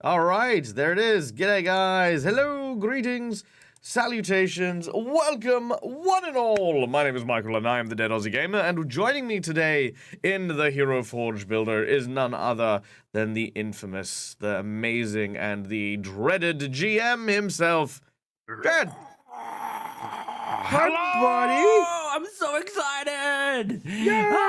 All right, there it is. G'day, guys. Hello, greetings, salutations, welcome, one and all. My name is Michael, and I am the Dead Aussie Gamer. And joining me today in the HeroForge builder is none other than the infamous, the amazing, and the dreaded GM himself, Dread. Hello, buddy. I'm so excited! Yay!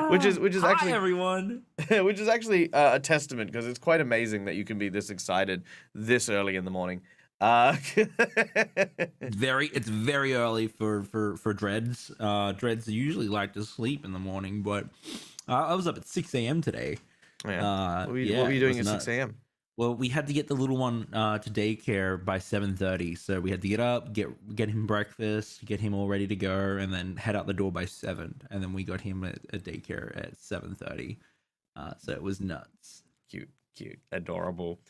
Which is Hi, actually everyone. which is actually a testament, because it's quite amazing that you can be this excited this early in the morning. It's very early for dreads. Dreads usually like to sleep in the morning, but I was up at 6 a.m. today. Yeah. What were you doing at 6 a.m.? Well, we had to get the little one to daycare by 7:30, so we had to get up, get him breakfast, get him all ready to go, and then head out the door by 7. And then we got him at daycare at 7:30. So it was nuts. Cute, adorable.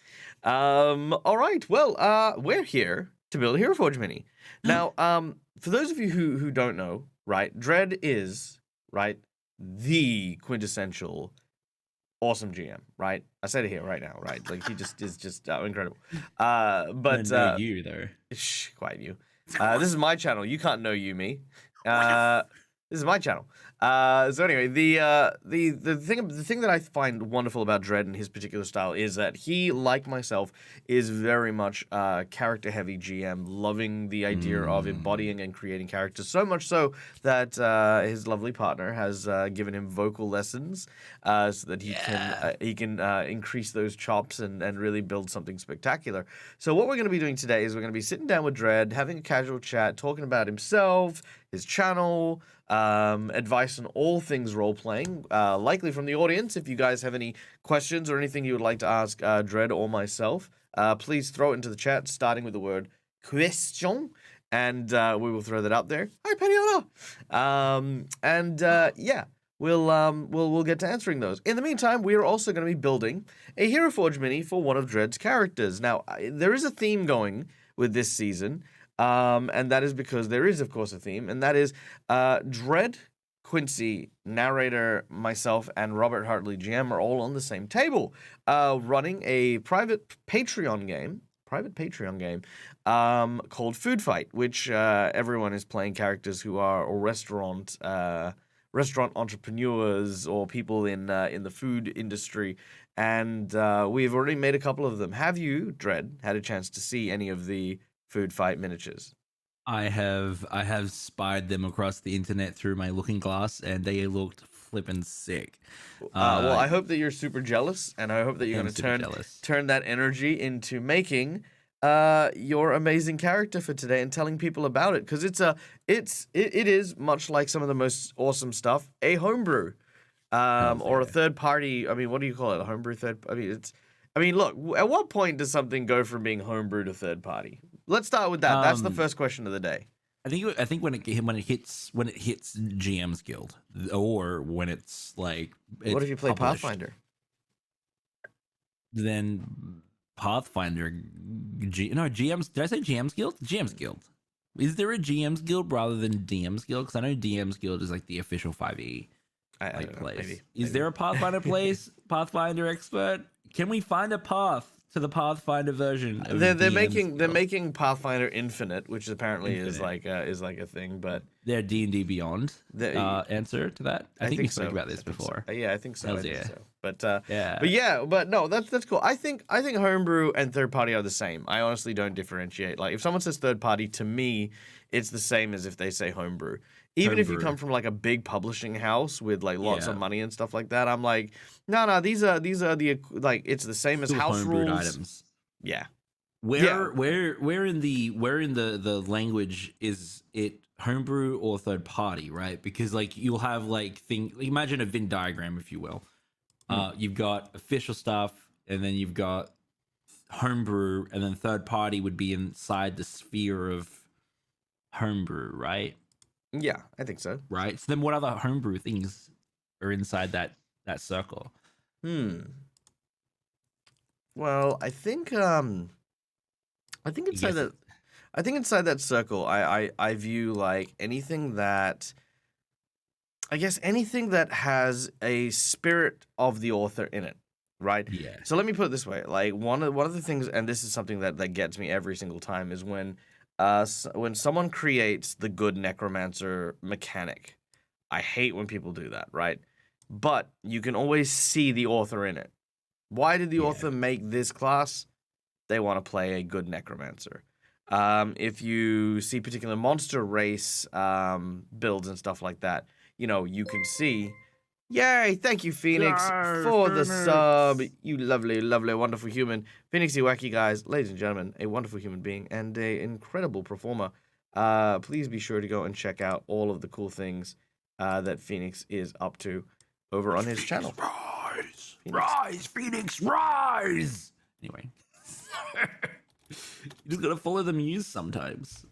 All right. Well, we're here to build a HeroForge mini. Now, for those of you who don't know, right, Dread is the quintessential awesome GM, right? I said it here right now, right? Like, he just is just incredible. But you though. Shh, quiet you. This is my channel. You can't know you, me. This is my channel. So anyway, the thing that I find wonderful about Dread and his particular style is that he, like myself, is very much character heavy GM, loving the idea of embodying and creating characters, so much so that his lovely partner has given him vocal lessons so that he can increase those chops and really build something spectacular. So what we're going to be doing today is we're going to be sitting down with Dread, having a casual chat, talking about himself, his channel, advice on all things role-playing, likely from the audience. If you guys have any questions or anything you would like to ask Dread or myself, please throw it into the chat, starting with the word question, and we will throw that up there. Hi, Peniola! Yeah, we'll get to answering those. In the meantime, we are also going to be building a HeroForge mini for one of Dread's characters. Now, there is a theme going with this season. And that is because there is, of course, a theme, and that is Dread, Quincy, narrator, myself, and Robert Hartley, GM, are all on the same table, running a private Patreon game called Food Fight, which everyone is playing characters who are restaurant entrepreneurs or people in the food industry, and we've already made a couple of them. Have you, Dread, had a chance to see any of the Food Fight miniatures? I have spied them across the internet through my looking glass, and they looked flippin' sick. Well, I hope that you're super jealous, and I hope that you're going to turn that energy into making your amazing character for today and telling people about it, because it is much like some of the most awesome stuff, a homebrew, or a third party. I mean, what do you call it? A homebrew third? I mean, look, at what point does something go from being homebrew to third party? Let's start with that. That's the first question of the day. I think when it hits GM's Guild, or when it's like what if you play Pathfinder? Then Pathfinder, GM's. Did I say GM's Guild? GM's Guild. Is there a GM's Guild rather than DM's Guild? Because I know DM's Guild is like the official 5e place. Maybe. Is there a Pathfinder place? Pathfinder expert? Can we find a path to the Pathfinder version? They're making Pathfinder Infinite, which apparently is like a thing, but their D&D Beyond answer to that. I think we spoke about this before. So. Yeah, I think so. But yeah, but no, that's cool. I think homebrew and third party are the same. I honestly don't differentiate. Like, if someone says third party, to me, it's the same as if they say homebrew. Even if you come from like a big publishing house with like lots of money and stuff like that, I'm like, no, these are the, like, it's the same as house rules items. Yeah. Where in the language is it homebrew or third party, right? Because like you'll have like imagine a Venn diagram, if you will. You've got official stuff, and then you've got homebrew, and then third party would be inside the sphere of homebrew, right? Yeah, I think so. Right. So then what other homebrew things are inside that circle? Well, I think inside that circle, I view like anything that has a spirit of the author in it. right? Yeah. So let me put it this way: like one of the things, and this is something that gets me every single time, is when someone creates the good necromancer mechanic. I hate when people do that, right? But you can always see the author in it. Why did the Yeah. author make this class? They want to play a good necromancer. If you see particular monster race builds and stuff like that, you can see. Yay! Thank you, Phoenix, Yay, for the sub. Phoenix! You lovely, lovely, wonderful human. Phoenix, you wacky guys, ladies and gentlemen, a wonderful human being and a incredible performer. Please be sure to go and check out all of the cool things that Phoenix is up to over on his channel. Rise! Phoenix. Rise, Phoenix, rise! Anyway. You just gotta follow the muse sometimes.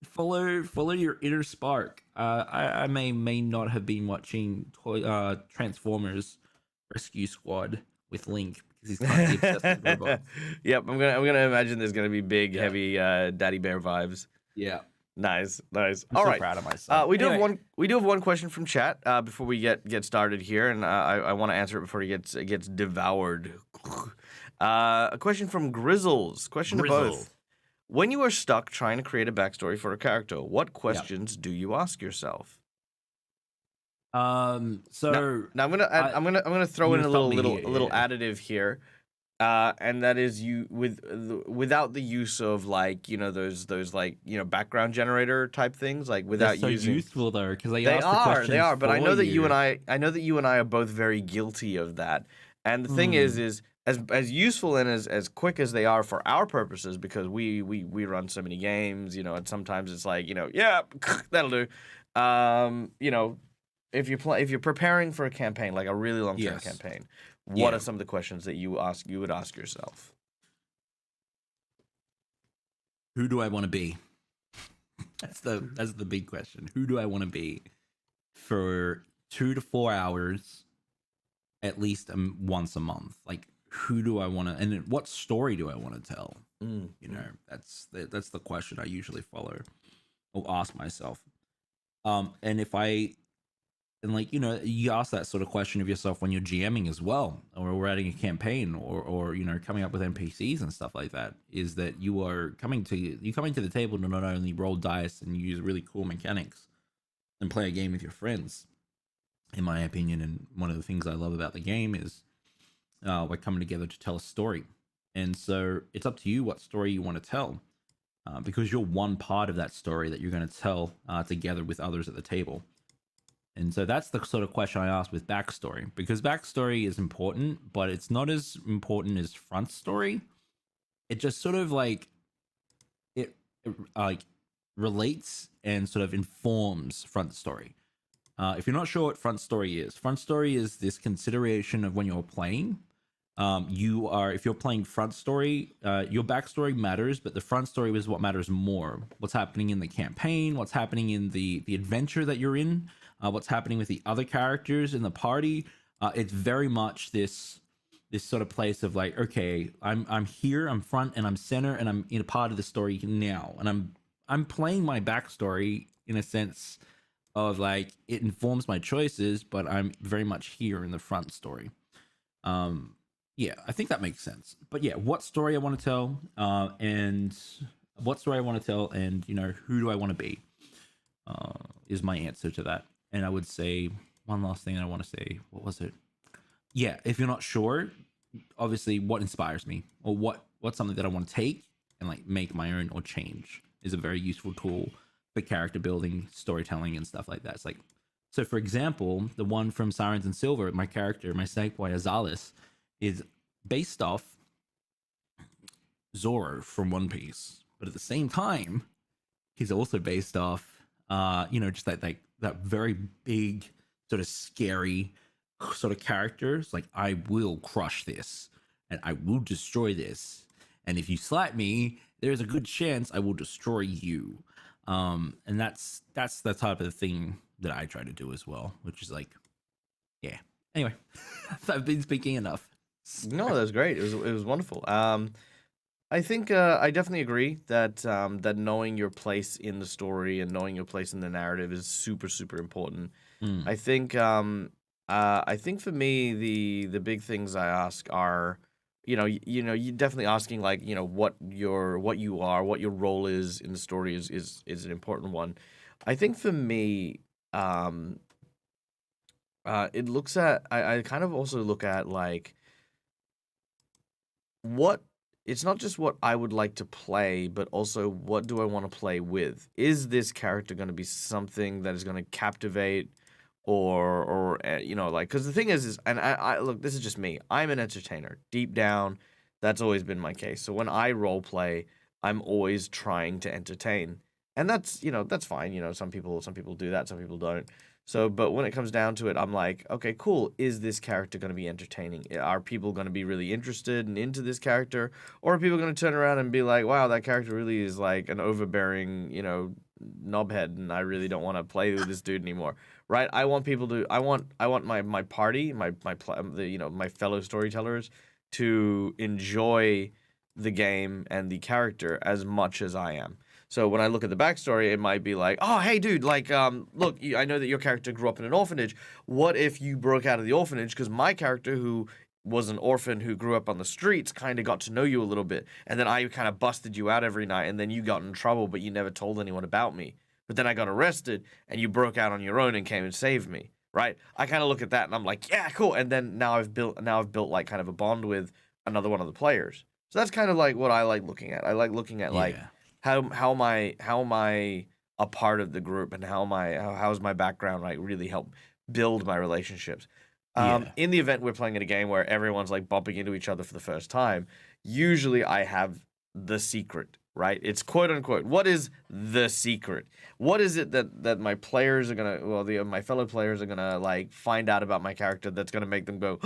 Follow your inner spark. I may not have been watching Transformers Rescue Squad with Link because he's currently obsessed with robots. Yep, I'm gonna imagine there's gonna be big, Yeah. heavy Daddy Bear vibes. Yeah. Nice. I'm All so right. proud of myself. We do Anyway, have one question from chat before we get started here, and I want to answer it before it gets devoured. A question from Grizzles. Question to Grizzle. both. When you are stuck trying to create a backstory for a character, what questions do you ask yourself? So Now I'm gonna throw you in a stop little me here, little yeah. additive here, and that is without the use of those background generator type things, like They're without so using. useful though, because They are, but I know that you and I are both very guilty of that. And the thing is as useful and as quick as they are for our purposes, because we run so many games, and sometimes it's like, yeah, that'll do. If you're preparing for a campaign, like a really long term Yes. campaign, what Yeah. are some of the questions that you would ask yourself? Who do I want to be? That's the big question. Who do I want to be for 2 to 4 hours, at least once a month? Like, who do I want to, and then what story do I want to tell? That's the question I usually follow or ask myself. And if you ask that sort of question of yourself when you're GMing as well, or writing a campaign, or coming up with NPCs and stuff like that, is that you're coming to the table to not only roll dice and use really cool mechanics and play a game with your friends, in my opinion. And one of the things I love about the game is we're coming together to tell a story. And so it's up to you what story you want to tell, because you're one part of that story that you're going to tell together with others at the table. And so that's the sort of question I ask with backstory, because backstory is important, but it's not as important as front story. It just sort of it relates and sort of informs front story. If you're not sure what front story is this consideration of when you're playing. If you're playing front story, your backstory matters, but the front story is what matters more. What's happening in the campaign, what's happening in the adventure that you're in, what's happening with the other characters in the party. It's very much this sort of place of like, okay, I'm here, I'm front and I'm center, and I'm in a part of the story now, and I'm playing my backstory in a sense of like it informs my choices, but I'm very much here in the front story. Yeah, I think that makes sense. But yeah, what story I want to tell, and who do I want to be, is my answer to that. And I would say one last thing I want to say. What was it? Yeah, if you're not sure, obviously what inspires me, or what's something that I want to take and like make my own or change, is a very useful tool for character building, storytelling, and stuff like that. It's like, so for example, the one from Sirens and Silver, my character, my snake boy Azalis, is based off Zoro from One Piece, but at the same time, he's also based off, just that very big, sort of scary sort of character. It's like, I will crush this, and I will destroy this, and if you slap me, there's a good chance I will destroy you. And that's the type of thing that I try to do as well, which is like, yeah. Anyway, I've been speaking enough. No, that was great. It was wonderful. I think I definitely agree that that knowing your place in the story and knowing your place in the narrative is super, super important. Mm. I think I think for me, the big things I ask are, you definitely asking like, what you are, what your role is in the story is an important one. I think for me, um, it looks at I kind of also look at like what it's not just what I would like to play, but also what do I want to play with? Is this character going to be something that is going to captivate, or like, because the thing is and I look, this is just me. I'm an entertainer deep down. That's always been my case. So when I role play, I'm always trying to entertain, and that's fine. Some people do that, some people don't. So, but when it comes down to it, I'm like, okay, cool. Is this character going to be entertaining? Are people going to be really interested and into this character? Or are people going to turn around and be like, wow, that character really is like an overbearing, knobhead, and I really don't want to play with this dude anymore, right? I want people to, I want my party, my fellow storytellers to enjoy the game and the character as much as I am. So when I look at the backstory, it might be like, oh, hey, dude, like, look, I know that your character grew up in an orphanage. What if you broke out of the orphanage? Because my character, who was an orphan who grew up on the streets, kind of got to know you a little bit. And then I kind of busted you out every night, and then you got in trouble, but you never told anyone about me. But then I got arrested, and you broke out on your own and came and saved me, right? I kind of look at that, and I'm like, yeah, cool. And then now I've built like kind of a bond with another one of the players. So that's kind of like what I like looking at. I like looking at like, Yeah. how am I a part of the group, and how's my background like really help build my relationships. Yeah. In the event we're playing in a game where everyone's like bumping into each other for the first time, usually I have the secret, right? It's quote unquote, what is the secret? What is it that my players are gonna, my fellow players are gonna like find out about my character that's gonna make them go,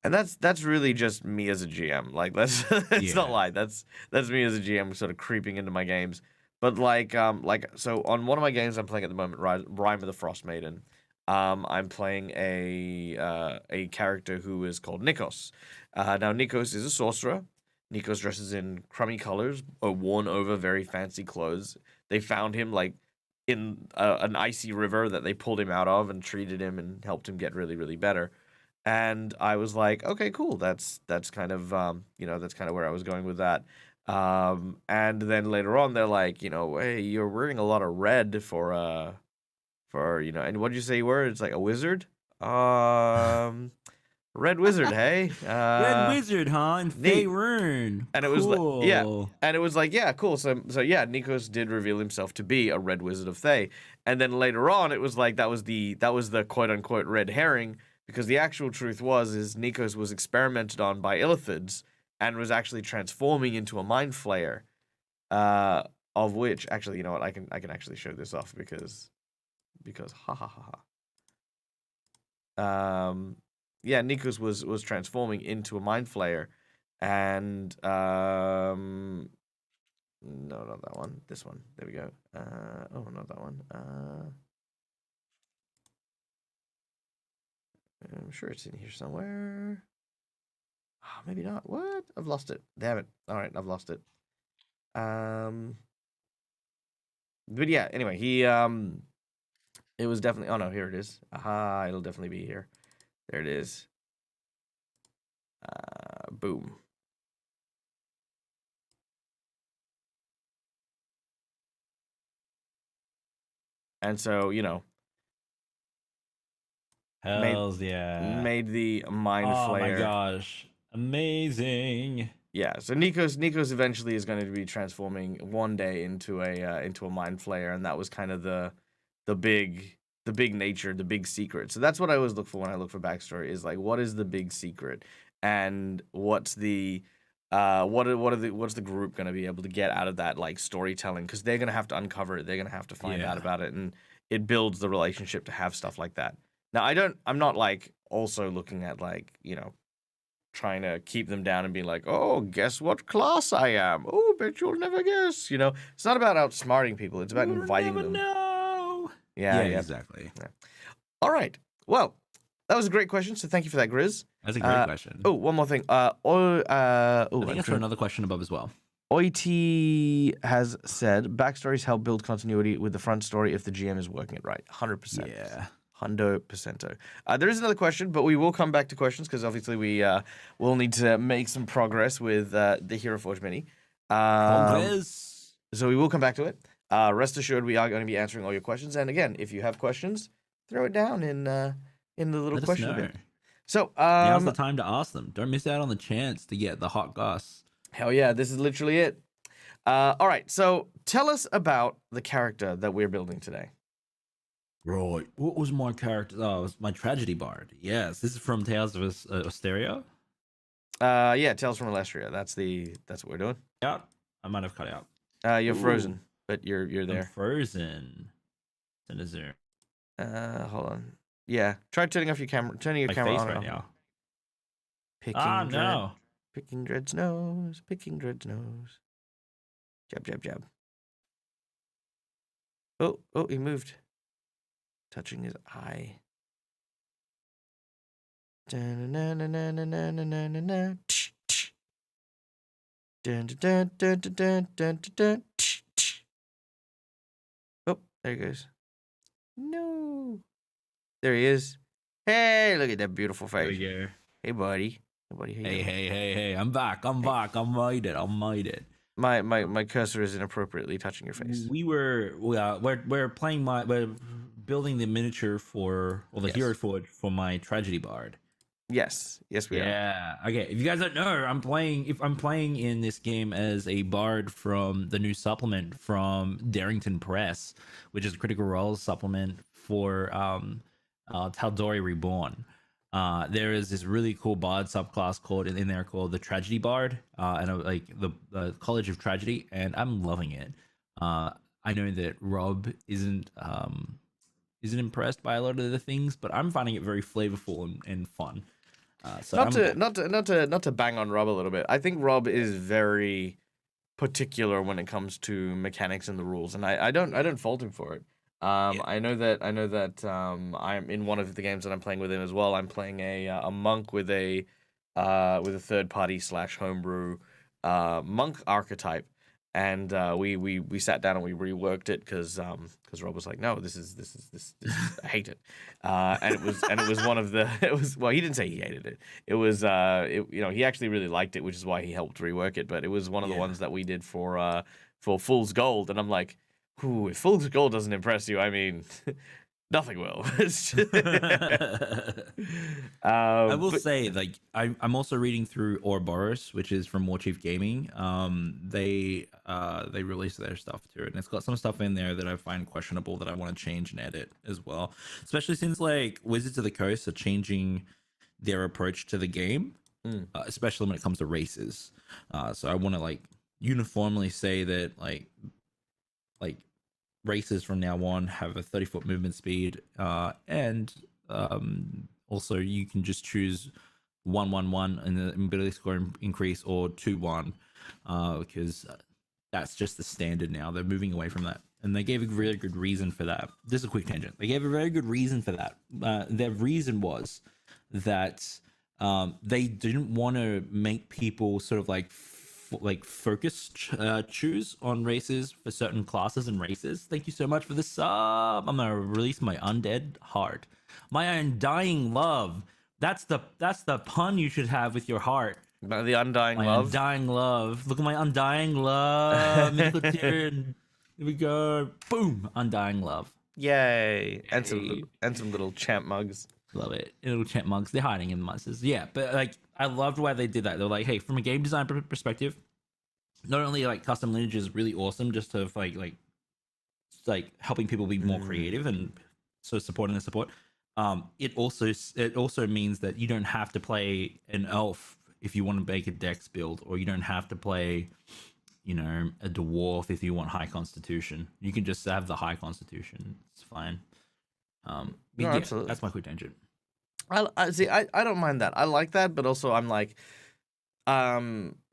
and that's really just me as a GM. Like that's it's not Yeah. like that's me as a GM sort of creeping into my games. But like so on one of my games I'm playing at the moment, Rime of the Frost Maiden. I'm playing a character who is called Nikos. Now Nikos is a sorcerer. Nikos dresses in crummy colors, or worn over very fancy clothes. They found him like in an icy river that they pulled him out of and treated him and helped him get really, really better. And I was like, okay, cool. That's kind of that's kind of where I was going with that. And then later on, they're like, hey, you're wearing a lot of red for and what did you say you were? It's like a wizard. Red wizard, hey. Red Wizard, huh? And Neat. Faerun. And it was like, yeah, and it was like, yeah, cool. So yeah, Nikos did reveal himself to be a red wizard of Thay, and then later on, it was like that was the quote unquote red herring, because the actual truth is Nikos was experimented on by illithids and was actually transforming into a mind flayer, of which actually, you know what, I can actually show this off because ha ha ha ha. Yeah, Nikos was transforming into a mind flayer, and no, not that one. This one. There we go. Oh, not that one. I'm sure it's in here somewhere. Oh, maybe not. What? I've lost it. Damn it. All right, I've lost it. But yeah. Anyway, it was definitely. Oh no, here it is. Aha! It'll definitely be here. There it is. Boom. And so, Hells yeah. made the mind Oh flayer. my gosh. Amazing. Yeah, so Nikos eventually is going to be transforming one day into a mind flayer, and that was kind of the big nature, the big secret. So that's what I always look for when I look for backstory, is like, what is the big secret, and what's the what's the group going to be able to get out of that like storytelling, because they're going to have to uncover it, they're going to have to find out about it, and it builds the relationship to have stuff like that. Now I'm not like also looking at like, trying to keep them down and being like, oh, guess what class I am? Oh, bet you'll never guess. It's not about outsmarting people. It's about inviting them. No. Yeah, exactly. Yeah. All right. Well, that was a great question. So thank you for that, Grizz. That's a great question. Oh, one more thing. I think that's for another question above as well. Oit has said backstories help build continuity with the front story if the GM is working it right. 100%. Yeah. 100%. There is another question, but we will come back to questions because obviously we will need to make some progress with the HeroForge mini. Progress. So we will come back to it. Rest assured, we are going to be answering all your questions. And again, if you have questions, throw it down in the little Let us question know. bit. So Now's the time to ask them. Don't miss out on the chance to get the hot goss. hell yeah, this is literally it. All right, so tell us about the character that we're building today. Right. What was my character? Oh, it was my tragedy bard. Yes, this is from Tales of Asteria. Yeah, Tales from Alestria. That's what we're doing. Yeah, I might have cut out. You're Ooh. frozen, but you're I'm there. frozen. Send a zoom. Hold on. Yeah, try turning off your camera. Turning your My camera face on right and off. now. Picking No. Picking Dread's nose. Picking Dread's nose. Jab, jab, jab. Oh, he moved. Touching his eye. Da-na-na-na-na-na-na-na-na. Tsh, tsh. Dun-dun-dun-dun-dun-dun-dun-dun. Tsh, tsh. Oh, there he goes. No. There he is. Hey, look at that beautiful There face. we go. Hey, buddy. Hey, buddy. How you doing? Hey. I'm back. I'm back. I made it. My cursor is inappropriately touching your face. We're building the miniature for the Yes. HeroForge for my tragedy bard. Yes, we are. Yeah. Okay. If you guys don't know, I'm playing in this game as a bard from the new supplement from Darrington Press, which is a Critical Role supplement for Tal'Dorei Reborn. There is this really cool bard subclass called in there called the Tragedy Bard, and like the College of Tragedy, and I'm loving it. I know that Rob isn't impressed by a lot of the things, but I'm finding it very flavorful and fun. So not to bang on Rob a little bit. I think Rob is very particular when it comes to mechanics and the rules, and I don't fault him for it. I know that I'm in one of the games that I'm playing with him as well. I'm playing a monk with a third party / homebrew monk archetype, and we sat down and we reworked it because Rob was like, no, this is I hate it, and it was one of the well, he didn't say he hated it. It was he actually really liked it, which is why he helped rework it. But it was one of the ones that we did for Fool's Gold, and I'm like, ooh, if Fool's Gold doesn't impress you, I mean, nothing will. I will say, like, I'm also reading through Ouroboros, which is from War Chief Gaming. They released their stuff too, and it's got some stuff in there that I find questionable that I want to change and edit as well. Especially since like Wizards of the Coast are changing their approach to the game, especially when it comes to races. So I want to like uniformly say that like races from now on have a 30-foot movement speed, and also you can just choose 1-1-1 in the ability score increase or 2-1, because that's just the standard now. They're moving away from that, and they gave a really good reason for that. This is a quick tangent. They gave a very good reason for that. Their reason was that they didn't want to make people sort of like focus choose on races for certain classes and races. Thank you so much for the sub. I'm gonna release my undead heart, my undying love. That's the pun you should have with your heart. The undying my love. Undying love. Look at my undying love. Mythical tier. Here we go. Boom. Undying love. Yay! And some little champ mugs. Love it. Little champ mugs. They're hiding in the monsters. Yeah, but like I loved why they did that. They're like, hey, from a game design perspective, not only like custom lineage is really awesome, just to like helping people be more creative and so supporting the support. It also means that you don't have to play an elf if you want to make a dex build, or you don't have to play, a dwarf if you want high constitution. You can just have the high constitution. It's fine. No, absolutely. That's my quick tangent. I see. I don't mind that. I like that, but also I'm like, have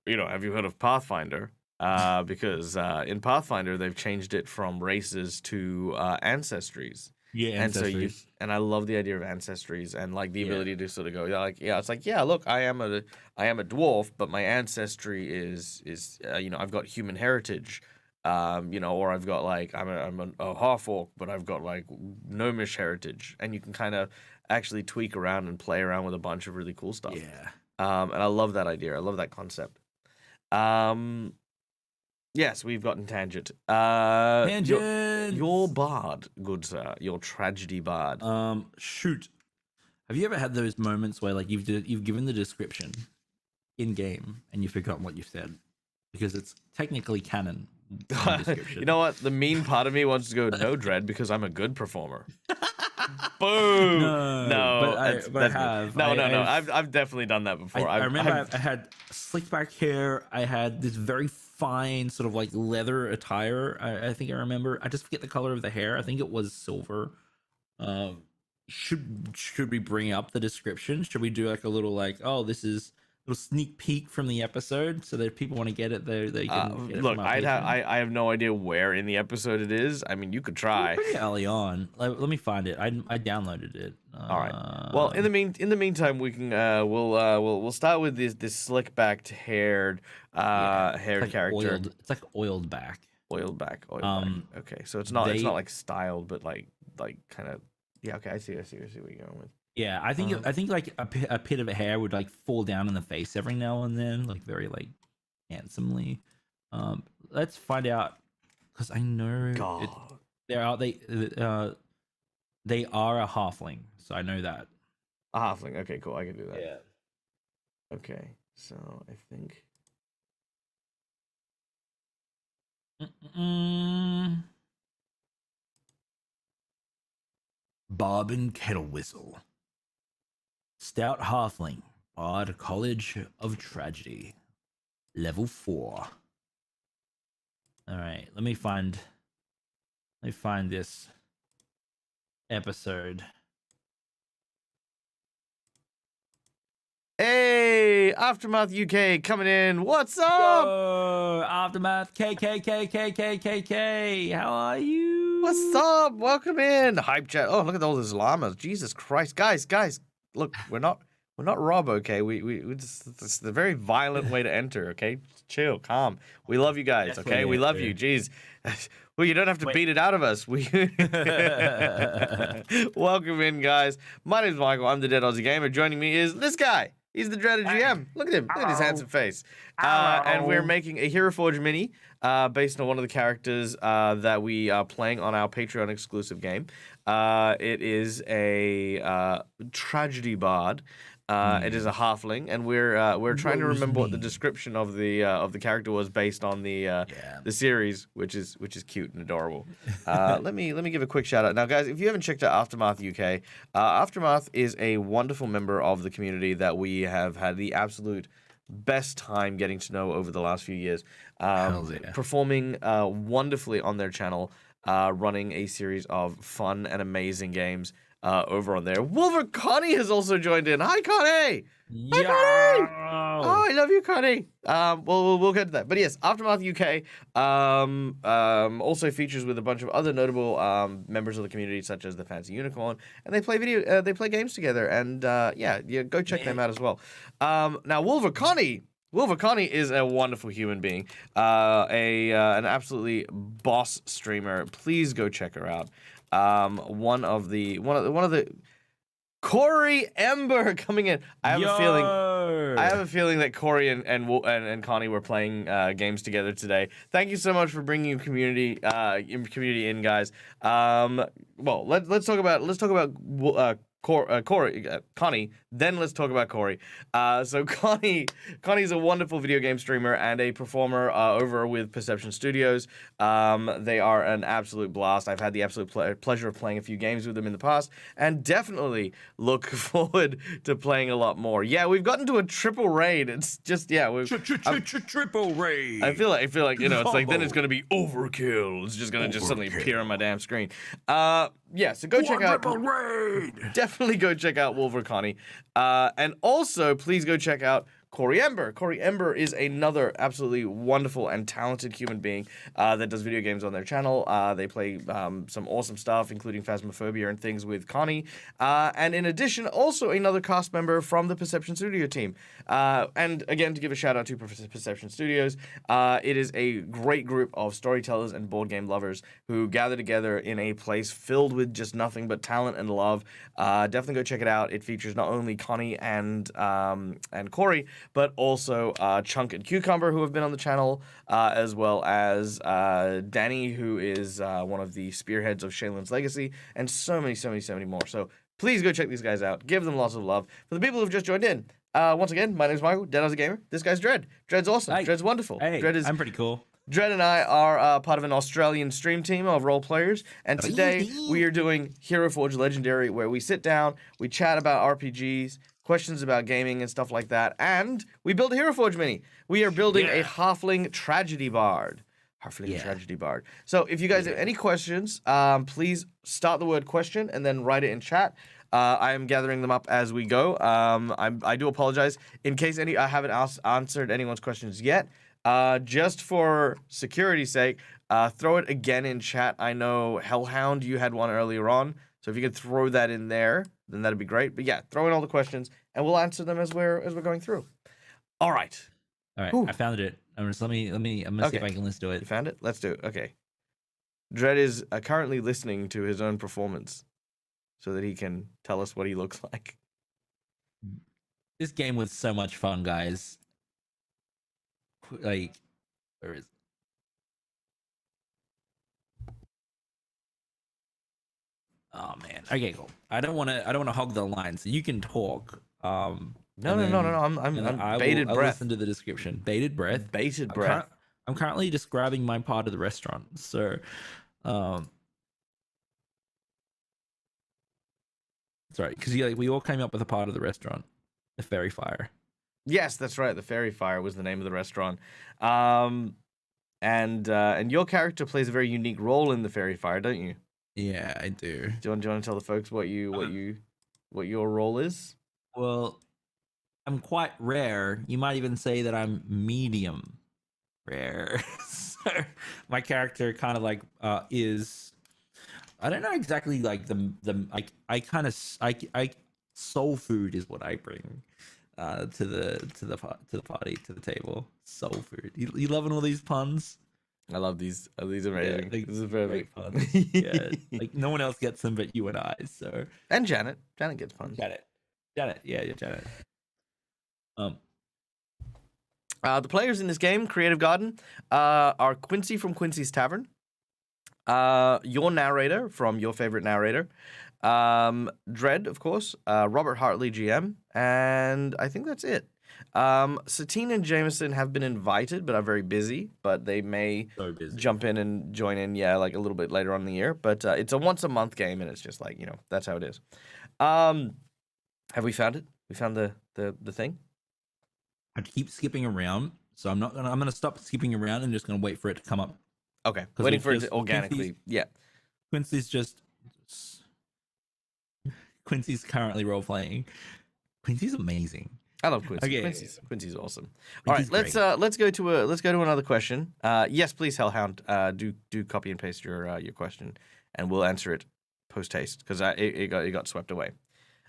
you heard of Pathfinder? Because in Pathfinder they've changed it from races to ancestries. Yeah, ancestries. And I love the idea of ancestries and like the ability to sort of go it's like, yeah, look, I am a dwarf, but my ancestry is I've got human heritage. You know, or I've got like a half orc, but I've got like gnomish heritage, and you can kind of actually tweak around and play around with a bunch of really cool stuff. Yeah. And I love that idea. I love that concept. Yes, we've gotten tangent. Tangents. Your bard, good sir, your tragedy bard. Shoot. Have you ever had those moments where like you've given the description in game and you've forgotten what you've said because it's technically canon? You know what? The mean part of me wants to go no dread because I'm a good performer. Boom. No, but I have. No. I've definitely done that before. I remember I had slicked back hair. I had this very fine sort of like leather attire. I think I remember. I just forget the color of the hair. I think it was silver. Should we bring up the description? Should we do like a little like, oh, this is a little sneak peek from the episode so that if people want to get it, they can get it. Look, I have no idea where in the episode it is. I mean, you could try. Pretty early on. Let me find it. I downloaded it. All right. Well, in the meantime, we can we'll start with this slick backed haired character. It's like oiled back. Oiled back. Okay, so it's not like styled, but like kind of. Yeah. Okay, I see what you're going with. Yeah, I think like a pit of hair would like fall down in the face every now and then, like very like handsomely. Let's find out because I know they are a halfling, so I know that. A halfling. Okay, cool. I can do that. Yeah. Okay, so I think. Bob and Kettle Whistle. Stout Halfling, Bard College of Tragedy, level 4. All right, let me find this episode. Hey, Aftermath UK coming in. What's up? Yo, Aftermath KKKKKKK. How are you? What's up? Welcome in. Hype chat. Oh, look at all those llamas. Jesus Christ, guys. Look, we're not Rob, okay? We just, it's a very violent way to enter, okay? Chill, calm. We love you guys, okay? We love you. Jeez. Well, you don't have to beat it out of us. Welcome in, guys. My name's Michael. I'm the Dead Aussie Gamer. Joining me is this guy. He's the dreaded GM. Look at him. Look at his handsome face. And we're making a HeroForge mini based on one of the characters that we are playing on our Patreon exclusive game. It is a tragedy bard. It is a halfling, and we're trying to remember what the description of the character was based on the series, which is cute and adorable. Let me give a quick shout out now, guys. If you haven't checked out Aftermath UK, Aftermath is a wonderful member of the community that we have had the absolute best time getting to know over the last few years. Performing wonderfully on their channel, running a series of fun and amazing games. Over on there. Wolver Connie has also joined in. Hi, Connie! Hi, Connie! Oh, I love you, Connie. We'll get to that. But yes, Aftermath UK also features with a bunch of other notable members of the community, such as the Fancy Unicorn, and they play games together. And go check them out as well. Now, Wolver Connie is a wonderful human being, an absolutely boss streamer. Please go check her out. One of the Corey Ember coming in. I have a feeling that Corey and Connie were playing games together today. Thank you so much for bringing community in, guys. Well, let's talk about Connie, then let's talk about Corey. So Connie's a wonderful video game streamer and a performer over with Perception Studios. They are an absolute blast. I've had the absolute pleasure of playing a few games with them in the past, and definitely look forward to playing a lot more. Yeah, we've gotten to a triple raid. It's just triple raid. I feel like it's like then it's gonna be overkill. It's just gonna suddenly appear on my damn screen. So go check out. Definitely go check out Wolver Connie. And also, please go check out Corey Ember. Corey Ember is another absolutely wonderful and talented human being that does video games on their channel. They play some awesome stuff, including Phasmophobia and things with Connie. And in addition, also another cast member from the Perception Studio team. And again, to give a shout out to Perception Studios, it is a great group of storytellers and board game lovers who gather together in a place filled with just nothing but talent and love. Definitely go check it out. It features not only Connie and Corey, but also Chunk and Cucumber, who have been on the channel, as well as Danny, who is one of the spearheads of Shaylin's Legacy, and so many more. So please go check these guys out. Give them lots of love. For the people who've just joined in, once again, my name is Michael, Dead as a Gamer. This guy's Dread. Dread's awesome. Hey. Dread's wonderful. Hey, I'm pretty cool. Dread and I are part of an Australian stream team of role players, and today we are doing HeroForge Legendary, where we sit down, we chat about RPGs, questions about gaming and stuff like that, and we build a HeroForge mini. We are building a Halfling Tragedy Bard. Tragedy Bard. So if you guys have any questions, please start the word question and then write it in chat. I am gathering them up as we go. I do apologize in case I haven't answered anyone's questions yet. Just for security's sake, throw it again in chat. I know Hellhound, you had one earlier on, so if you could throw that in there, then that'd be great. But yeah, throw in all the questions, and we'll answer them as we're going through. All right. I found it. I'm gonna see if I can listen to it. You found it? Let's do it. Okay. Dread is currently listening to his own performance, so that he can tell us what he looks like. This game was so much fun, guys. Like, where is it? Oh man. Okay, cool. I don't want to hog the line, so you can talk. No. I'm bated I'll breath. listen to the description. Bated breath. Bated breath. I'm currently describing my part of the restaurant. So, sorry, because we all came up with a part of the restaurant, the Fairy Fire. Yes, that's right. The Fairy Fire was the name of the restaurant. And your character plays a very unique role in the Fairy Fire, don't you? Yeah, I do. Do you want to tell the folks what your role is? Well, I'm quite rare. You might even say that I'm medium rare. So my character kind of like is, I don't know exactly like I soul food is what I bring to the party, to the table. Soul food. You loving all these puns? I love these. These are amazing. Yeah, this is very fun. Yeah, like no one else gets them but you and I. So and Janet gets puns. Janet. Yeah, Janet. The players in this game, Creative Garden, are Quincy from Quincy's Tavern, your narrator from Your Favorite Narrator, Dread, of course, Robert Hartley, GM, and I think that's it. Satine and Jameson have been invited, but are very busy, but they may jump in and join in, like a little bit later on in the year, but it's a once-a-month game, and it's just like, that's how it is. Have we found it? We found the thing? I keep skipping around, so I'm gonna stop skipping around and just gonna wait for it to come up. Okay, waiting for it to organically. Quincy's currently role playing. Quincy's amazing. I love Quincy. Okay. Quincy's awesome. All right, let's go to another question. Yes, please, Hellhound. Do copy and paste your question, and we'll answer it post haste because it got swept away.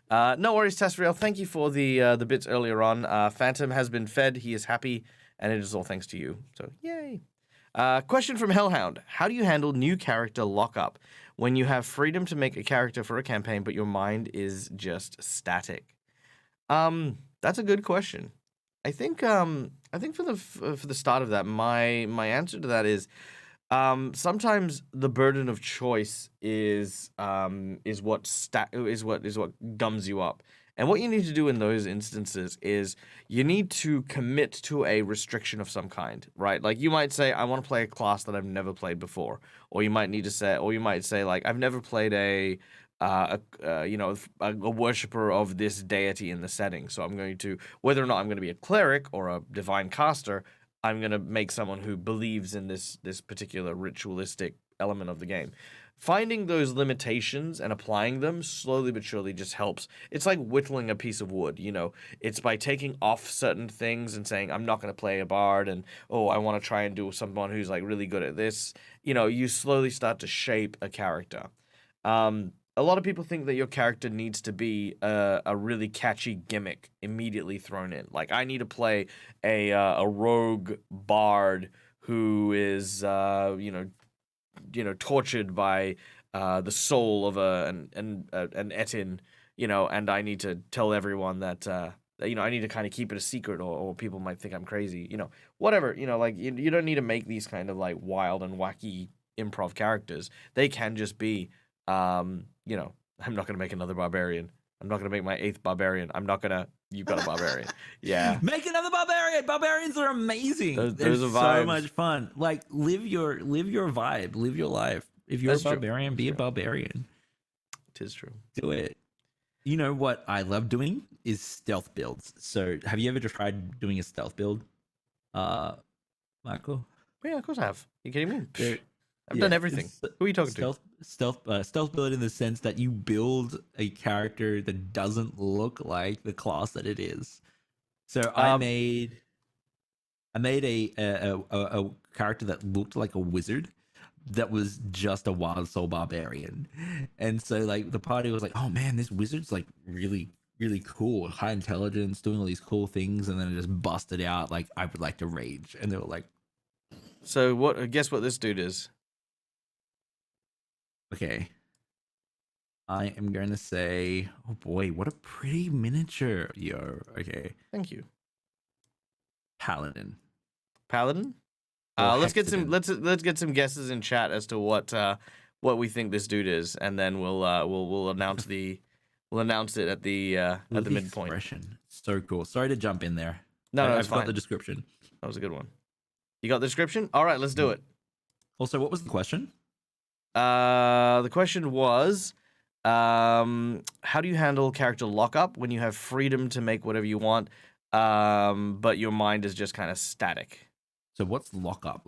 No worries, Tasriel. Thank you for the bits earlier on. Phantom has been fed. He is happy, and it is all thanks to you. So yay. Question from Hellhound: how do you handle new character lockup when you have freedom to make a character for a campaign, but your mind is just static? That's a good question. I think for the start of that, my answer to that is sometimes the burden of choice is what gums you up. And what you need to do in those instances is you need to commit to a restriction of some kind, right? Like you might say, I want to play a class that I've never played before, or you might say like I've never played a worshiper of this deity in the setting. So I'm going to, whether or not I'm going to be a cleric or a divine caster, I'm going to make someone who believes in this particular ritualistic element of the game. finding those limitations and applying them slowly but surely just helps. It's like whittling a piece of wood, you know. It's by taking off certain things and saying, I'm not going to play a bard, and oh, I want to try and do someone who's like really good at this. You know, you slowly start to shape a character. A lot of people think that your character needs to be a really catchy gimmick immediately thrown in. Like, I need to play a rogue bard who is tortured by the soul of an etin, you know, and I need to tell everyone that I need to kind of keep it a secret, or people might think I'm crazy, you know, whatever, you know, like you don't need to make these kind of like wild and wacky improv characters. They can just be, you know, I'm not gonna make another barbarian. I'm not gonna make my 8th barbarian. I'm not gonna. You've got a barbarian. Yeah. Make another barbarian. Barbarians are amazing. They're Those are so vibes. much fun. Like live your vibe, live your life. If you're That's a true. barbarian, be a barbarian. Tis true. Do it. You know what I love doing is stealth builds. So have you ever tried doing a stealth build, Michael? Yeah, of course I have. You kidding me? There- I've yeah, done everything. it's Who are you talking to? stealth build in the sense that you build a character that doesn't look like the class that it is. So I made a character that looked like a wizard that was just a wild soul barbarian. And so like the party was like, oh man, this wizard's like really, really cool, high intelligence, doing all these cool things, and then it just busted out like, I would like to rage. And they were like, So what? Guess what this dude is? okay. I am going to say, oh boy, what a pretty miniature. Yo, okay. Thank you. Paladin. Paladin. Or Let's get Hexagon. let's get some guesses in chat as to what we think this dude is, and then we'll announce it at the midpoint. Expression. So cool. Sorry to jump in there. No, I've it's got fine. the description. That was a good one. You got the description? All right, let's do it. Also, what was the question? The question was, how do you handle character lockup when you have freedom to make whatever you want, but your mind is just kind of static? So what's lockup?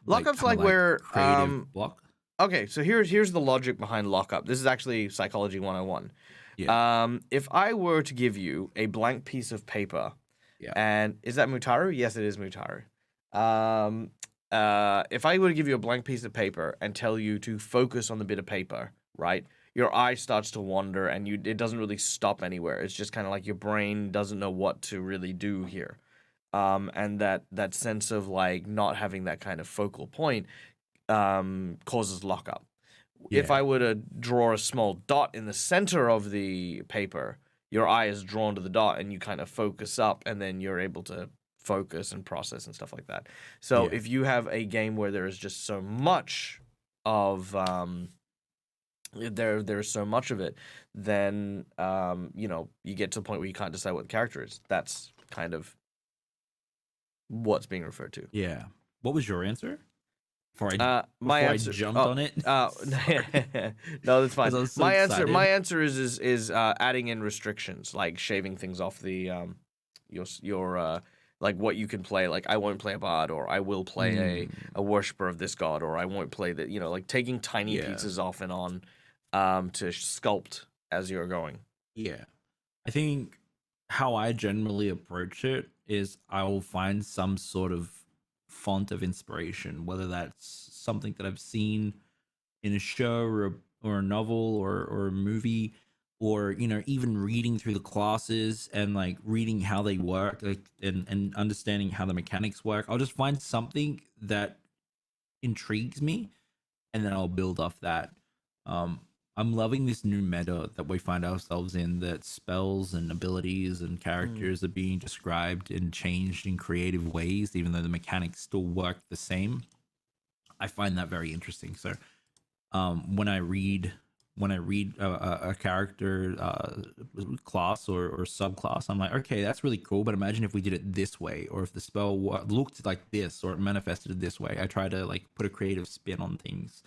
Lockup's kinda like where, creative block. Okay, so here's the logic behind lockup. This is actually psychology 101. Yeah. If I were to give you a blank piece of paper, Yeah. and is that Mutaru? Yes, it is Mutaru. If I were to give you a blank piece of paper and tell you to focus on the bit of paper, right? Your eye starts to wander, and it doesn't really stop anywhere. It's just kind of like your brain doesn't know what to really do here. And that sense of like not having that kind of focal point causes lockup. If Yeah. I were to draw a small dot in the center of the paper, your eye is drawn to the dot and you kind of focus up, and then you're able to focus and process and stuff like that. So Yeah. if you have a game where there is just so much of there's so much of it, then you get to the point where you can't decide what the character is. That's kind of what's being referred to. Yeah. What was your answer? Before My I answer. jumped on it. No, that's fine. 'Cause I was so My excited. answer is adding in restrictions, like shaving things off the your like what you can play. Like, I won't play a bard, or I will play a worshiper of this god, or I won't play that. You know, like taking tiny Yeah. pieces off and on to sculpt as you're going. Yeah. I think how I generally approach it is I will find some sort of font of inspiration, whether that's something that I've seen in a show or a novel or a movie, or even reading through the classes and like reading how they work, like and understanding how the mechanics work. I'll just find something that intrigues me, and then I'll build off that. I'm loving this new meta that we find ourselves in, that spells and abilities and characters are being described and changed in creative ways, even though the mechanics still work the same. I find that very interesting. So when I read a character class or subclass, I'm like, okay, that's really cool, but imagine if we did it this way, or if the spell looked like this, or it manifested this way. I try to like put a creative spin on things.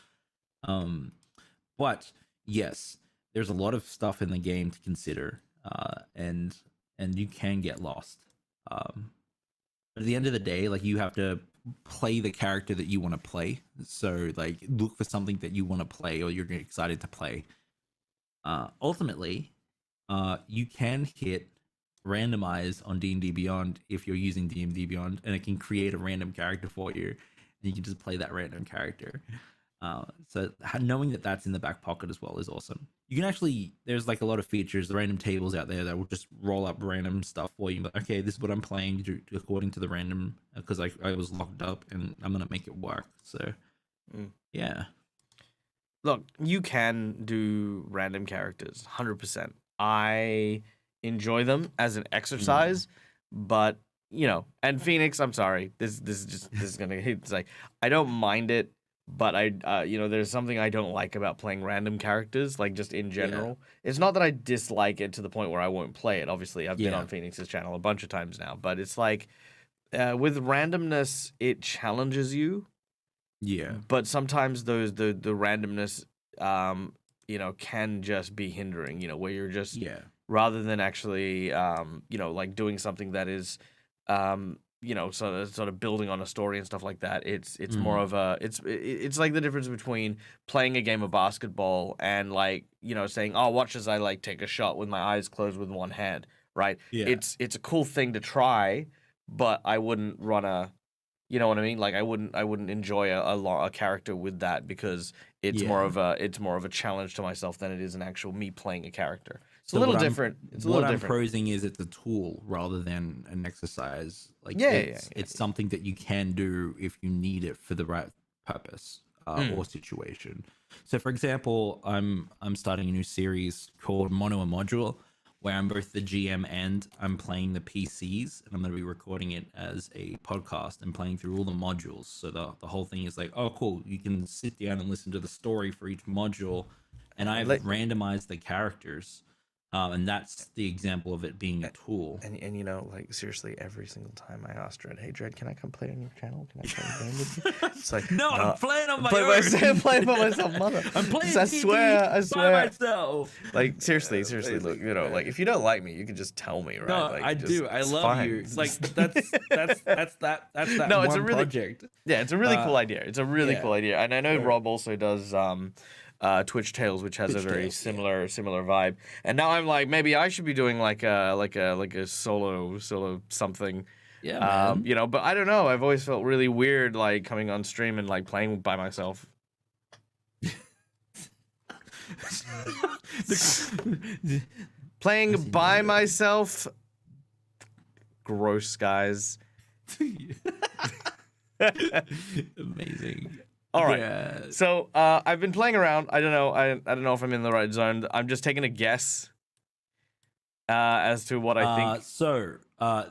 But yes, there's a lot of stuff in the game to consider, and you can get lost. But at the end of the day, like, you have to play the character that you want to play. So like look for something that you want to play or you're excited to play. Ultimately, you can hit randomize on D&D Beyond if you're using D&D Beyond, and it can create a random character for you, and you can just play that random character. So knowing that that's in the back pocket as well is awesome. You can actually, there's like a lot of features, the random tables out there that will just roll up random stuff for you. But okay, this is what I'm playing according to the random, because I was locked up and I'm gonna make it work. So yeah. Look, you can do random characters, 100%. I enjoy them as an exercise, but you know, and Phoenix, I'm sorry, this is gonna hit. It's like I don't mind it, but I you know, there's something I don't like about playing random characters, like just in general. It's not that I dislike it to the point where I won't play it. Obviously, I've been on Phoenix's channel a bunch of times now, but it's like with randomness, it challenges you. Yeah. But sometimes the randomness, you know, can just be hindering. You know, where you're just rather than actually, you know, like doing something that is, you know, sort of building on a story and stuff like that. It's more of a it's like the difference between playing a game of basketball and like, you know, saying, oh, watch as I like take a shot with my eyes closed with one hand, right? Yeah. It's a cool thing to try, but I wouldn't run a. You know what I mean? Like I wouldn't enjoy a character with that because it's more of a challenge to myself than it is an actual me playing a character. It's a little different. It's a little different. What I'm prosing is it's a tool rather than an exercise. Like it's something that you can do if you need it for the right purpose or situation. So for example, I'm starting a new series called Mono and Module, where I'm both the GM and I'm playing the PCs, and I'm going to be recording it as a podcast and playing through all the modules. So the whole thing is like, oh, cool. You can sit down and listen to the story for each module, and I've randomized the characters. And that's the example of it being a tool. And you know, like seriously, every single time I ask Dredd, hey Dredd, can I come play on your channel? Can I play a game with you? It's like, no, I'm playing on my own. I'm playing by myself, mother. I'm playing. I swear. By myself. Like seriously, look, you know, like if you don't like me, you can just tell me, right? No, like, I do. I love you. It's like that's that no, it's a really project. Yeah, it's a really cool idea. It's a really cool idea, and I know Rob also does Twitch Tales, which has a very similar vibe. And now I'm like, maybe I should be doing like a solo something. Yeah, man. You know, but I don't know. I've always felt really weird like coming on stream and like playing by myself. Playing by myself. Gross, guys. Amazing. All right. Yeah. So I've been playing around. I don't know. I don't know if I'm in the right zone. I'm just taking a guess as to what I think. So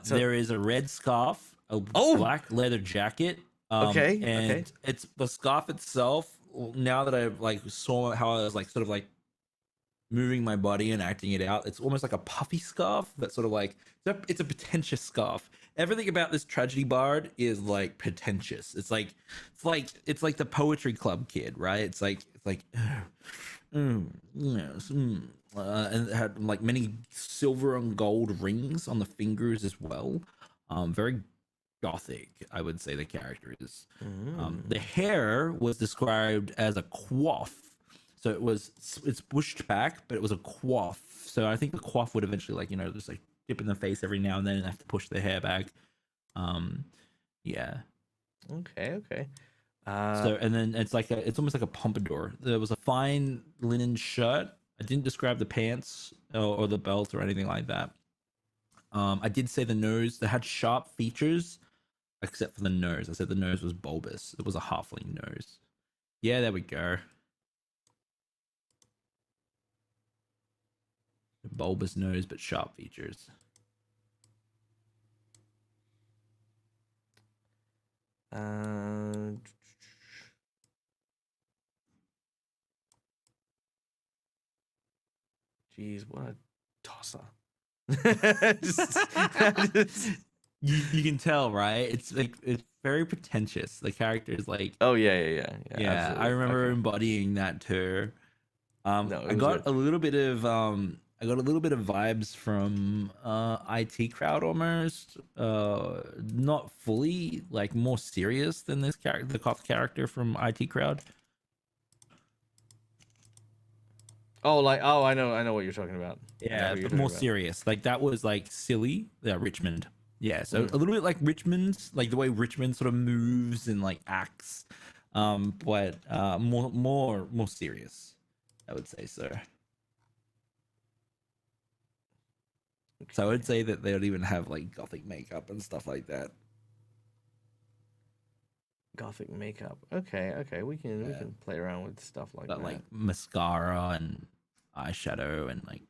there is a red scarf, a black leather jacket. And it's the scarf itself. Now that I've like saw how I was like sort of like moving my body and acting it out, it's almost like a puffy scarf that's sort of like it's a pretentious scarf. Everything about this tragedy bard is like pretentious. It's like the poetry club kid, right? It's like and it had like many silver and gold rings on the fingers as well. Very gothic, I would say the character is. The hair was described as a coif. So it's bushed back, but it was a coif. So I think the coif would eventually like, you know, just like dip in the face every now and then and have to push the hair back. Yeah. Okay. So and then it's almost like a pompadour. There was a fine linen shirt. I didn't describe the pants or the belt or anything like that. I did say the nose. They had sharp features, except for the nose. I said the nose was bulbous. It was a halfling nose. Yeah, there we go. Bulbous nose, but sharp features. Jeez, what a tosser. You can tell, right? It's like it's very pretentious. The character is like, oh yeah. I remember embodying that too. I got a little bit of I got a little bit of vibes from IT Crowd almost. Not fully, like more serious than this character, the Koth character from IT Crowd. Oh, I know what you're talking about. I know Yeah, who you're but talking more about. serious. Like that was like silly. Yeah, Richmond. Yeah, so Mm. a little bit like Richmond, like the way Richmond sort of moves and like acts. But more serious, I would say so. So I would say that they don't even have like gothic makeup and stuff like that. Gothic makeup. Okay, okay, we Yeah, can play around with stuff like got that. like mascara and eyeshadow and like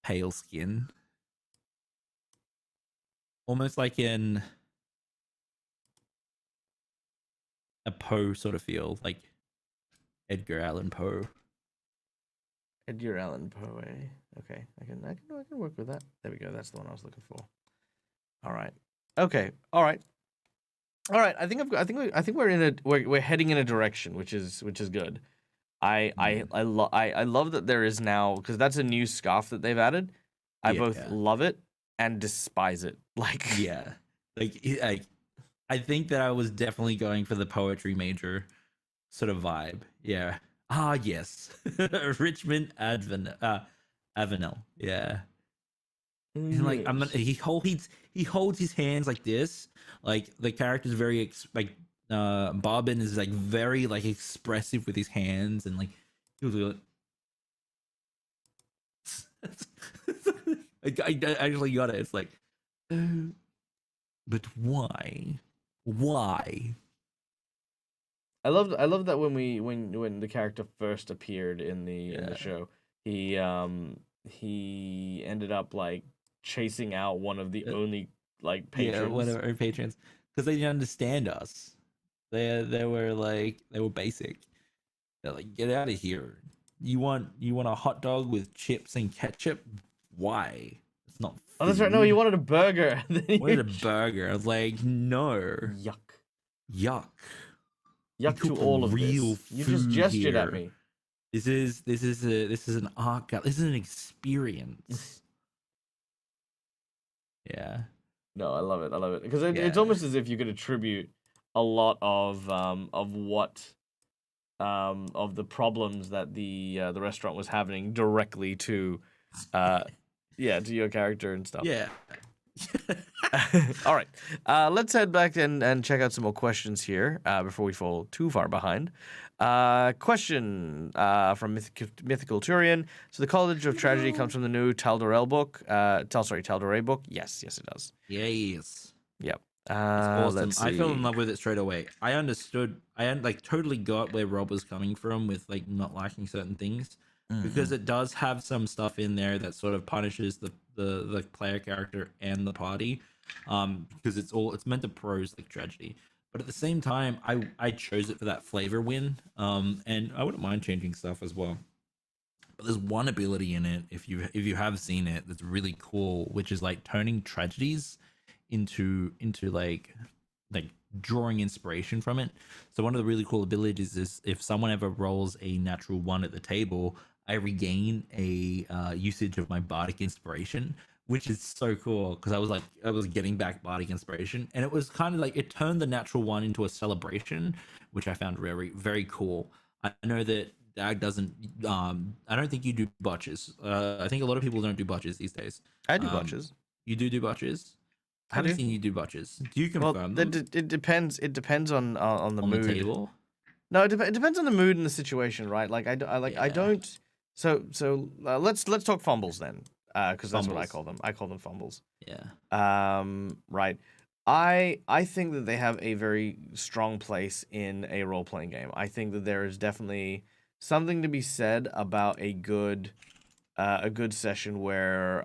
pale skin, almost like in a Poe sort of feel, like Edgar Allan Poe. Edgar Allan Poe. Okay, I can work with that. There we go. That's the one I was looking for. All right. Okay. All right. All right. I think we're heading in a direction which is good. I love that there is now, because that's a new scarf that they've added. I both Yeah, love it and despise it. Like yeah. I think that I was definitely going for the poetry major sort of vibe. Yeah. Ah, yes. Richmond Avenel. Yeah. And like I'm not, yes. he holds his hands like this. Like the character's very Bobbin is like very like expressive with his hands and like he was like I actually got it. It's like but why? Why? I love that when the character first appeared in the Yeah. show, he ended up like chasing out one of the Uh, only like yeah, one of patrons. our patrons. Because they didn't understand us. They were like they were basic. They're like, get out of here. You want a hot dog with chips and ketchup? Why? It's not Oh, that's right. No, he food. wanted a burger. Wanted a burger. I was like, no. Yuck. Yuck. We Yuck to cook all of real this. You just food gestured at here. me. This is an art gallery. This is an experience. Yeah. No, I love it. I love it because it's Yeah. almost as if you could attribute a lot of what of the problems that the restaurant was having directly to uh yeah, to your character and stuff. Yeah. All right. Let's head back and check out some more questions here before we fall too far behind. Question from Mythical Turian. So the College of Tragedy comes from the new Tal'Dorei book. Tal'Dorei book. Yes, yes, it does. Yes. Yep. It's awesome. Let's I fell in see. love with it straight away. I understood. Like totally got where Rob was coming from with like not liking certain things, because Mhm. it does have some stuff in there that sort of punishes the player character and the party, because it's meant to prose like tragedy. But at the same time, I chose it for that flavor win. And I wouldn't mind changing stuff as well. But there's one ability in it, if you have seen it, that's really cool, which is like turning tragedies into like drawing inspiration from it. So one of the really cool abilities is if someone ever rolls a natural one at the table, I regain a usage of my bardic inspiration, which is so cool because I was getting back bardic inspiration, and it was kind of like it turned the natural one into a celebration, which I found very very cool. I know that Dag doesn't. I don't think you do botches. I think a lot of people don't do botches these days. I do Um, botches. you do botches. I I haven't do. seen you do botches. Do you Well, confirm them it depends. It depends on the on the mood. table? No, it depends on the mood and the situation, right? Like I Yeah, don't. Let's talk fumbles then, because that's what I fumbles. call them. I call them fumbles. Yeah, Right. I think that they have a very strong place in a role playing game. I think that there is definitely something to be said about a good session where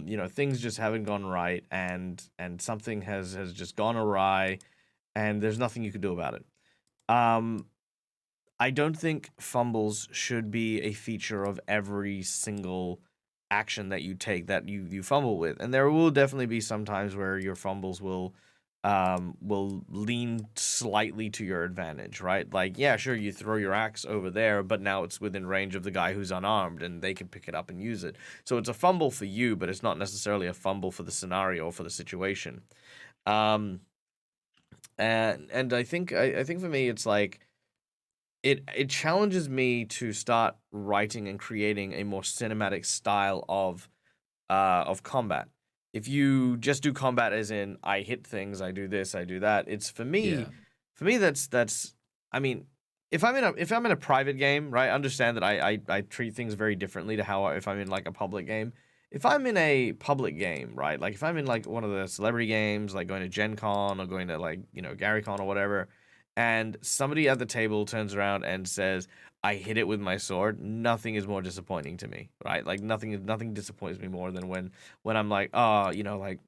you know, things just haven't gone right and something has just gone awry and there's nothing you can do about it. Um, I don't think fumbles should be a feature of every single action that you take that you fumble with. And there will definitely be some times where your fumbles will will lean slightly to your advantage, right? Like, yeah, sure, you throw your axe over there, but now it's within range of the guy who's unarmed, and they can pick it up and use it. So it's a fumble for you, but it's not necessarily a fumble for the scenario or for the situation. Um, and I think for me, it's like it challenges me to start writing and creating a more cinematic style of combat. If you just do combat as in I hit things, I do this, I do that, it's Yeah. for me that's I mean, if I'm in a private game, right? Understand that I treat things very differently to if I'm in like a public game. If I'm in a public game, right? Like if I'm in like one of the celebrity games, like going to Gen Con or going to like, Gary Con or whatever, and somebody at the table turns around and says, I hit it with my sword, nothing is more disappointing to me, right? Like nothing disappoints me more than when I'm like, oh, like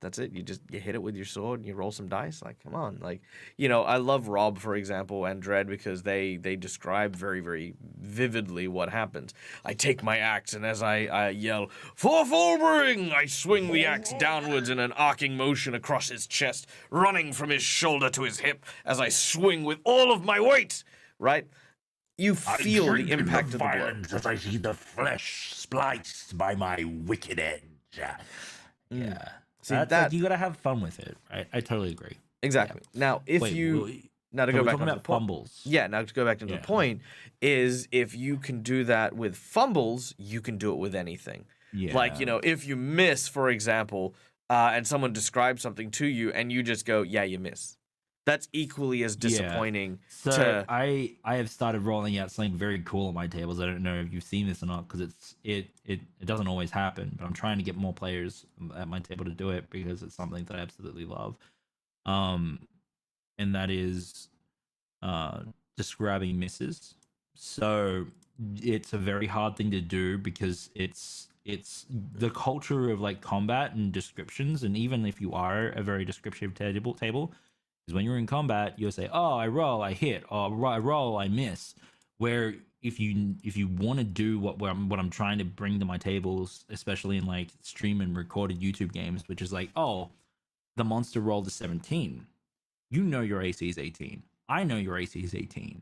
that's it. You hit it with your sword and you roll some dice. Like, come on. Like, I love Rob, for example, and Dread because they describe very, very vividly what happens. I take my axe and as I yell, for Fulbring, I swing the axe downwards in an arcing motion across his chest, running from his shoulder to his hip as I swing with all of my weight, right? You feel the impact of the blow. As I see the flesh spliced by my wicked edge. Yeah. See, That's that like, you gotta have fun with it. I totally agree. exactly. Now, if Wait, you now to so go we're back talking onto about the point, fumbles. yeah, now to go back into the Yeah. point is if you can do that with fumbles, you can do it with anything. Yeah. Like, if you miss, for example, and someone describes something to you and you just go, yeah, you miss. That's equally as disappointing So to I have started rolling out something very cool on my tables. I don't know if you've seen this or not because it doesn't always happen, but I'm trying to get more players at my table to do it because it's something that I absolutely love. And that is describing misses. So it's a very hard thing to do because it's the culture of like combat and descriptions, and even if you are a very descriptive table is when you're in combat, you'll say, "Oh, I roll, I hit," or "I roll, I miss." Where if you want to do what I'm trying to bring to my tables, especially in like stream and recorded YouTube games, which is like, "Oh, the monster rolled a 17. You know your AC is 18. I know your AC is 18.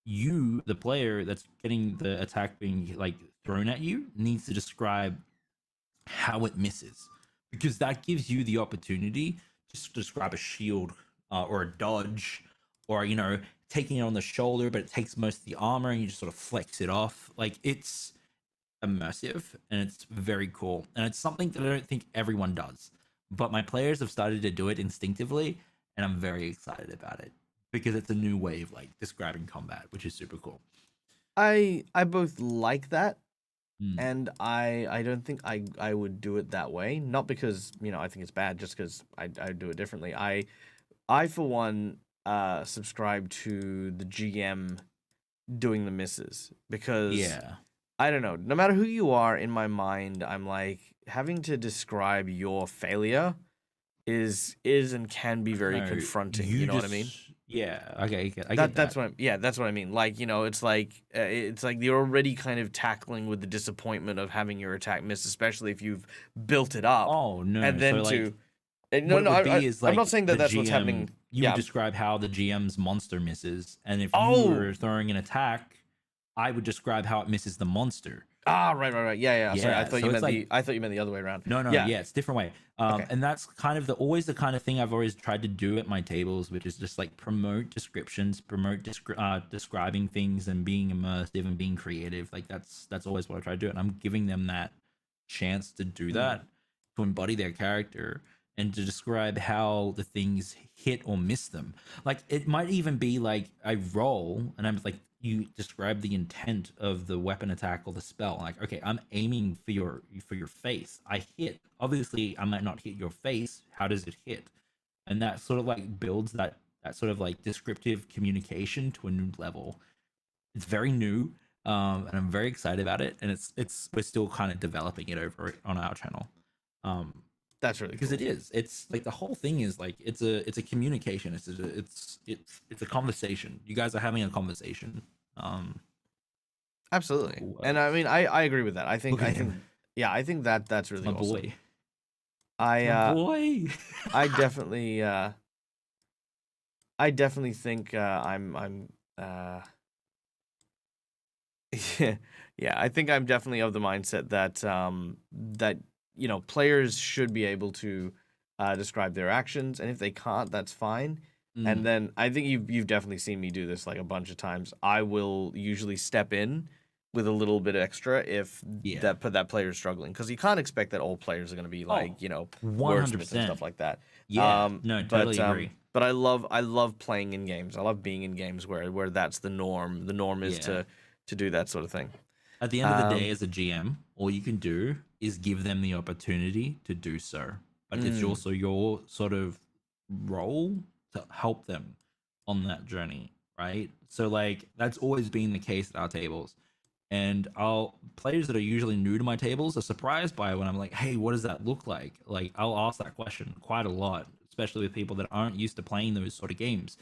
You, the player that's getting the attack being like thrown at you, needs to describe how it misses because that gives you the opportunity to describe a shield or a dodge or taking it on the shoulder but it takes most of the armor and you just sort of flex it off. Like it's immersive and it's very cool and it's something that I don't think everyone does, but my players have started to do it instinctively and I'm very excited about it because it's a new way of like describing combat, which is super cool. I both like that Mm. and I don't think I would do it that way. Not because, I think it's bad, just because I do it differently. I for one subscribe to the GM doing the misses because Yeah. I don't know. No matter who you are, in my mind, I'm like having to describe your failure is and can be very No, confronting. You know what I mean? Yeah. Okay. I get That's that. what that's what I mean. Like, it's like you're already kind of tackling with the disappointment of having your attack miss, especially if you've built it up. Oh no! And then so, like, no, what it no, would be is like I'm not saying that the that's GM, what's happening. You Yeah. would describe how the GM's monster misses, and if you Oh. were throwing an attack, I would describe how it misses the monster. Right. Yeah. Sorry, I Yeah, thought so you it's meant I thought you meant the other way around. No, Yeah. it's a different way. Okay. And that's kind of always the kind of thing I've always tried to do at my tables, which is just like promote descriptions, promote describing things, and being immersive and being creative. Like that's always what I try to do, and I'm giving them that chance to do that, to embody their character and to describe how the things hit or miss them. Like it might even be like I roll and I'm like, you describe the intent of the weapon attack or the spell. Like, okay, I'm aiming for your face. I hit. Obviously, I might not hit your face. How does it hit? And that sort of like builds that sort of like descriptive communication to a new level. It's very new, and I'm very excited about it. And we're still kind of developing it over on our channel. That's really Because cool. it's like the whole thing is like it's a communication. It's a conversation. You guys are having a conversation. Absolutely. Cool. And I mean I agree with that. I think Look at him. yeah, I think that's really My awesome. boy. I My boy. I definitely think I'm yeah, yeah, I think I'm definitely of the mindset that that players should be able to describe their actions, and if they can't, that's fine. And Mm, then I think you've definitely seen me do this like a bunch of times. I will usually step in with a little bit extra if yeah. that player is struggling, because you can't expect that all players are going to be Oh, like 100%. wordsmiths and stuff like that. Yeah. No, totally agree. But I love playing in games. I love being in games where that's the norm. The norm is Yeah. to do that sort of thing. At the end of the day, Um, as a GM, all you can do is give them the opportunity to do so. But it's mm, also your sort of role to help them on that journey, right? So, like, that's always been the case at our tables. And our players that are usually new to my tables are surprised by it when I'm like, hey, what does that look like? Like, I'll ask that question quite a lot, especially with people that aren't used to playing those sort of games.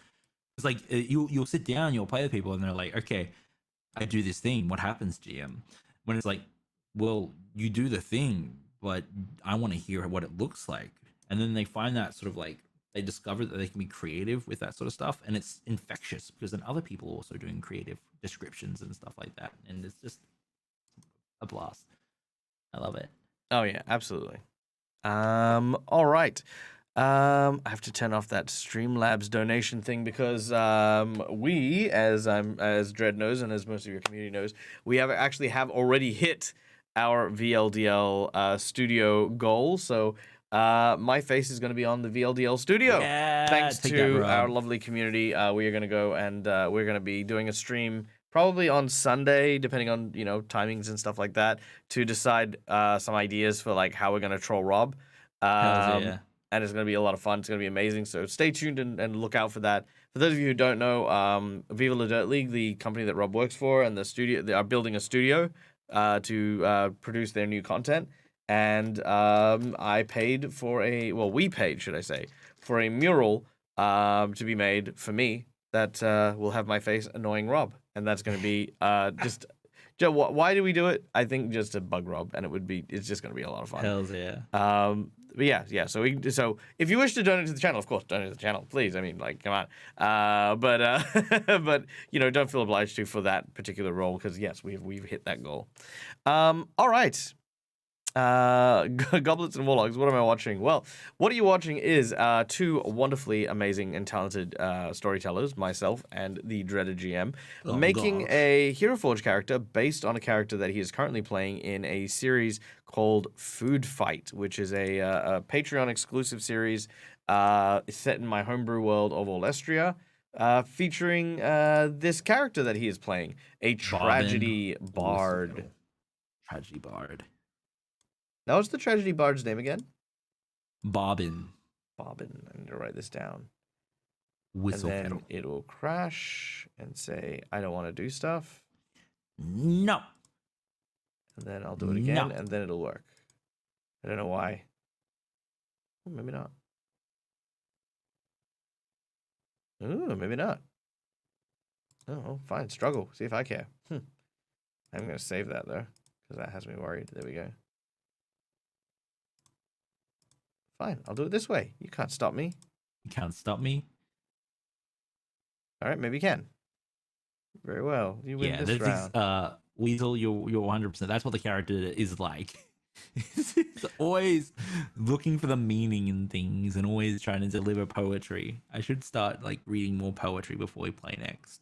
It's like you'll sit down, you'll play with people, and they're like, okay, I do this thing. What happens, GM? When it's like, well, you do the thing, but I want to hear what it looks like. And then they find that sort of like they discover that they can be creative with that sort of stuff, and it's infectious because then other people are also doing creative descriptions and stuff like that, and it's just a blast. I love it. oh yeah, absolutely. All right. I have to turn off that Streamlabs donation thing because we, as Dredd knows and as most of your community knows, we have already hit our VLDL studio goal. So my face is going to be on the VLDL studio. Yeah, Thanks take that, to our Rob. lovely community, we are going to go and we're going to be doing a stream probably on Sunday, depending on timings and stuff like that, to decide some ideas for like how we're going to troll Rob. Hells Um, yeah. and it's going to be a lot of fun. It's going to be amazing. So stay tuned and look out for that. For those of you who don't know, Viva La Dirt League, the company that Rob works for, and the studio, they are building a studio to produce their new content. And we paid, should I say, for a mural to be made for me that will have my face annoying Rob. And that's going to be just. Joe, why do we do it? I think just to bug Rob, and it's just going to be a lot of fun. Hells yeah. But yeah. So if you wish to donate to the channel, of course, donate to the channel, please. I mean, like, come on. But don't feel obliged to for that particular role because yes, we've hit that goal. All right. Goblets and Warlocks, what am I watching? Well, what are you watching is two wonderfully amazing and talented storytellers, myself and the dreaded GM, Oh, making gosh. a HeroForge character based on a character that he is currently playing in a series called Food Fight, which is a Patreon exclusive series set in my homebrew world of Olestria. Featuring this character that he is playing, a tragedy bard. Tragedy bard. Now, what's the tragedy bard's name again? Bobbin. Bobbin. I need to write this down. Whistle and then pedal. it will crash and say, I don't want to do stuff. No. And then I'll do it again, No. and then it'll work. I don't know why. Ooh, maybe not. Ooh, maybe not. Oh, fine. Struggle. See if I care. I'm going to save that, though, because that has me worried. There we go. Fine. I'll do it this way. You can't stop me. You can't stop me. All right, maybe you can. Very well. You win this round. Weasel, you're 100%. That's what the character is like. He's always looking for the meaning in things and always trying to deliver poetry. I should start like reading more poetry before we play next.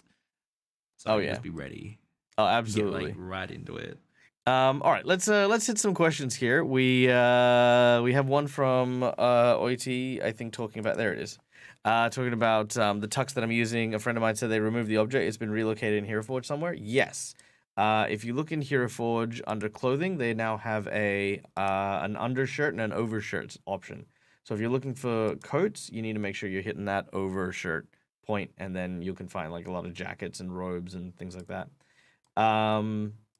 So Oh, yeah. just be ready. Oh, Get absolutely. like right into it. All right, let's hit some questions here. We have one from Oiti, I think, talking about there it is. Talking about the tux that I'm using. A friend of mine said they removed the object. It's been relocated in HeroForge somewhere. Yes. If you look in HeroForge under clothing, they now have an undershirt and an overshirt option. So if you're looking for coats, you need to make sure you're hitting that overshirt point, and then you can find like a lot of jackets and robes and things like that.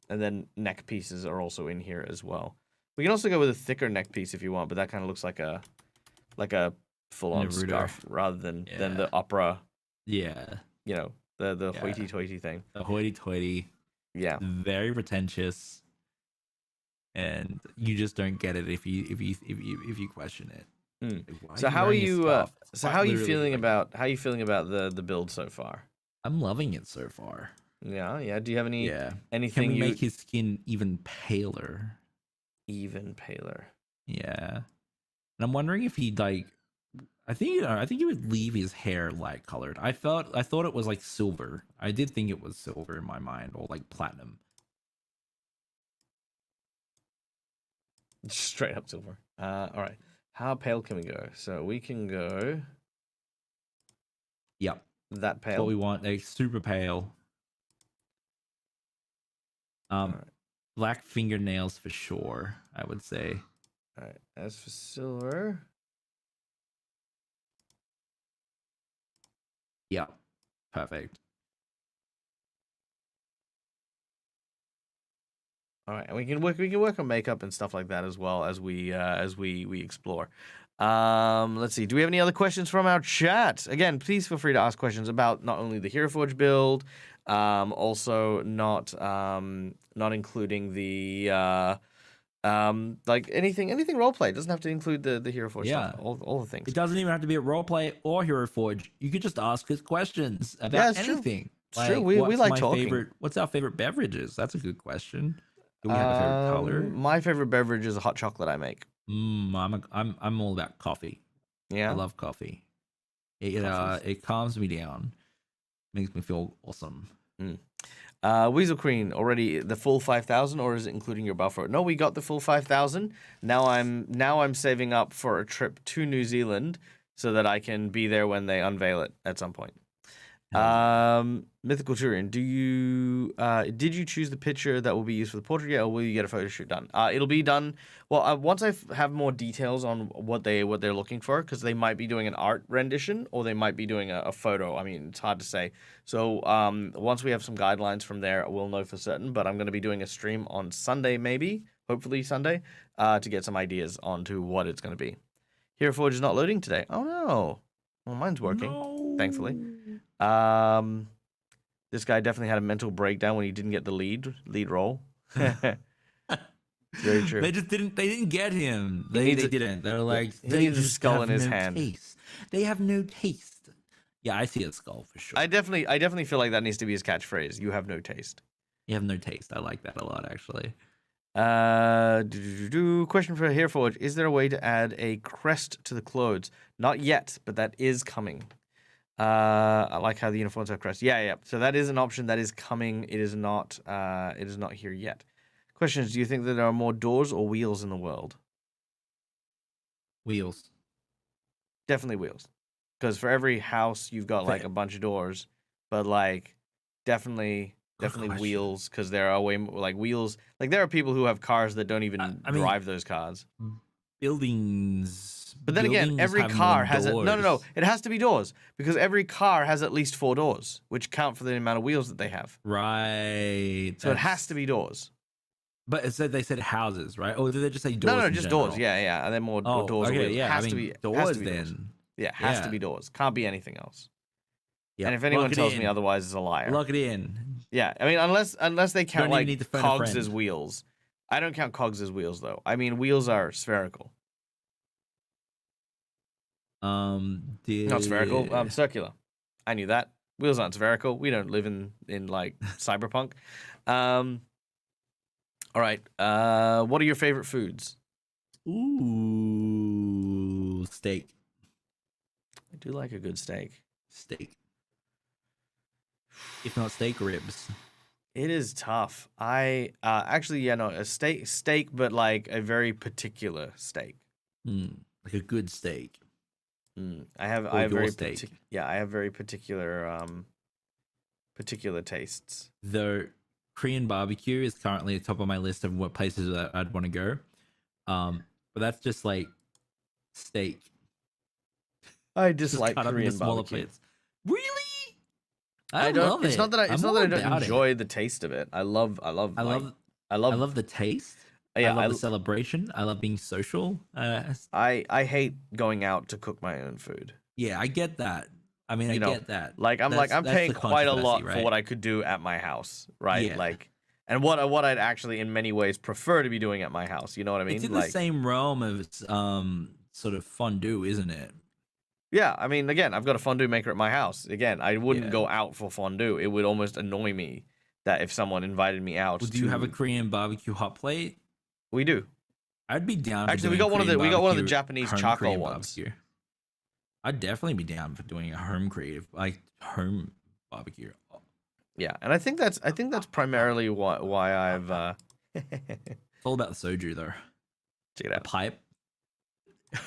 And then neck pieces are also in here as well. We can also go with a thicker neck piece if you want, but that kind of looks like a full-on Naruto. scarf rather than Yeah. the opera, Yeah. the Yeah. hoity-toity thing. The hoity-toity. Yeah. Very pretentious. and you just don't get it if you question it. Hmm. Like, why So are you how are wearing a you? scarf? It's So quite how are you literally, feeling like, about the build so far? I'm loving it so far. Yeah, yeah. Do you have Yeah. Can anything we you make his skin even paler? even paler? Yeah. And I'm wondering if he like I think he would leave his hair light colored. I thought it was like silver. I did think it was silver in my mind, or like platinum. Straight up silver. All right. How pale can we go? So we can go Yep. that That's what pale. we want. Like super pale. All right. Black fingernails for sure, I would say. All right. As for silver, Yep. Perfect. all right, and we can work on makeup and stuff like that as well as we explore. Let's see. Do we have any other questions from our chat? Again, please feel free to ask questions about not only the HeroForge build, also not including the like anything roleplay. It doesn't have to include the HeroForge Yeah. stuff. All the things. It doesn't even have to be a roleplay or HeroForge. You could just ask us questions Yeah, about it's true. anything. It's true. We like my talking. What's our favorite beverages? That's a good question. Do we have a favorite color? My favorite beverage is a hot chocolate I make. I'm all about coffee. Yeah. I love coffee. It Coffee's- it calms me down. Makes me feel awesome. Weasel Queen already the full 5,000, or is it including your buffer? No, we got the full 5,000. Now I'm saving up for a trip to New Zealand so that I can be there when they unveil it at some point. Mythical Turian, did you choose the picture that will be used for the portrait yet, or will you get a photo shoot done? It'll be done. Well, once I have more details on what they're looking for, because they might be doing an art rendition or they might be doing a photo. I mean, it's hard to say. So once we have some guidelines from there, we'll know for certain. But I'm going to be doing a stream on Sunday, maybe, hopefully Sunday, to get some ideas onto what it's going to be. HeroForge is not loading today. Oh no. Well, mine's working, thankfully. This guy definitely had a mental breakdown when he didn't get the lead role. Very true. They didn't get him. He They needs a- didn't. They're like, he they needs a just skull have in his no hand. taste. They have no taste. Yeah, I see a skull for sure. I definitely feel like that needs to be his catchphrase. You have no taste. You have no taste. I like that a lot, actually. Question for HeroForge: is there a way to add a crest to the clothes? Not yet, but that is coming. I like how the uniforms have crests. Yeah. So that is an option that is coming. It is not here yet. Questions: do you think that there are more doors or wheels in the world? Wheels. Definitely wheels. Because for every house you've got like a bunch of doors, but like definitely question. wheels, because there are way more like wheels. Like there are people who have cars that don't even I mean, drive those cars. Buildings. But then again, buildings every have car more has no. doors. It has to be doors because every car has at least 4 doors, which count for the amount of wheels that they have. Right. So it has to be doors. But it said they said houses, right? Or did they just say doors? No, in just general? doors. Yeah. And then more Oh, doors. okay, or wheels. yeah. Has I to mean, be doors has to be then. doors. Yeah, has to Yeah. be doors. Can't be anything else. Yeah. And if anyone Lock it tells me in. otherwise, is a liar. Lock it in. Yeah, I mean, unless they count Don't even like need to phone a cogs friend. as wheels. I don't count cogs as wheels though. I mean, wheels are spherical. Not spherical. Circular. I knew that. Wheels aren't spherical. We don't live in like cyberpunk. All right. What are your favorite foods? Ooh, steak. I do like a good steak. Steak. If not steak, ribs. It is tough. I actually, a steak, but like a very particular steak. Like a good steak. I have Or your very steak. I have very particular tastes. The Korean barbecue is currently at the top of my list of what places that I'd want to go. But that's just like steak. I Just dislike cut up into Korean smaller barbecue. plates. Really? I don't. love It's it. not that I I'm all don't about it. enjoy the taste of it. I love I love the taste. Yeah, I love the celebration. I love being social. I hate going out to cook my own food. Yeah, I get that. I mean, I get that. Like I'm That's paying the quite a lot controversy, for right? what I could do at my house, right? Yeah. Like and what I'd actually in many ways prefer to be doing at my house. You know what I mean? It's in the same realm of sort of fondue, isn't it? Yeah, I mean, again, I've got a fondue maker at my house. Again, I wouldn't Yeah. go out for fondue. It would almost annoy me that if someone invited me out. Well, do you have a Korean barbecue hot plate? We do. I'd be down. For Actually, we doing got one of the Korean Japanese home charcoal Korean ones. barbecue. I'd definitely be down for doing a home home barbecue. Yeah, and I think that's primarily why I've It's all about the soju, though. check it The out. pipe.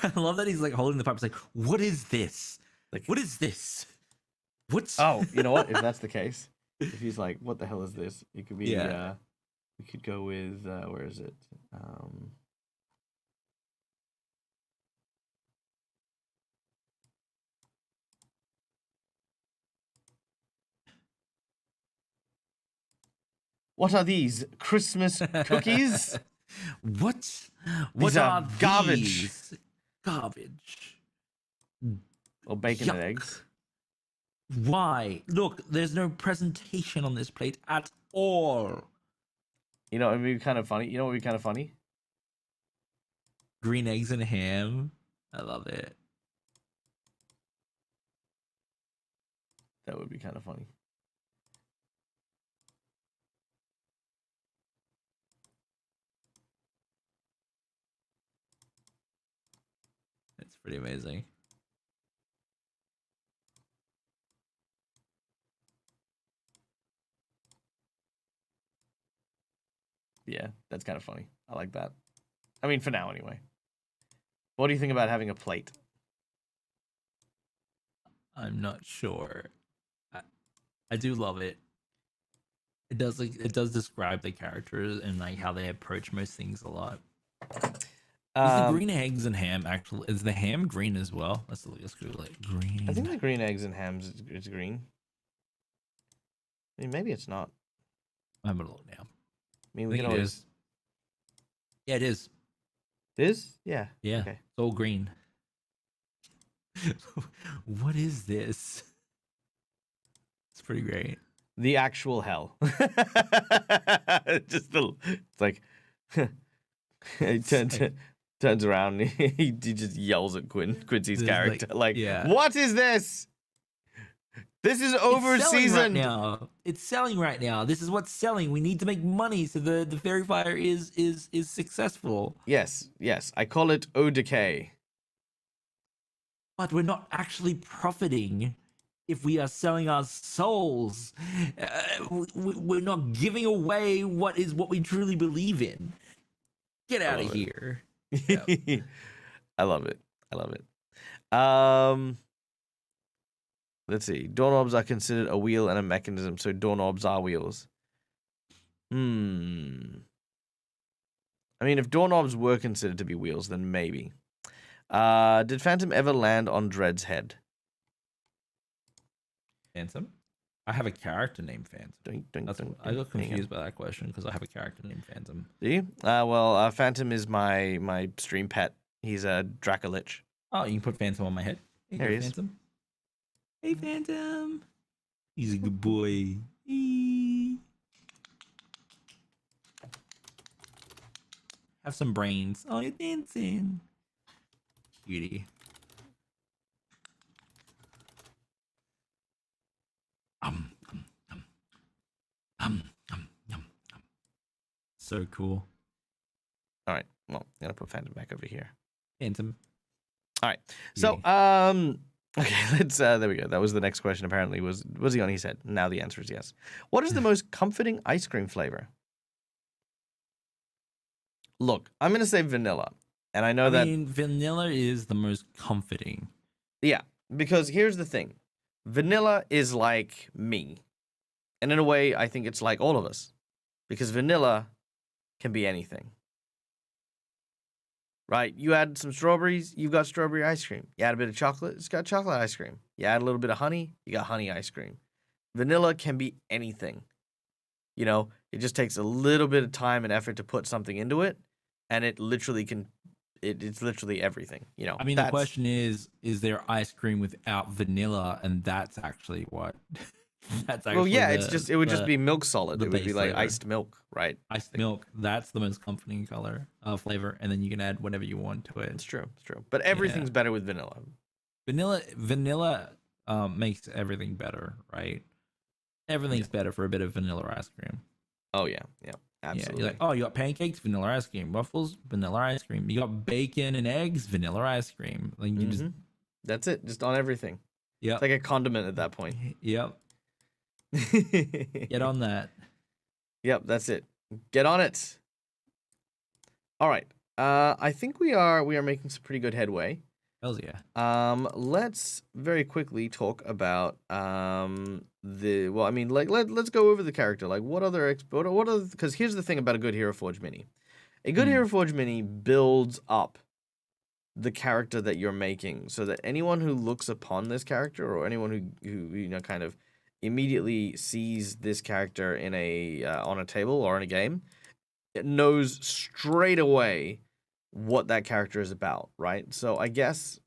I love that he's like holding the pipe. It's like, what is this? Like, What is this? What's oh, you know what? If that's the case, if he's like, what the hell is this? It could be. Yeah. We could go with where is it? What are these Christmas cookies? What? These are garbage. these? Garbage. Or bacon and Yuck. eggs? Why? Look, there's no presentation on this plate at all. You know, it'd be kind of funny. You know what would be kind of funny? Green eggs and ham. I love it. That would be kind of funny. It's pretty amazing. Yeah, that's kind of funny. I like that. I mean, for now, anyway. What do you think about having a plate? I'm not sure. I do love it. It does describe the characters and like how they approach most things a lot. Is the green eggs and ham actually? Is the ham green as well? Let's go like green. I think the green eggs and hams is green. I mean, maybe it's not. I'm gonna look now. I mean, I we think can it always. is. Yeah, it is. It is? Yeah. Yeah, Okay. it's all green. What is this? It's pretty great. The actual hell. Just the. It's like. He turns around and he just yells at Quincy's There's character. Like, yeah. what is this? This is over It's selling seasoned. right now. It's selling right now. This is what's selling. We need to make money so the fairy fire is successful. Yes, yes. I call it eau decay. But we're not actually profiting if we are selling our souls. We're not giving away what we truly believe in. Get out of love it. here. I love it. I love it. Let's see. Doorknobs are considered a wheel and a mechanism, so doorknobs are wheels. I mean, if doorknobs were considered to be wheels, then maybe. Did Phantom ever land on Dread's head? Phantom? I have a character named Phantom. Ding, ding, That's, ding, I got ding, ding. confused by that question because I have a character named Phantom. Do you? Well, Phantom is my stream pet. He's a Dracolich. Oh, you can put Phantom on my head. Hey, There he is. Phantom. Hey, Phantom. He's a good boy. Eee. Have some brains. Oh, you're dancing. Cutie. Um, um, um, So cool. All right. Well, I'm gonna put Phantom back over here. Phantom. All right. So, okay, let's there we go. That was the next question apparently was he on his head? Now the answer is yes. What is the most comforting ice cream flavor? Look, I'm going to say vanilla. And I know I that mean, vanilla is the most comforting. yeah, because here's the thing. Vanilla is like me. And in a way, I think it's like all of us. Because vanilla can be anything. Right? You add some strawberries, you've got strawberry ice cream. You add a bit of chocolate, it's got chocolate ice cream. You add a little bit of honey, you got honey ice cream. Vanilla can be anything. You know, it just takes a little bit of time and effort to put something into it, and it literally can. It's literally everything. You know. I mean, the question is there ice cream without vanilla? And that's actually what That's Well, actually yeah, it's just it would just the be milk solid. the It would be base like flavor. iced milk, right? Iced milk. That's the most comforting color flavor, and then you can add whatever you want to it. It's true. It's true. But Yeah, everything's better with vanilla. vanilla makes everything better, right? Everything's better for a bit of vanilla ice cream. Oh yeah, yeah, Yeah, absolutely. you're like, oh, you got pancakes, vanilla ice cream, waffles, vanilla ice cream. You got bacon and eggs, vanilla ice cream. Like you just, That's it. Just on everything. yep, It's like a condiment at that point. yep. Get on that. Yep, that's it. Get on it. All right. I think we are making some pretty good headway. Hells yeah. Let's very quickly talk about let's go over the character. Like what other because here's the thing about a good HeroForge mini. A good HeroForge mini builds up the character that you're making so that anyone who looks upon this character or anyone who kind of immediately sees this character in a on a table or in a game, it knows straight away what that character is about, right? So I guess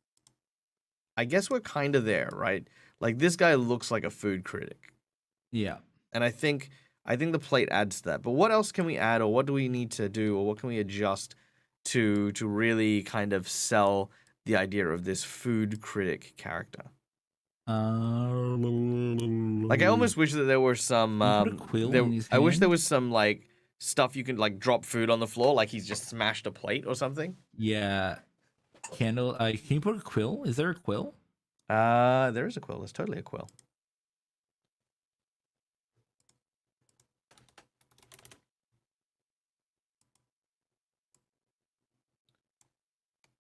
we're kind of there, right? Like this guy looks like a food critic. Yeah. And I think the plate adds to that. But what else can we add, or what do we need to do, or what can we adjust to really kind of sell the idea of this food critic character? Like I almost wish that there were some Can you put a quill in his I wish there hand? was some like stuff you can like drop food on the floor, like he's just smashed a plate or something. Yeah. Candle. Can you put a quill? Is there a quill? There is a quill. There's totally a quill.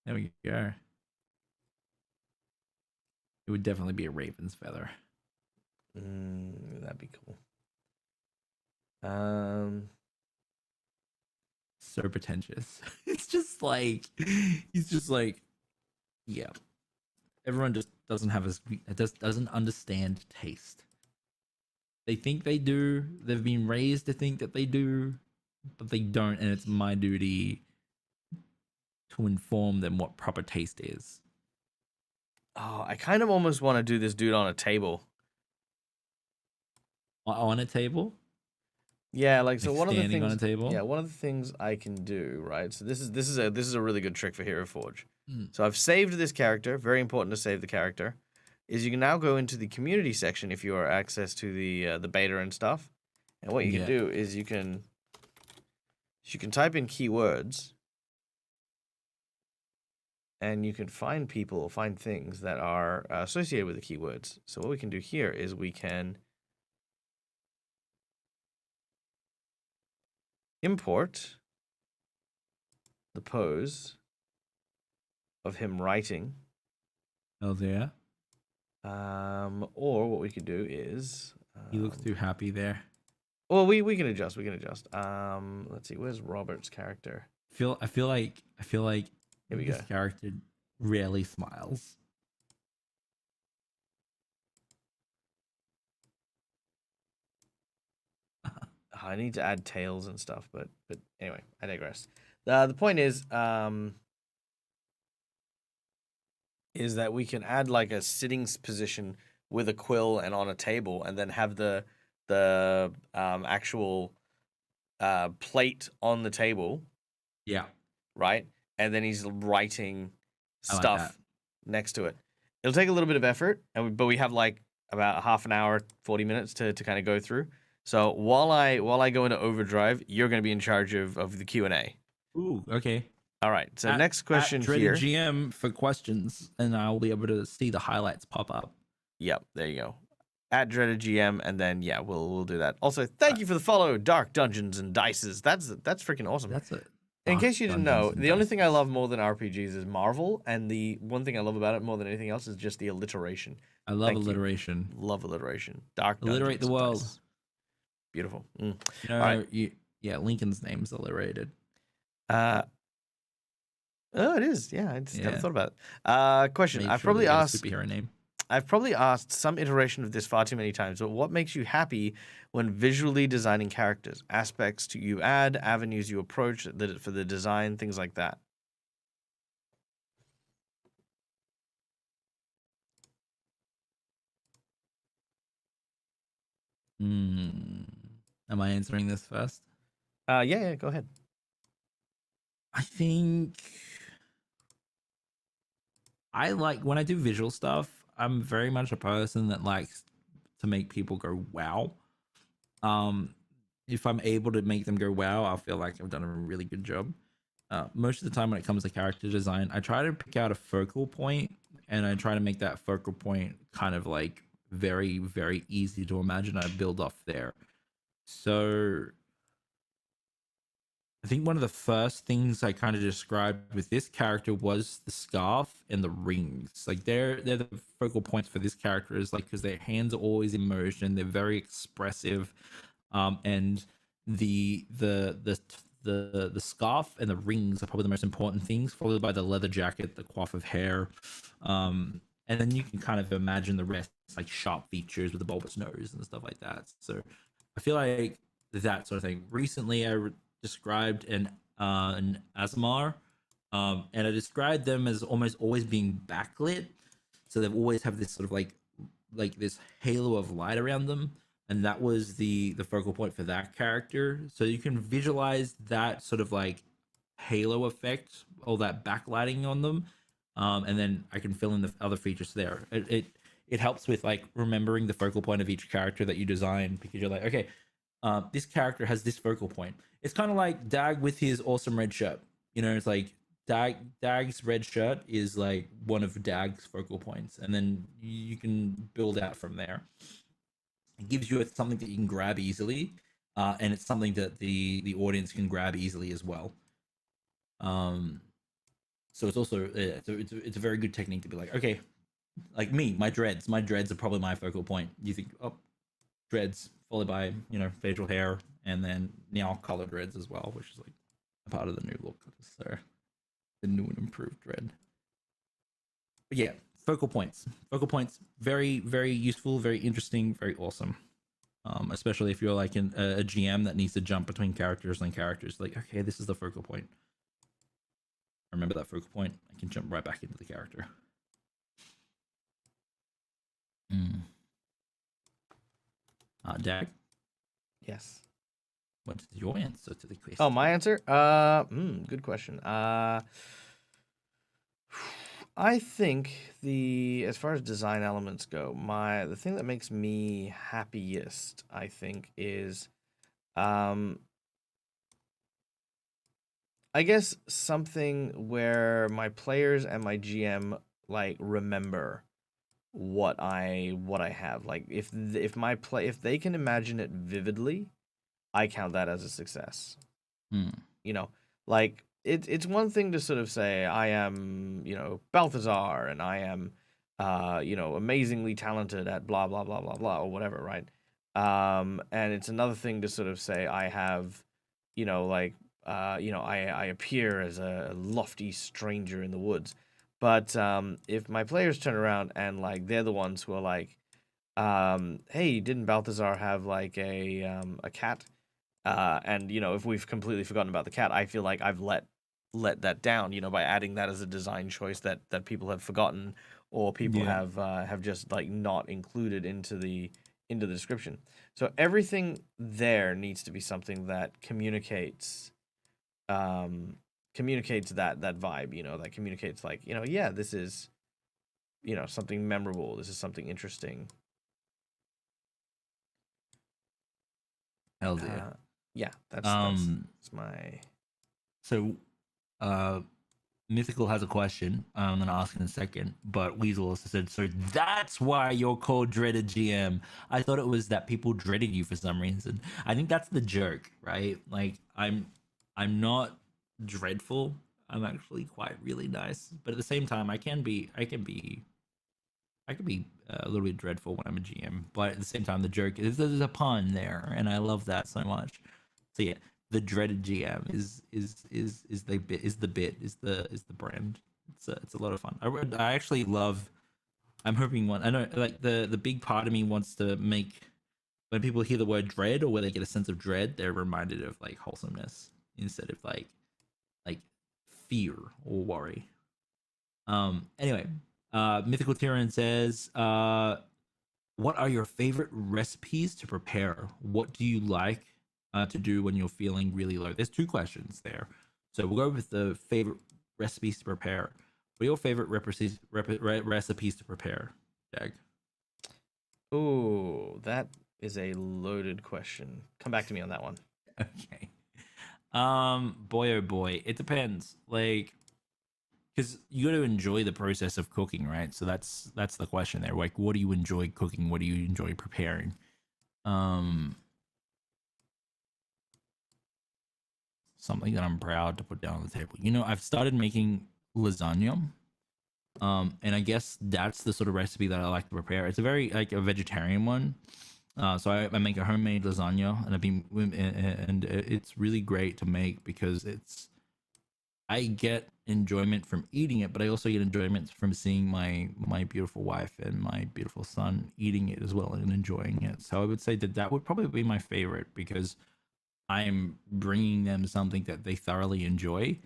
There we go. It would definitely be a raven's feather. That'd be cool. So pretentious. It's just like he's just like, yeah. Everyone just doesn't have doesn't understand taste. They think they do. They've been raised to think that they do, but they don't, and it's my duty to inform them what proper taste is. Oh, I kind of almost want to do this dude on a table. On a table? Yeah, like so Like one of the standing things on a table? Yeah, one of the things I can do, right? So this is a really good trick for HeroForge. Mm. So I've saved this character, very important to save the character. Is you can now go into the community section if you are access to the beta and stuff. And what you can do is you can type in keywords and you can find people, find things that are associated with the keywords. So what we can do here is we can import the pose of him writing. Oh, yeah. Or what we could do is He looks too happy there. well, we can adjust. We can adjust. Let's see. Where's Robert's character? I feel like Here we this go. character rarely smiles. I need to add tails and stuff, but anyway, I digress. The point is that we can add like a sitting position with a quill and on a table, and then have the actual plate on the table, Yeah. right? And then he's writing I like stuff that. next to it. It'll take a little bit of effort, but we have like about half an hour, 40 minutes to kind of go through. So while I go into overdrive, you're going to be in charge of the Q&A. Ooh, okay. All right. So next question Dreaded here. GM for questions, and I'll be able to see the highlights pop up. Yep, there you go. At Dreaded GM, and then yeah, we'll do that. Also, thank you for the follow, Dark Dungeons and Dices. That's freaking awesome. That's it. In case you didn't know, the only thing I love more than RPGs is Marvel, and the one thing I love about it more than anything else is just the alliteration. I love Thank you. alliteration. Love alliteration. Dark Alliterate the Dungeons and world. Dices. Beautiful. You know, Alright. yeah, Lincoln's name's alliterated. Oh, it is. Yeah, I just never Yeah. thought about it. Question. Made I've sure probably they got a asked. superhero name. I've probably asked some iteration of this far too many times, but what makes you happy when visually designing characters? Aspects to you add, avenues you approach for the design, things like that. Hmm. Am I answering this first? Yeah, go ahead. I think I like when I do visual stuff. I'm very much a person that likes to make people go wow. Um, if I'm able to make them go wow, I feel like I've done a really good job. Most of the time, when it comes to character design, I try to pick out a focal point, and I try to make that focal point kind of like very, very easy to imagine. I build off there. So I think one of the first things I kind of described with this character was the scarf and the rings. Like they're the focal points for this character is like because their hands are always in motion. They're very expressive, and the scarf and the rings are probably the most important things, followed by the leather jacket, the coif of hair, and then you can kind of imagine the rest like sharp features with the bulbous nose and stuff like that. So I feel like that sort of thing. Recently, described an Asmar, and I described them as almost always being backlit, so they always have this sort of like this halo of light around them, and that was the focal point for that character. So you can visualize that sort of like halo effect, all that backlighting on them, and then I can fill in the other features there. It helps with like remembering the focal point of each character that you design because you're like, okay, this character has this focal point. It's kind of like Dag with his awesome red shirt. You know, it's like Dag's red shirt is like one of Dag's focal points, and then you can build out from there. It gives you something that you can grab easily, and it's something that the audience can grab easily as well. Um, so it's also it's a very good technique to be like, okay, like me, my dreads are probably my focal point. You think, oh, dreads followed by facial hair, and then now color dreads as well, which is like a part of the new look. So the new and improved dread. But yeah, focal points, very very useful, very interesting, very awesome. Especially if you're like a GM that needs to jump between characters and characters. Like, okay, this is the focal point. I remember that focal point. I can jump right back into the character. Mm. Dag, Yes. what is your answer to the question? Oh, my answer? Good question. I think as far as design elements go, the thing that makes me happiest, I think, is I guess something where my players and my GM like remember what I have. Like if they can imagine it vividly, I count that as a success. Mm. You know, like it's one thing to sort of say I am, Balthazar and I am amazingly talented at blah blah blah blah blah or whatever, right? And it's another thing to sort of say I have, like I appear as a lofty stranger in the woods. But if my players turn around and like they're the ones who are like, hey, didn't Balthazar have like a cat? And if we've completely forgotten about the cat, I feel like I've let that down, by adding that as a design choice that people have forgotten or people Yeah. have just like not included into the description. So everything there needs to be something that communicates that vibe, that communicates like, yeah, this is, something memorable. This is something interesting. Hell yeah. Yeah, that's Um. my So, uh, Mythical has a question. I'm gonna ask in a second, but Weasel also said, "So that's why you're called Dreaded GM." I thought it was that people dreaded you for some reason. I think that's the joke, right? Like, I'm not dreadful. I'm actually quite really nice, but at the same time, I can be a little bit dreadful when I'm a GM. But at the same time, the joke is there's a pun there, and I love that so much. So yeah, the dreaded GM is the bit is the brand. It's a lot of fun. I actually love. I'm hoping one. I know like the big part of me wants to make when people hear the word dread or where they get a sense of dread, they're reminded of like wholesomeness instead of like fear or worry. Anyway, Mythical Tyrion says, what are your favorite recipes to prepare? What do you like to do when you're feeling really low? There's two questions there. So we'll go with the favorite recipes to prepare. What are your favorite recipes to prepare, Jag? Ooh, that is a loaded question. Come back to me on that one. Okay. Boy, oh boy, it depends. Like, because you got to enjoy the process of cooking, right? So that's the question there. Like, what do you enjoy cooking? What do you enjoy preparing? Um, Something that I'm proud to put down on the table. You know, I've started making lasagna. And I guess that's the sort of recipe that I like to prepare. It's a very like a vegetarian one. So I make a homemade lasagna, and and it's really great to make because I get enjoyment from eating it, but I also get enjoyment from seeing my beautiful wife and my beautiful son eating it as well and enjoying it. So I would say that would probably be my favorite because I'm bringing them something that they thoroughly enjoy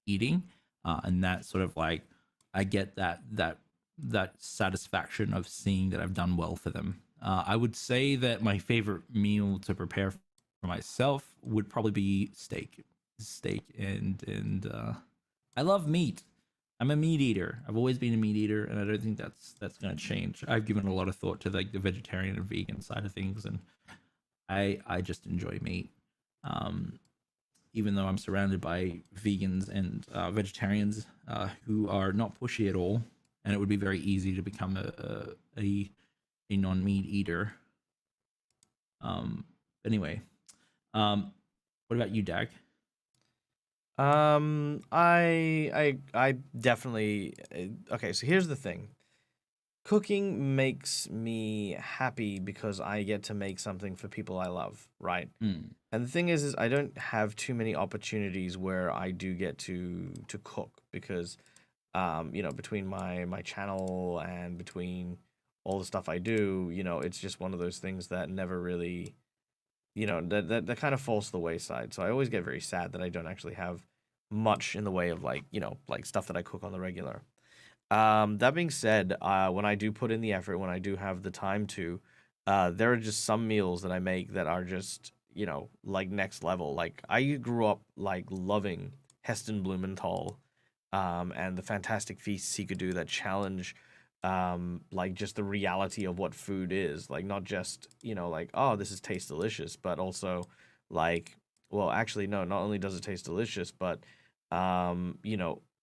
eating, and that sort of like I get that satisfaction of seeing that I've done well for them. I would say that my favorite meal to prepare for myself would probably be steak and I love meat. I'm a meat eater. I've always been a meat eater, and I don't think that's gonna change. I've given a lot of thought to like the vegetarian and vegan side of things, and I just enjoy meat. Um, Even though I'm surrounded by vegans and vegetarians who are not pushy at all, and it would be very easy to become a non meat eater. Um, anyway, what about you, Dag? I definitely. Okay, so here's the thing. Cooking makes me happy because I get to make something for people I love, right? Mm, And the thing is I don't have too many opportunities where I do get to cook because, between my channel and between all the stuff I do, it's just one of those things that never really, that kind of falls to the wayside. So I always get very sad that I don't actually have much in the way of like, like stuff that I cook on the regular. That being said, when I do put in the effort, when I do have the time to, there are just some meals that I make that are just, like next level. Like I grew up like loving Heston Blumenthal, and the fantastic feasts he could do that challenge, like just the reality of what food is. Like not just, like, oh, this is taste delicious, but also like, well, actually, no, not only does it taste delicious, but,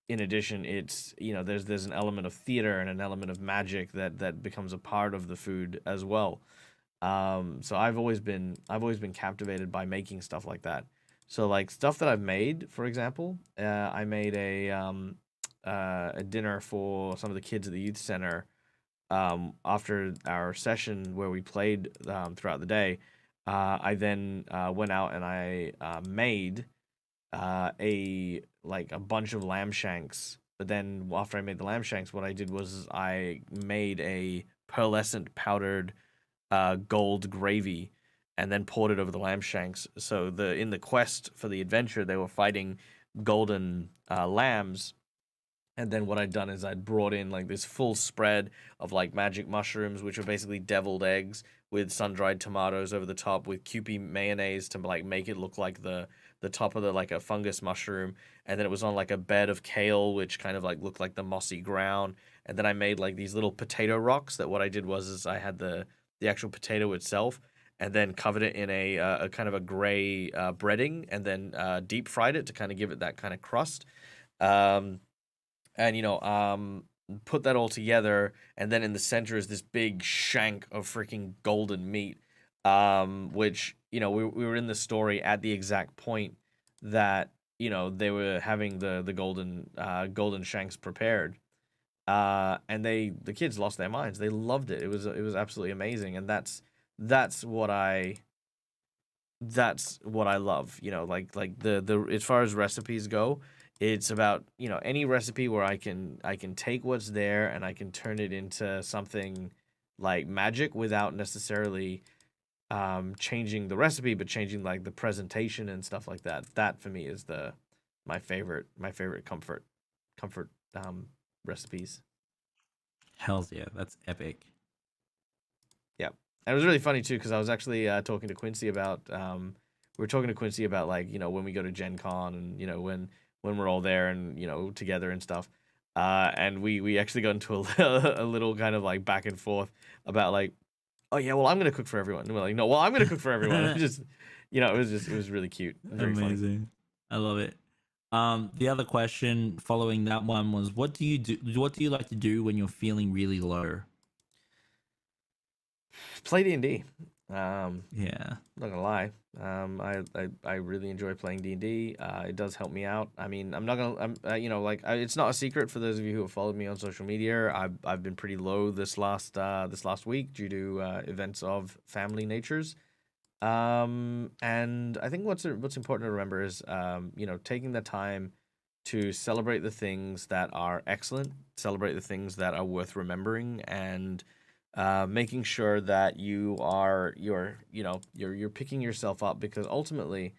in addition, it's there's an element of theater and an element of magic that becomes a part of the food as well. So I've always been captivated by making stuff like that. So like stuff that I've made, for example, I made a dinner for some of the kids at the youth center. After our session where we played throughout the day, I then went out and I made a bunch of lamb shanks. But then after I made the lamb shanks, what I did was I made a pearlescent powdered gold gravy and then poured it over the lamb shanks. So in the quest for the adventure, they were fighting golden lambs. And then what I'd done is I'd brought in like this full spread of like magic mushrooms, which are basically deviled eggs with sun-dried tomatoes over the top with Kewpie mayonnaise to like make it look like the top of the like a fungus mushroom. And then it was on like a bed of kale, which kind of like looked like the mossy ground. And then I made like these little potato rocks that what I did was is I had the actual potato itself and then covered it in a kind of a gray breading and then deep fried it to kind of give it that kind of crust. Um, and put that all together, and then in the center is this big shank of freaking golden meat, which we were in the story at the exact point that they were having the golden shanks prepared, and the kids lost their minds. They loved it. It was absolutely amazing, and that's what I that's what I love. Like the as far as recipes go, it's about, any recipe where I can take what's there and I can turn it into something like magic without necessarily changing the recipe, but changing like the presentation and stuff like that. That for me is the my favorite comfort recipes. Hells yeah, that's epic. And it was really funny too because I was actually talking to Quincy about we were talking to Quincy about like when we go to Gen Con and when we're all there and together and stuff. And we actually got into a little kind of like back and forth about like, oh yeah, well I'm gonna cook for everyone. And we're like, no, well I'm gonna cook for everyone. It just it was really cute. And very funny. Amazing. I love it. The other question following that one was, what do you do? What do you like to do when you're feeling really low? Play D&D. Yeah. Not gonna lie. I really enjoy playing D&D. It does help me out. I mean, I'm not gonna. It's not a secret for those of you who have followed me on social media. I've been pretty low this last week due to events of family natures. And I think what's important to remember is taking the time to celebrate the things that are excellent, celebrate the things that are worth remembering, and making sure that you're picking yourself up, because ultimately,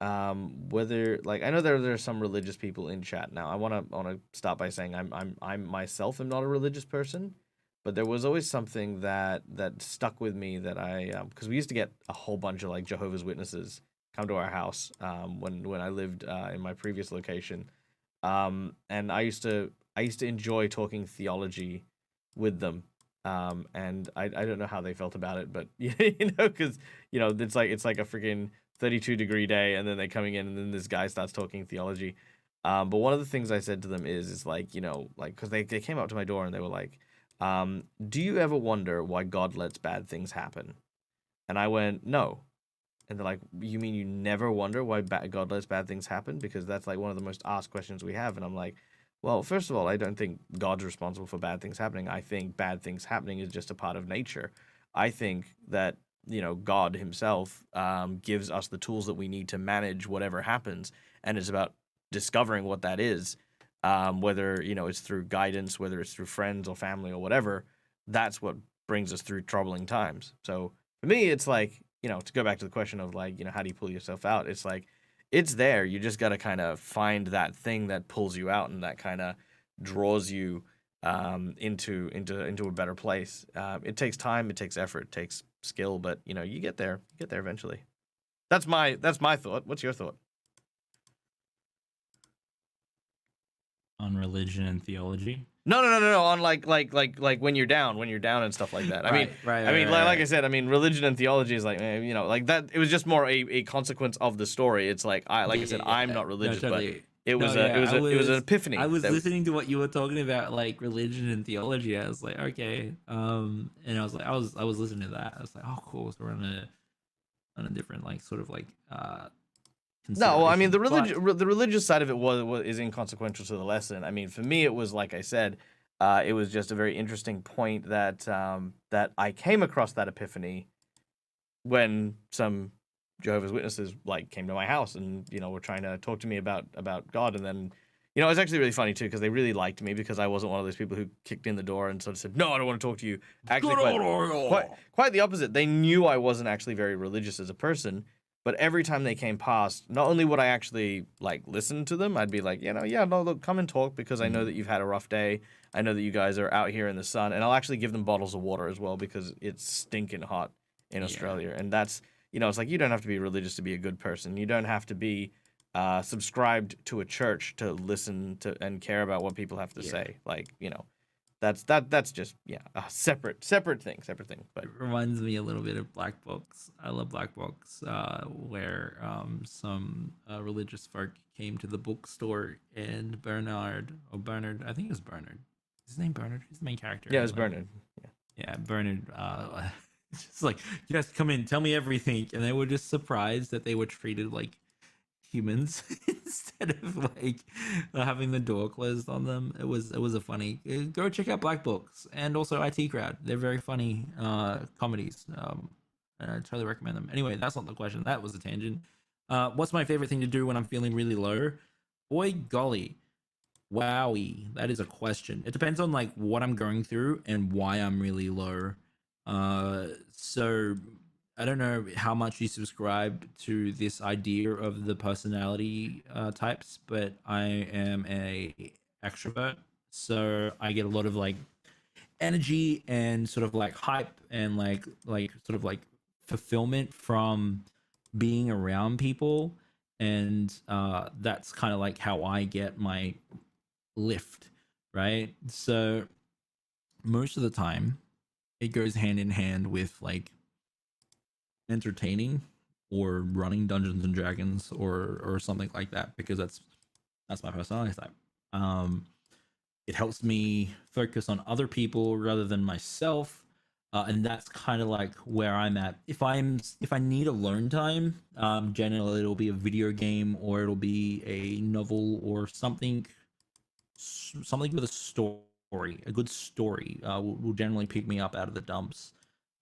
whether like I know there are some religious people in chat now. I wanna start by saying I'm myself am not a religious person, but there was always something that stuck with me that I because we used to get a whole bunch of like Jehovah's Witnesses come to our house when I lived in my previous location, and I used to enjoy talking theology with them. And I don't know how they felt about it, but because it's like a freaking 32-degree day, and then they're coming in, and then this guy starts talking theology. But one of the things I said to them is like because they came up to my door and they were like, do you ever wonder why God lets bad things happen? And I went, no. And they're like, you mean you never wonder why God lets bad things happen? Because that's like one of the most asked questions we have. And I'm like, well, first of all, I don't think God's responsible for bad things happening. I think bad things happening is just a part of nature. I think that, God himself gives us the tools that we need to manage whatever happens. And it's about discovering what that is, whether, it's through guidance, whether it's through friends or family or whatever. That's what brings us through troubling times. So for me, it's like, to go back to the question of like, how do you pull yourself out? It's like, it's there. You just got to kind of find that thing that pulls you out and that kind of draws you into a better place. It takes time, it takes effort, it takes skill, but you get there. You get there eventually. That's my thought. What's your thought? On religion and theology? No. On like when you're down and stuff like that. Right. Like I said, I mean, religion and theology is like, like that. It was just more a consequence of the story. It's like I said, I'm not religious, totally. but it was an epiphany. I was listening to what you were talking about, like religion and theology. I was like, okay, and I was like, I was listening to that. I was like, oh, cool. So we're on a different like sort of like No, well, I mean the consideration. the religious side of it is inconsequential to the lesson. I mean, for me, it was like I said, it was just a very interesting point that that I came across that epiphany when some Jehovah's Witnesses like came to my house and were trying to talk to me about God, and then it was actually really funny too because they really liked me because I wasn't one of those people who kicked in the door and sort of said, no, I don't want to talk to you. Actually, quite the opposite. They knew I wasn't actually very religious as a person. But every time they came past, not only would I actually like listen to them, I'd be like, yeah, no, look, come and talk because I know that you've had a rough day. I know that you guys are out here in the sun, and I'll actually give them bottles of water as well because it's stinking hot in Australia. And that's, it's like you don't have to be religious to be a good person. You don't have to be subscribed to a church to listen to and care about what people have to say. Like, that's just a separate thing. But It reminds me a little bit of Black Box. I love Black Box, where some religious folk came to the bookstore and Bernard, I think it was Bernard. Is his name Bernard? He's the main character. Yeah, it was Bernard. Yeah, Bernard. Just like, yes, come in, tell me everything, and they were just surprised that they were treated like humans instead of like having the door closed on them. It was a funny. Go check out Black Books and also IT Crowd. They're very funny comedies. And I totally recommend them. Anyway, that's not the question. That was a tangent. What's my favorite thing to do when I'm feeling really low? Boy, golly, wowie, that is a question. It depends on like what I'm going through and why I'm really low. So I don't know how much you subscribe to this idea of the personality types, but I am a extrovert, so I get a lot of like energy and sort of like hype and like sort of like fulfillment from being around people, and that's kind of like how I get my lift, right? So most of the time it goes hand in hand with like entertaining or running Dungeons and Dragons or something like that, because that's my personality type. It helps me focus on other people rather than myself, and that's kind of like where I'm at. If I need alone time, generally it'll be a video game or it'll be a novel or something with a story, a good story will generally pick me up out of the dumps.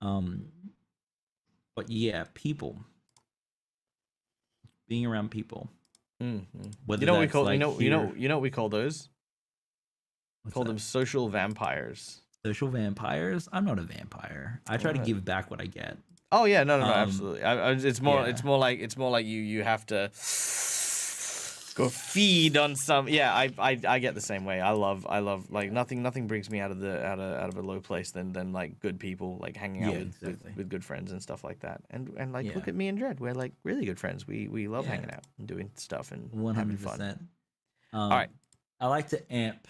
But yeah, people, being around people. Whether You know what we that's call like you know what we call those? what's Call that? them social vampires. Social vampires. I'm not a vampire. I try to Alright. give back what I get. Oh yeah, no, Um, absolutely. It's more it's more like you have to go feed on some. Yeah, I get the same way. I love like nothing brings me out of a low place than like good people, like hanging out Yeah, with, exactly. with good friends and stuff like that. And like look Yeah. at me and Dred, we're like really good friends. We love Yeah. hanging out and doing stuff and having fun. 100%. All right. I like to amp.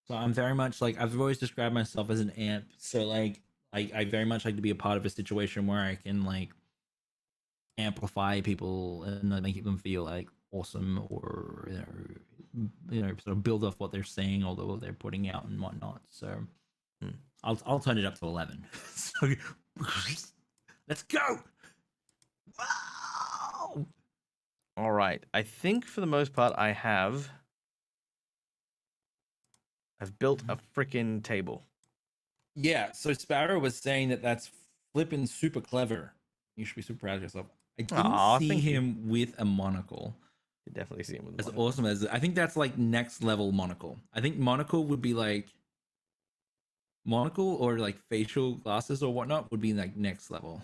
So I'm very much like, I've always described myself as an amp. So like I very much like to be a part of a situation where I can like amplify people and like, make them feel like awesome, or sort of build off what they're saying or what they're putting out and whatnot. So I'll turn it up to 11. So let's go. Wow. All right. I think for the most part I've built a freaking table. Yeah, so Sparrow was saying that that's flipping super clever. You should be super proud of yourself. I didn't see thank you. him with a monocle. You definitely see him with As one. awesome as I think that's like next level monocle. I think monocle would be like monocle or like facial glasses or whatnot would be like next level.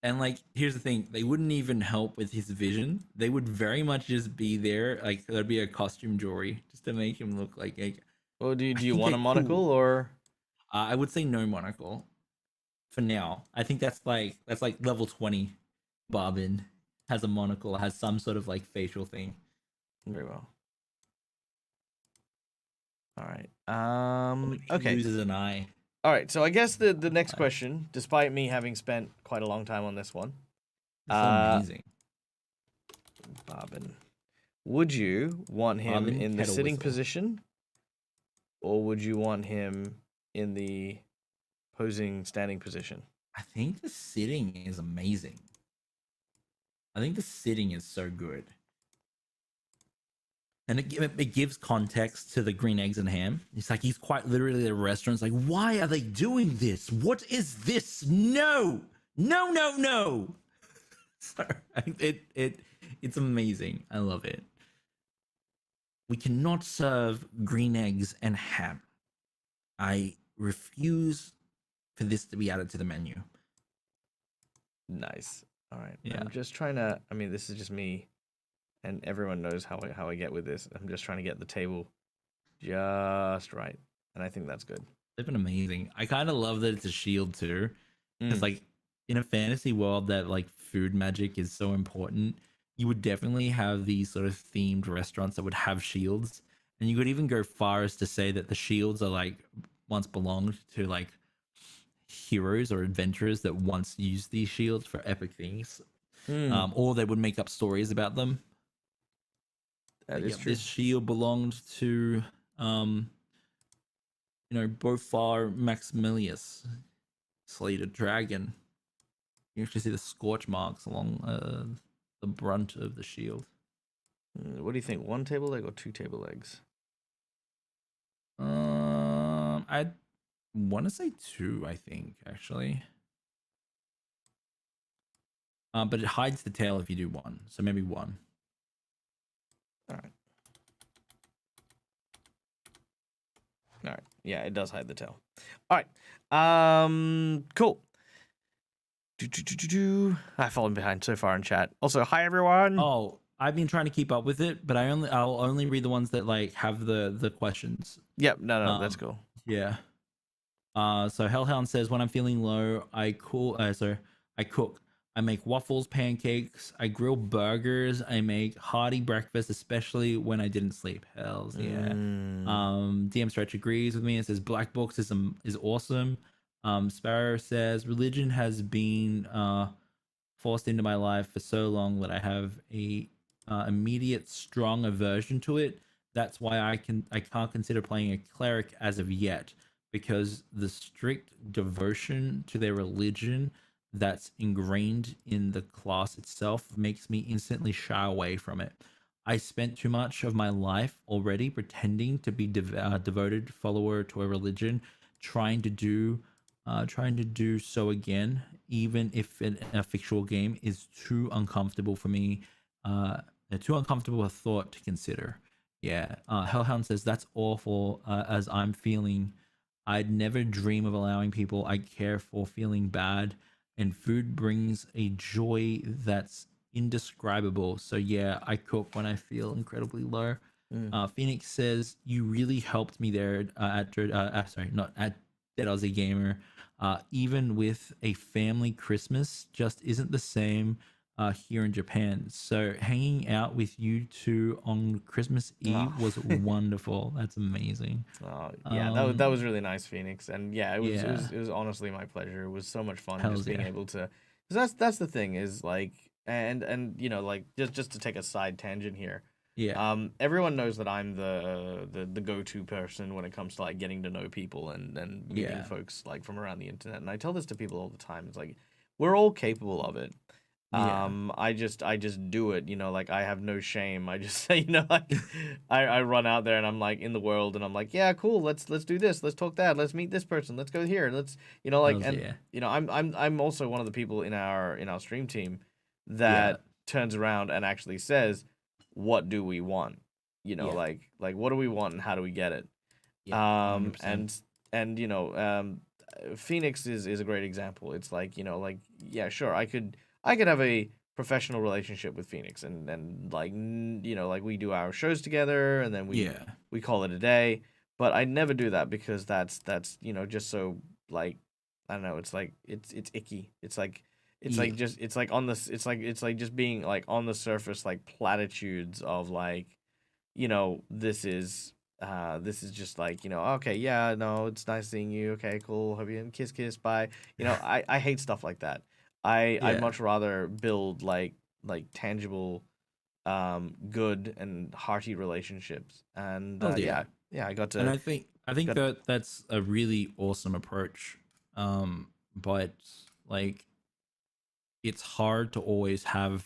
And like, here's the thing: they wouldn't even help with his vision. They would very much just be there. Like, there'd be a costume jewelry just to make him look like. Well, do you think want a they're monocle cool. or? I would say no monocle for now. I think that's like level 20. Bobbin has a monocle, has some sort of like facial thing. Very well. All right. He Okay. loses an eye. All right. So I guess the next question, despite me having spent quite a long time on this one, That's amazing. Bobbin, would you want him Bobbin, in the kettle sitting whistle. position, or would you want him in the posing standing position? I think the sitting is amazing. I think the sitting is so good. And it gives context to the green eggs and ham. It's like he's quite literally at a restaurant. It's like, why are they doing this? What is this? No, no, no, no. So it's amazing. I love it. We cannot serve green eggs and ham. I refuse for this to be added to the menu. Nice. All right. Yeah. I'm just trying to. I mean, this is just me, and everyone knows how I get with this. I'm just trying to get the table just right, and I think that's good. They've been amazing. I kind of love that it's a shield too. It's like in a fantasy world that like food magic is so important. You would definitely have these sort of themed restaurants that would have shields, and you could even go far as to say that the shields are like once belonged to like heroes or adventurers that once used these shields for epic things, or they would make up stories about them. That Like, is yeah, true. this shield belonged to Bofar Maximilius, slayed a dragon. You actually see the scorch marks along the brunt of the shield. What do you think? One table leg or two table legs? I want to say 2. I think actually, but it hides the tail if you do 1, so maybe 1. All right. All right. Yeah, it does hide the tail. All right. Cool. I've fallen behind so far in chat. Also, hi everyone. Oh, I've been trying to keep up with it, but I'll only read the ones that like have the questions. Yep. No, that's Um, cool. yeah. So Hellhound says, when I'm feeling low, I cook. I make waffles, pancakes. I grill burgers. I make hearty breakfast, especially when I didn't sleep. Hells yeah. Mm. DM Stretch agrees with me and says Black Books is awesome. Sparrow says religion has been forced into my life for so long that I have a immediate strong aversion to it. That's why I can't consider playing a cleric as of yet, because the strict devotion to their religion that's ingrained in the class itself makes me instantly shy away from it. I spent too much of my life already pretending to be devoted follower to a religion, trying to do trying to do so again, even if a fictional game is too uncomfortable for me, too uncomfortable a thought to consider. Yeah, Hellhound says that's awful. As I'm feeling, I'd never dream of allowing people I care for feeling bad, and food brings a joy that's indescribable. So yeah, I cook when I feel incredibly low. Mm. Phoenix says you really helped me there sorry, not at Dead Aussie Gamer. Even with a family Christmas, just isn't the same here in Japan. So hanging out with you two on Christmas Eve Oh. was wonderful. That's amazing. Oh, yeah, that was really nice, Phoenix, and yeah, Yeah, it was honestly my pleasure. It was so much fun just hells being yeah, able to, because that's the thing is like, and you know, like just to take a side tangent here, yeah, everyone knows that I'm the go-to person when it comes to like getting to know people and meeting yeah, folks like from around the internet, and I tell this to people all the time. It's like we're all capable of it. yeah. I just do it, you know, like I have no shame. I just say, you know, like I run out there and I'm like in the world and I'm like, yeah, cool, let's do this, let's talk that, let's meet this person, let's go here, let's, you know, like, Hells and yeah, you know, I'm also one of the people in our stream team yeah, that turns around and actually says, what do we want? You know, yeah, like what do we want and how do we get it? yeah. Um 100%. and you know, Phoenix is a great example. It's like, you know, like yeah, sure, I could have a professional relationship with Phoenix and like you know, like we do our shows together and then Yeah, we call it a day. But I never do that because that's you know, just so like I don't know, it's like it's icky. It's yeah, like just it's like on this it's like just being like on the surface like platitudes of like, you know, this is just like, you know, okay, yeah, no, it's nice seeing you. Okay, cool. Hope you and kiss, bye. You know, I hate stuff like that. I'd yeah. much rather build like tangible, good and hearty relationships. And Hells yeah. yeah, yeah, And I think got that that's a really awesome approach. But like it's hard to always have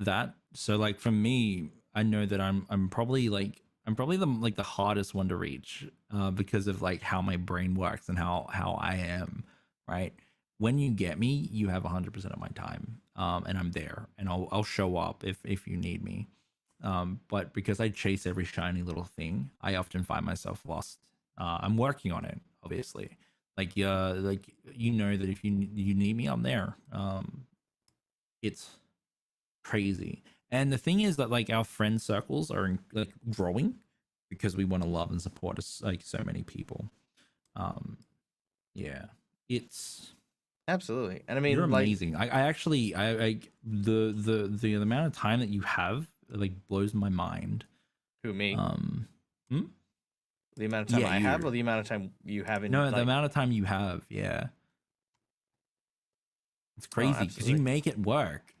that. So like for me, I know that I'm probably the hardest one to reach because of like how my brain works and how I am, right? When you get me, you have 100% of my time. And I'm there and I'll show up if you need me. But because I chase every shiny little thing, I often find myself lost. I'm working on it, obviously. Like you know that if you need me, I'm there. It's crazy. And the thing is that like our friend circles are like growing because we want to love and support us like so many people. Um, yeah, it's absolutely. And I you're mean, like, amazing. I actually I the amount of time that you have like blows my mind. who me? Um, hmm? The amount of time Yeah, I have, you. or the amount of time you have in No, the like, amount of time you have. Yeah, it's oh, crazy because you absolutely. make it work.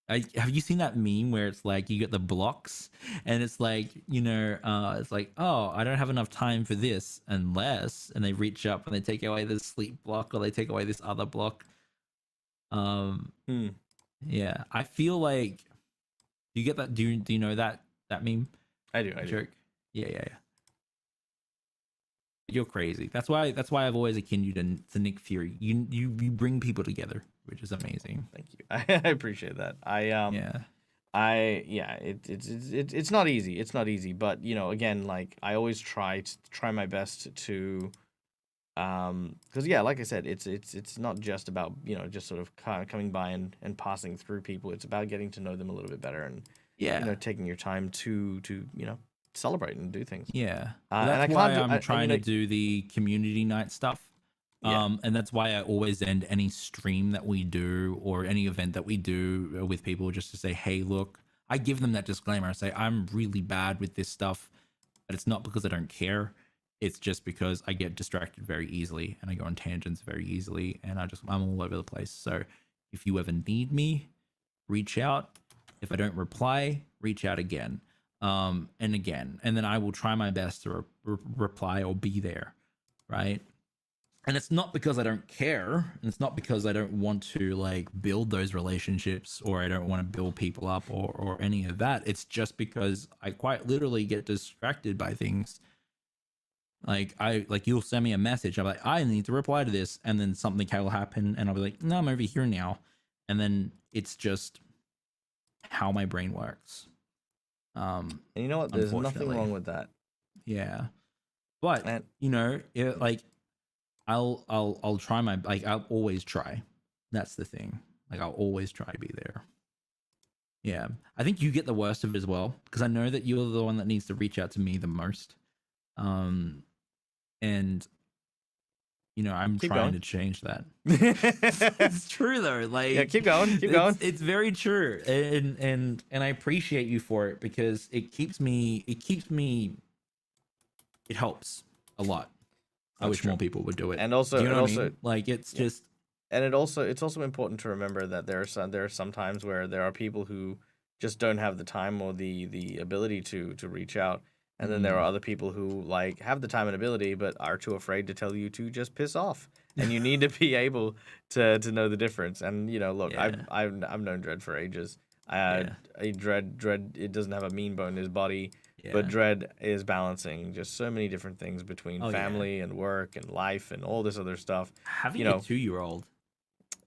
Have you seen that meme where it's like you get the blocks and it's like, it's like, oh, I don't have enough time for this unless, and they reach up and they take away this sleep block or they take away this other block. Um, Hmm. yeah, I feel like, do you get that? Do you know that meme I do. joke? Yeah, yeah, yeah. You're crazy. That's why I've always akin you to Nick Fury. You bring people together, which is amazing. Thank you. I appreciate that. Yeah, Yeah, it's not easy. It's not easy, but you know, again, like I always try my best to Because yeah, like I said, it's not just about just sort of kind of coming by and passing through people. It's about getting to know them a little bit better and Yeah. taking your time to celebrate and do things. Yeah. And That's I why can't do. I'm trying to do the community night stuff. Yeah. And that's why I always end any stream that we do or any event that we do with people just to say, hey, look, I give them that disclaimer. I say, I'm really bad with this stuff, but it's not because I don't care. It's just because I get distracted very easily and I go on tangents very easily and I'm all over the place. So if you ever need me, reach out. If I don't reply, reach out again. And again, and then I will try my best to reply or be there. Right. And it's not because I don't care, and it's not because I don't want to like build those relationships or I don't want to build people up or any of that. It's just because I quite literally get distracted by things. Like you'll send me a message, I'm like, I need to reply to this, and then something will happen and I'll be like, no, I'm over here now. And then it's just how my brain works. And you know what? There's nothing wrong with that. Yeah. But And like I'll try my I'll always try. That's the thing. Like I'll always try to be there. Yeah. I think you get the worst of it as well because I know that you're the one that needs to reach out to me the most. And I'm Keep trying going. to change that. It's true though. Like yeah, keep going. Keep going. It's very true. And I appreciate you for it because it helps a lot. I wish more people would do it. And also, do you know what I also, mean? Like it's just, and it's also important to remember that there are some times where there are people who just don't have the time or the ability to reach out, and then there are other people who like have the time and ability but are too afraid to tell you to just piss off, and you need to be able to know the difference. And look, Yeah. I've known Dread for ages. Yeah. Dread, it doesn't have a mean bone in his body. Yeah. But Dread is balancing just so many different things between Oh, yeah. family and work and life and all this other stuff. Having a 2-year-old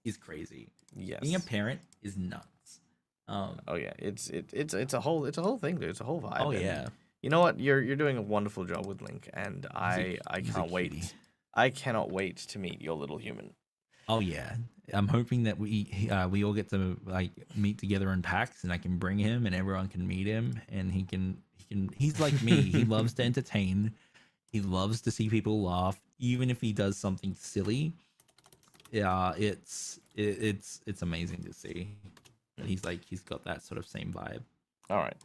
is crazy. Yes. Being a parent is nuts. Oh yeah, it's a whole thing, dude. It's a whole vibe. Oh and yeah. You know what? You're doing a wonderful job with Link, and I He's a can't wait. cutie. I cannot wait to meet your little human. Oh yeah. I'm hoping that we all get to like meet together in packs, and I can bring him, and everyone can meet him, and he's like me. He loves to entertain. He loves to see people laugh, even if he does something silly. Yeah, it's amazing to see. And he's got that sort of same vibe. All right.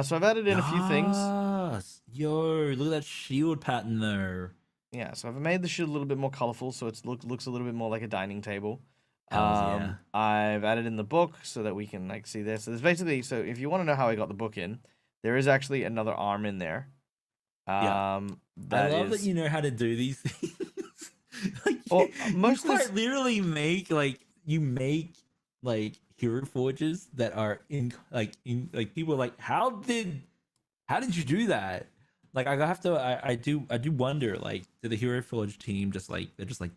So I've added in a few things. Yes. Yo, look at that shield pattern though. Yeah. So I've made the shield a little bit more colorful, so it looks a little bit more like a dining table. Hells yeah. I've added in the book so that we can like see this. So there's basically, so if you want to know how I got the book in, there is actually another arm in there. I love that you know how to do these things. Like, well, you quite literally make HeroForges that are in people are like, how did you do that? Like I do wonder, like, do the HeroForge team they're just like,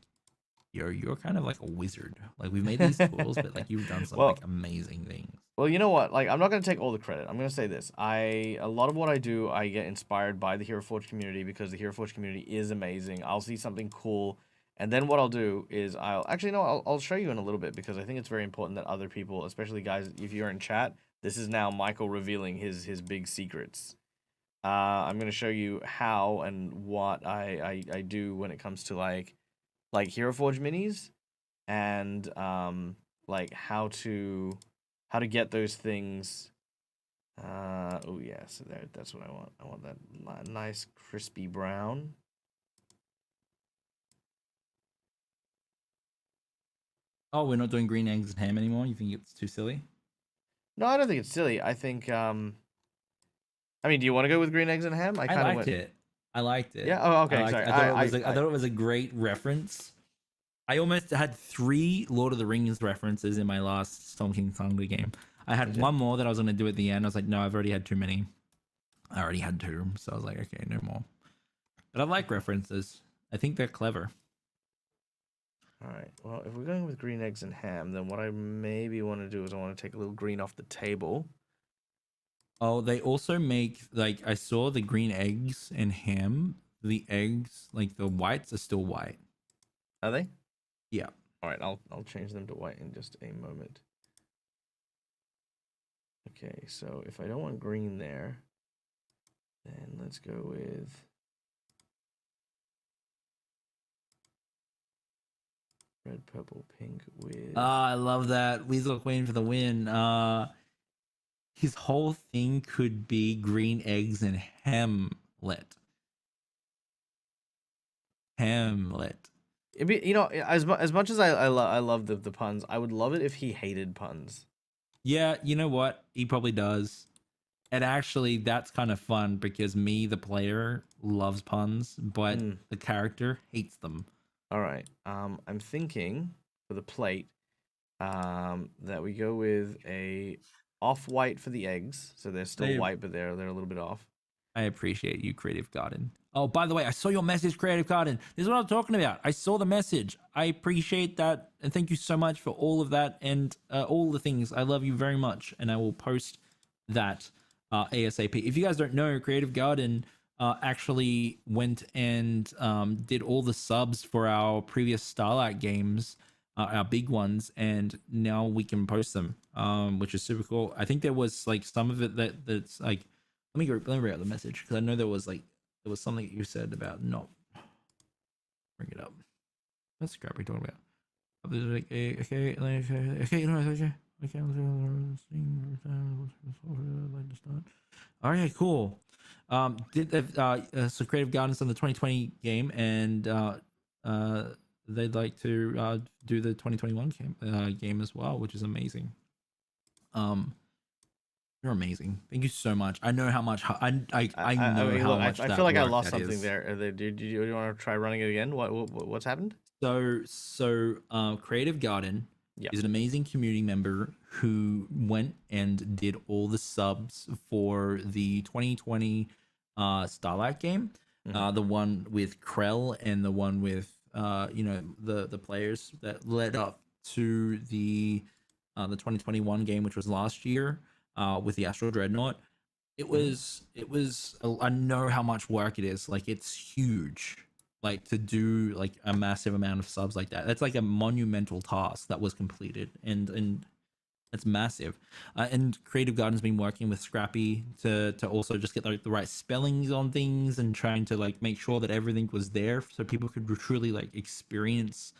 you're kind of like a wizard. Like, we've made these tools, but like you've done some like amazing things. Well, you know what? Like, I'm not going to take all the credit. I'm going to say this. A lot of what I do, I get inspired by the HeroForge community because the HeroForge community is amazing. I'll see something cool, and then what I'll do is I'll show you in a little bit because I think it's very important that other people, especially guys, if you're in chat, this is now Michael revealing his big secrets. I'm going to show you how and what I do when it comes to like HeroForge minis and like how to get those things. Oh yeah, so that's what I want. I want that nice crispy brown. Oh, we're not doing green eggs and ham anymore? You think it's too silly? No, I don't think it's silly. I think I mean, do you want to go with green eggs and ham? I liked it. Yeah. Oh, okay. Sorry. I thought it was a great reference. I almost had 3 Lord of the Rings references in my last Storm King Thunder game. I had one more that I was going to do at the end. I was like, no, I've already had too many. I already had 2. So I was like, okay, no more. But I like references. I think they're clever. All right. Well, if we're going with green eggs and ham, then what I maybe want to do is I want to take a little green off the table. Oh, they also make, like, I saw the green eggs and ham. the eggs, like the whites, are still white. Are they? Yeah. All right, I'll change them to white in just a moment. Okay, so if I don't want green there, then let's go with red, purple, pink with. I love that. Weasel Queen for the win. His whole thing could be green eggs and Hamlet. Hamlet. It'd be, you know, as much as I love the puns, I would love it if he hated puns. Yeah, you know what? He probably does. And actually, that's kind of fun because me, the player, loves puns, but the character hates them. All right. I'm thinking for the plate, that we go with a off-white for the eggs, so they're still Hey. white, but they're a little bit off. I appreciate you, Creative Garden. Oh, by the way, I saw your message, Creative Garden. This is what I'm talking about. I saw the message. I appreciate that. And thank you so much for all of that and all the things. I love you very much. And I will post that ASAP. If you guys don't know, Creative Garden actually went and did all the subs for our previous Starlight games, our big ones, and now we can post them, which is super cool. I think there was like some of it that's like, let me read out the message because I know there was something you said about not bring it up. That's crap we're talking about. Okay. All right, cool. So Creative Gardens on the 2020 game, and they'd like to do the 2021 game as well, which is amazing. You're amazing. Thank you so much. I know how much I know mean, how look, much. I feel like I lost that something is. there. Do you want to try running it again? What's happened? So Creative Garden is an amazing community member who went and did all the subs for the 2020 Starlight game, the one with Krell and the one with the players that led up to the 2021 game, which was last year, with the Astral Dreadnought. It was I know how much work it is. Like, it's huge. Like, to do like a massive amount of subs like that, that's like a monumental task that was completed, and that's massive. And Creative Garden's been working with Scrappy to also just get like the right spellings on things and trying to like make sure that everything was there so people could truly like experience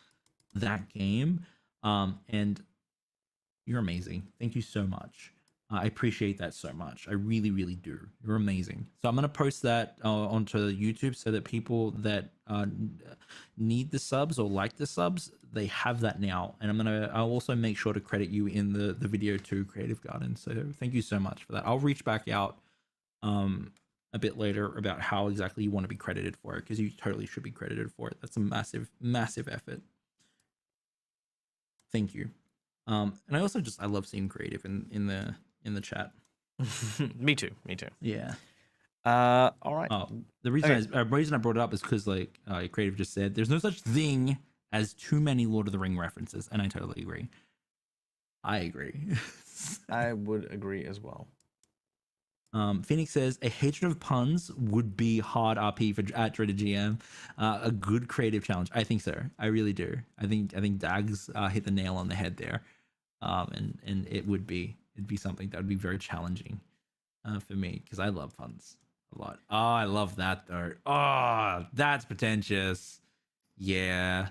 that game. And you're amazing. Thank you so much. I appreciate that so much. I really, really do. You're amazing. So I'm gonna post that onto YouTube so that people that need the subs or like the subs, they have that now. And I'll also make sure to credit you in the video too, Creative Garden. So thank you so much for that. I'll reach back out a bit later about how exactly you want to be credited for it, because you totally should be credited for it. That's a massive, massive effort. Thank you. And I also I love seeing Creative in the chat. Me too. Yeah. All right. Oh, the reason I brought it up is because like Creative just said, there's no such thing as too many Lord of the Ring references, and I totally agree. I agree. I would agree as well. Phoenix says a hatred of puns would be hard RP for at Dreaded GM. A good creative challenge. I think so. I really do. I think Dags hit the nail on the head there. And it'd be something that would be very challenging for me, because I love puns a lot. Oh, I love that though. Oh, that's pretentious. Yeah.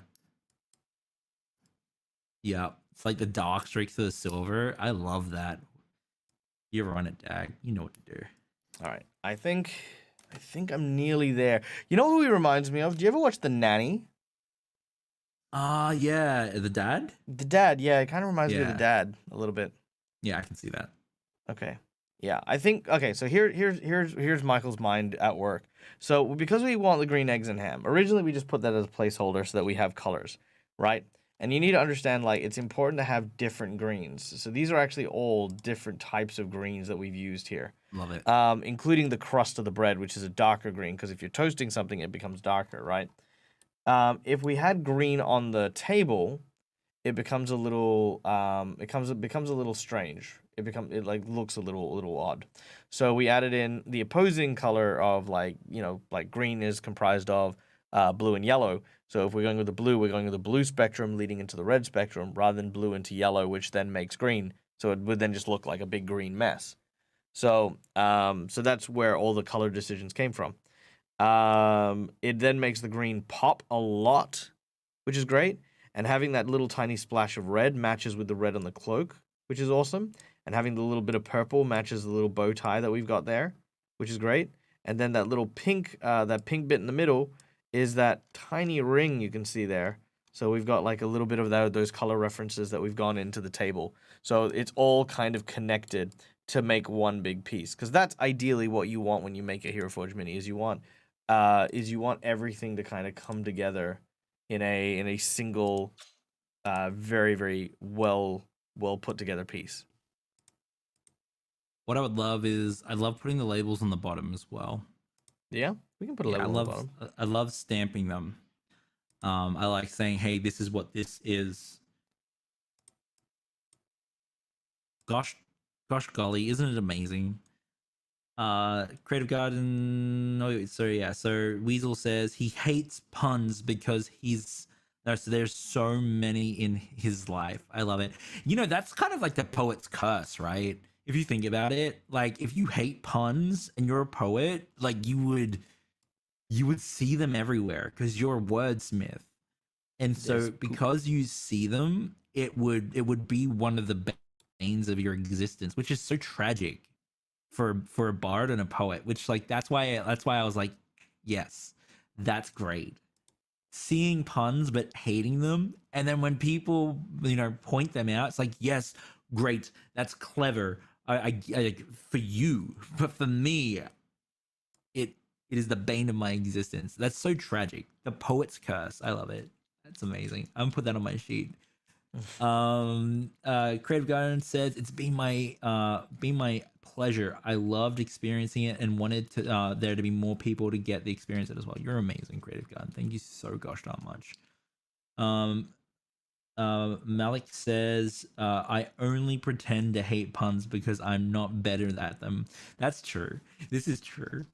It's like the dark streaks to the silver. I love that. You're on it, Dag. You know what to do. All right. I think I'm nearly there. You know who he reminds me of? Do you ever watch The Nanny? Yeah, the dad. The dad, yeah, it kind of reminds me of the dad a little bit. Yeah, I can see that. Okay, yeah, I think okay. So here's Michael's mind at work. So because we want the green eggs and ham, originally we just put that as a placeholder so that we have colors, right? And you need to understand, like, it's important to have different greens. So these are actually all different types of greens that we've used here. Love it. Including the crust of the bread, which is a darker green, because if you're toasting something, it becomes darker, right? If we had green on the table, it becomes a little it becomes a little strange. It like looks a little odd. So we added in the opposing color of like, like green is comprised of blue and yellow. So if we're going with the blue, we're going with the blue spectrum leading into the red spectrum rather than blue into yellow, which then makes green. So it would then just look like a big green mess. So so that's where all the color decisions came from. It then makes the green pop a lot, which is great. And having that little tiny splash of red matches with the red on the cloak, which is awesome. And having the little bit of purple matches the little bow tie that we've got there, which is great. And then that little pink, that pink bit in the middle is that tiny ring you can see there. So we've got like a little bit of those color references that we've gone into the table. So it's all kind of connected to make one big piece. Because that's ideally what you want when you make a HeroForge mini, is you want everything to kind of come together in a single, very, very well put together piece. What I would love is I love putting the labels on the bottom as well. Yeah, we can put a label on the bottom. I love stamping them. I like saying, "Hey, this is what this is." Gosh, golly, isn't it amazing? Creative Garden. Oh, so Weasel says he hates puns because there's so many in his life. I love it. That's kind of like the poet's curse, right? If you think about it, like if you hate puns and you're a poet, like you would see them everywhere because you're a wordsmith. And so because you see them, it would be one of the banes of your existence, which is so tragic for a bard and a poet, which like that's why I was like, yes, that's great. Seeing puns but hating them, and then when people point them out, it's like, yes, great, that's clever. I for you, but for me, it is the bane of my existence. That's so tragic. The poet's curse. I love it. That's amazing. I'm gonna put that on my sheet. Creative Garden says it's been my pleasure. I loved experiencing it and wanted to there to be more people to get the experience as well. You're amazing, Creative Garden. Thank you so gosh darn much. Malik says I only pretend to hate puns because I'm not better at them. That's true. This is true.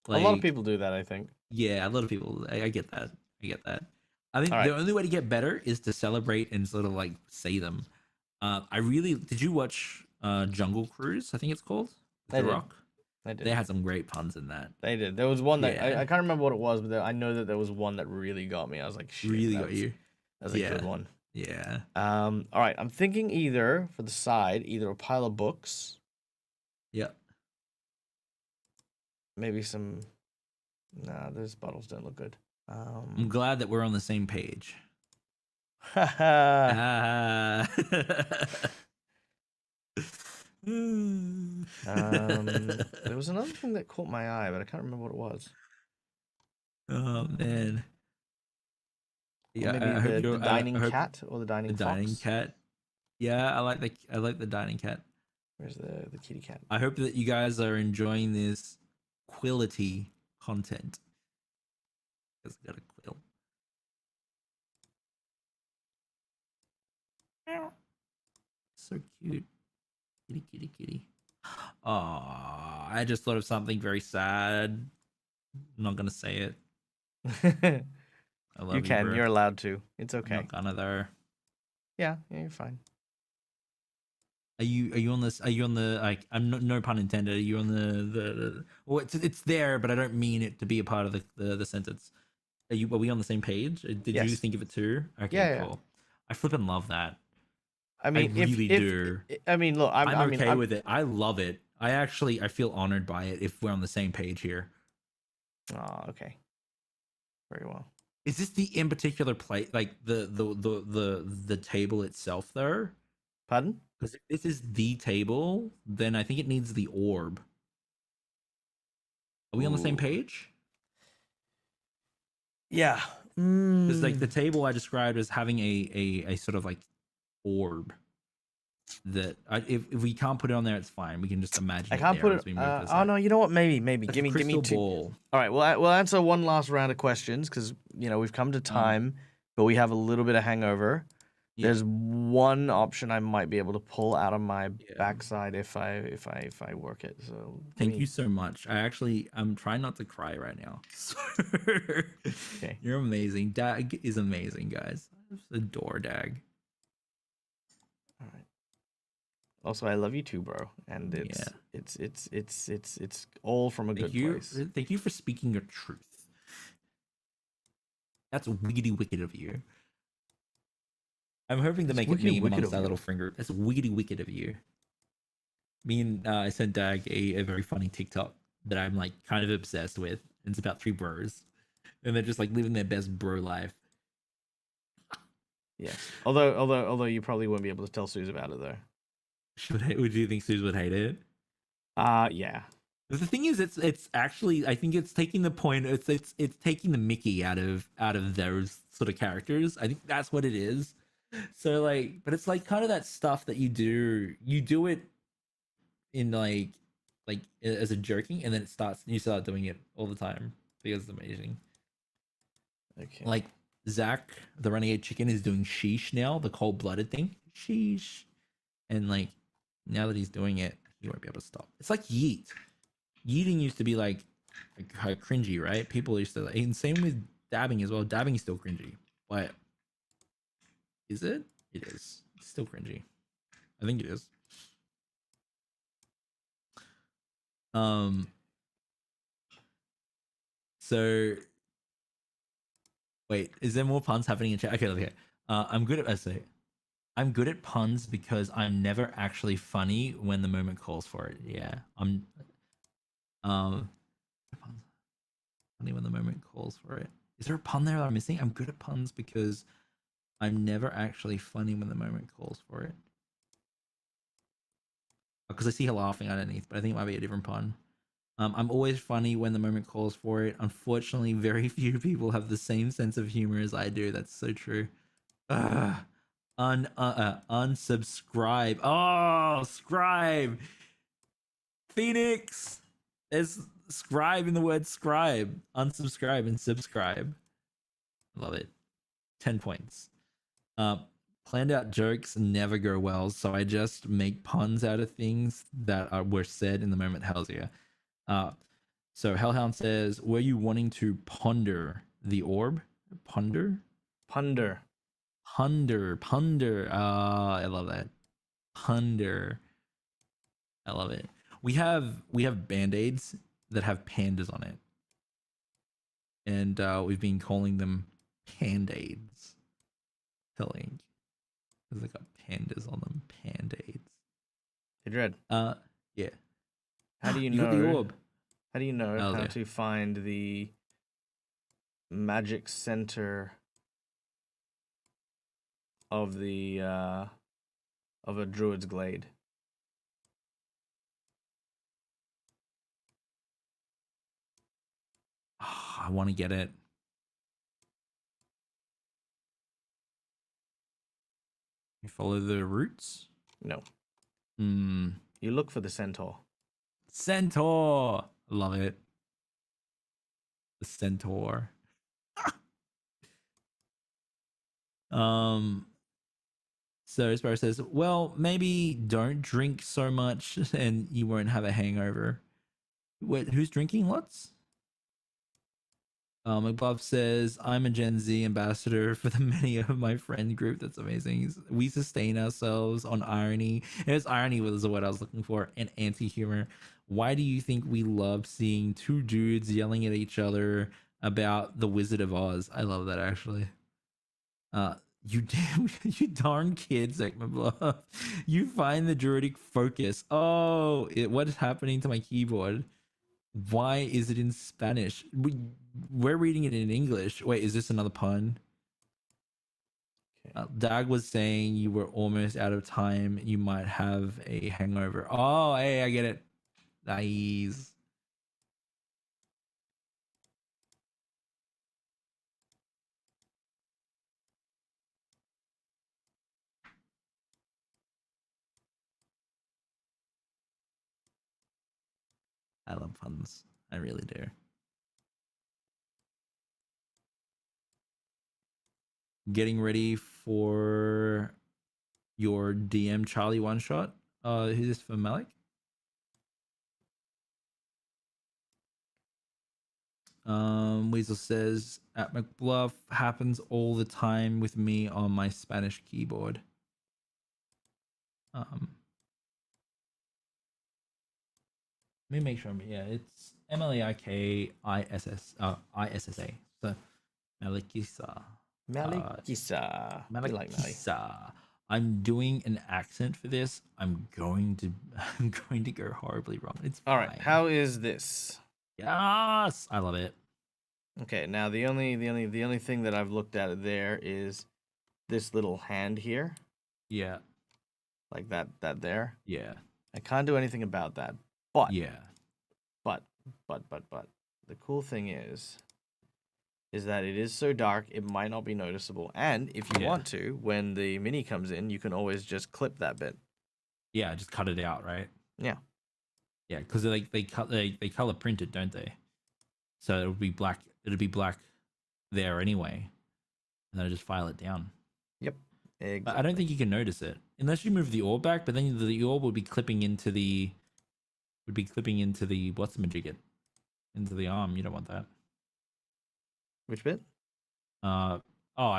Like, a lot of people do that, I think. Yeah, a lot of people. I get that. I think the only way to get better is to celebrate and sort of like say them. Did you watch Jungle Cruise? I think it's called. I did. Rock. I did. They had some great puns in that. They did. There was one that I can't remember what it was, but I know that there was one that really got me. I was like, shit, really got you. That was a good one. Yeah. All right. I'm thinking either for the side, either a pile of books. Yeah. Maybe some. Nah, those bottles don't look good. I'm glad that we're on the same page. There was another thing that caught my eye, but I can't remember what it was. Oh man. Yeah, maybe the dining cat or the dining fox. Dining cat. Yeah, I like the dining cat. Where's the kitty cat? I hope that you guys are enjoying this quality content. It's got a quill. So cute. Kitty. Oh, I just thought of something very sad. I'm not gonna say it. I love you. Can. You're allowed to. It's okay. I'm not gonna though. Yeah, you're fine. Are you on this? Are you on the like? I'm no pun intended. Are you on the? Well, it's there, but I don't mean it to be a part of the sentence. Are we on the same page? Did you think of it too? Okay, cool. I flippin' love that. I mean, I really do. I mean, look, I'm okay with it. I love it. I feel honored by it if we're on the same page here. Oh, okay. Very well. Is this the in particular plate, like the table itself though? Pardon? Because if this is the table, then I think it needs the orb. Are we on the same page? Yeah. Because like the table I described as having a sort of like orb that if we can't put it on there, it's fine. We can just imagine. I can't put it. Oh no, you know what? Maybe. Give me two. Ball. All right. Well, we'll answer one last round of questions because we've come to time, but we have a little bit of hangover. Yeah. There's one option I might be able to pull out of my Yeah. backside if I work it. So Thank you so much. I'm trying not to cry right now. Okay. You're amazing. Dag is amazing, guys. I just adore Dag. All right. Also, I love you too, bro. And Yeah. it's all from a good place. Thank you for speaking your truth. That's wickedy wicked of you. I'm hoping to It's make it wicked meme wicked amongst of our you. little friend group. That's wickedy wicked of you. Me and I sent Dag a very funny TikTok that I'm like kind of obsessed with. It's about three bros, and they're just like living their best bro life. Yes. Although you probably won't be able to tell Suze about it though. Would you think Suze would hate it? Yeah. But the thing is, it's actually I think it's taking the point. It's taking the Mickey out of those sort of characters. I think that's what it is. So like, but it's like kind of that stuff that you do it in like as a joking, and then you start doing it all the time because it's amazing. Okay. Like Zach, the renegade chicken, is doing sheesh now, the cold blooded thing. Sheesh. And like now that he's doing it, he won't be able to stop. It's like yeet. Yeeting used to be like cringy, right? People used to like, and same with dabbing as well. Dabbing is still cringy. But is it? It is. It's still cringy. I think it is. So wait, is there more puns happening in chat? Okay. I'm good at essay. I'm good at puns because I'm never actually funny when the moment calls for it. Yeah, I'm funny when the moment calls for it. Is there a pun there that I'm missing? I'm good at puns because I'm never actually funny when the moment calls for it. Because I see her laughing underneath, but I think it might be a different pun. I'm always funny when the moment calls for it. Unfortunately, very few people have the same sense of humor as I do. That's so true. Unsubscribe. Oh, scribe. Phoenix. There's scribe in the word scribe. Unsubscribe and subscribe. Love it. 10 points. Planned out jokes never go well, so I just make puns out of things that were said in the moment. Hells yeah. So Hellhound says, were you wanting to ponder the orb? Ponder? Ponder. Ponder. I love that. Ponder. I love it. We have band-aids that have pandas on it. And we've been calling them Pand-Aids. Telling. Because they got pandas on them. Pand-Aids. Hey, Dread. Yeah. How do you got know? the orb. How do you know Oh, how yeah. to find the magic center of the of a druid's glade? Oh, I want to get it. You follow the roots? No. Hmm. You look for the centaur. Centaur. Love it. The centaur. So Sparrow says, well, maybe don't drink so much and you won't have a hangover. Wait, who's drinking lots? McBuff says, I'm a Gen Z ambassador for the many of my friend group. That's amazing. We sustain ourselves on irony. And it's irony was what I was looking for, and anti-humor. Why do you think we love seeing two dudes yelling at each other about the Wizard of Oz? I love that actually. You damn, you darn kids, McBuff. You find the druidic focus. Oh, what is happening to my keyboard? Why is it in Spanish? We're reading it in English. Wait, is this another pun? Okay. Dag was saying you were almost out of time. You might have a hangover. Oh, hey, I get it. Nice. I love puns. I really do. Getting ready for your DM Charlie one shot. Who's this for Malik? Weasel says at McBluff happens all the time with me on my Spanish keyboard. Let me make sure. Yeah, it's MLAIKISSA. So Malikisa. Malikisa. We like Mali. Malikisa. I'm doing an accent for this. I'm going to go horribly wrong. It's All right. fine. How is this? Yes, I love it. Okay. Now the only thing that I've looked at there is this little hand here, Yeah, like that there. yeah, I can't do anything about that. But yeah. but the cool thing is that it is so dark it might not be noticeable. And if you Yeah. want to, when the mini comes in, you can always just clip that bit. Yeah, just cut it out, right? Yeah. Yeah, because they color print it, don't they? So it'll be black. It'll be black there anyway, and then I just file it down. Yep. Exactly. But I don't think you can notice it unless you move the orb back. But then the orb would be clipping into the what's the majigget into the arm. You don't want that. Which bit? I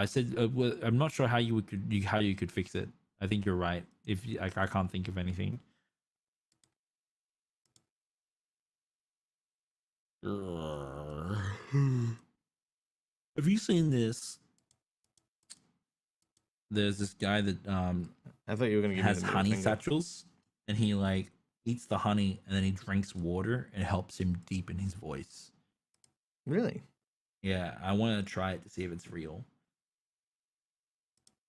said well, I'm not sure how you could fix it. I think you're right. If I can't think of anything. Have you seen this? There's this guy that I thought you were gonna give me has the middle honey finger. satchels, and he like eats the honey and then he drinks water and it helps him deepen his voice. Really? Yeah, I want to try it to see if it's real.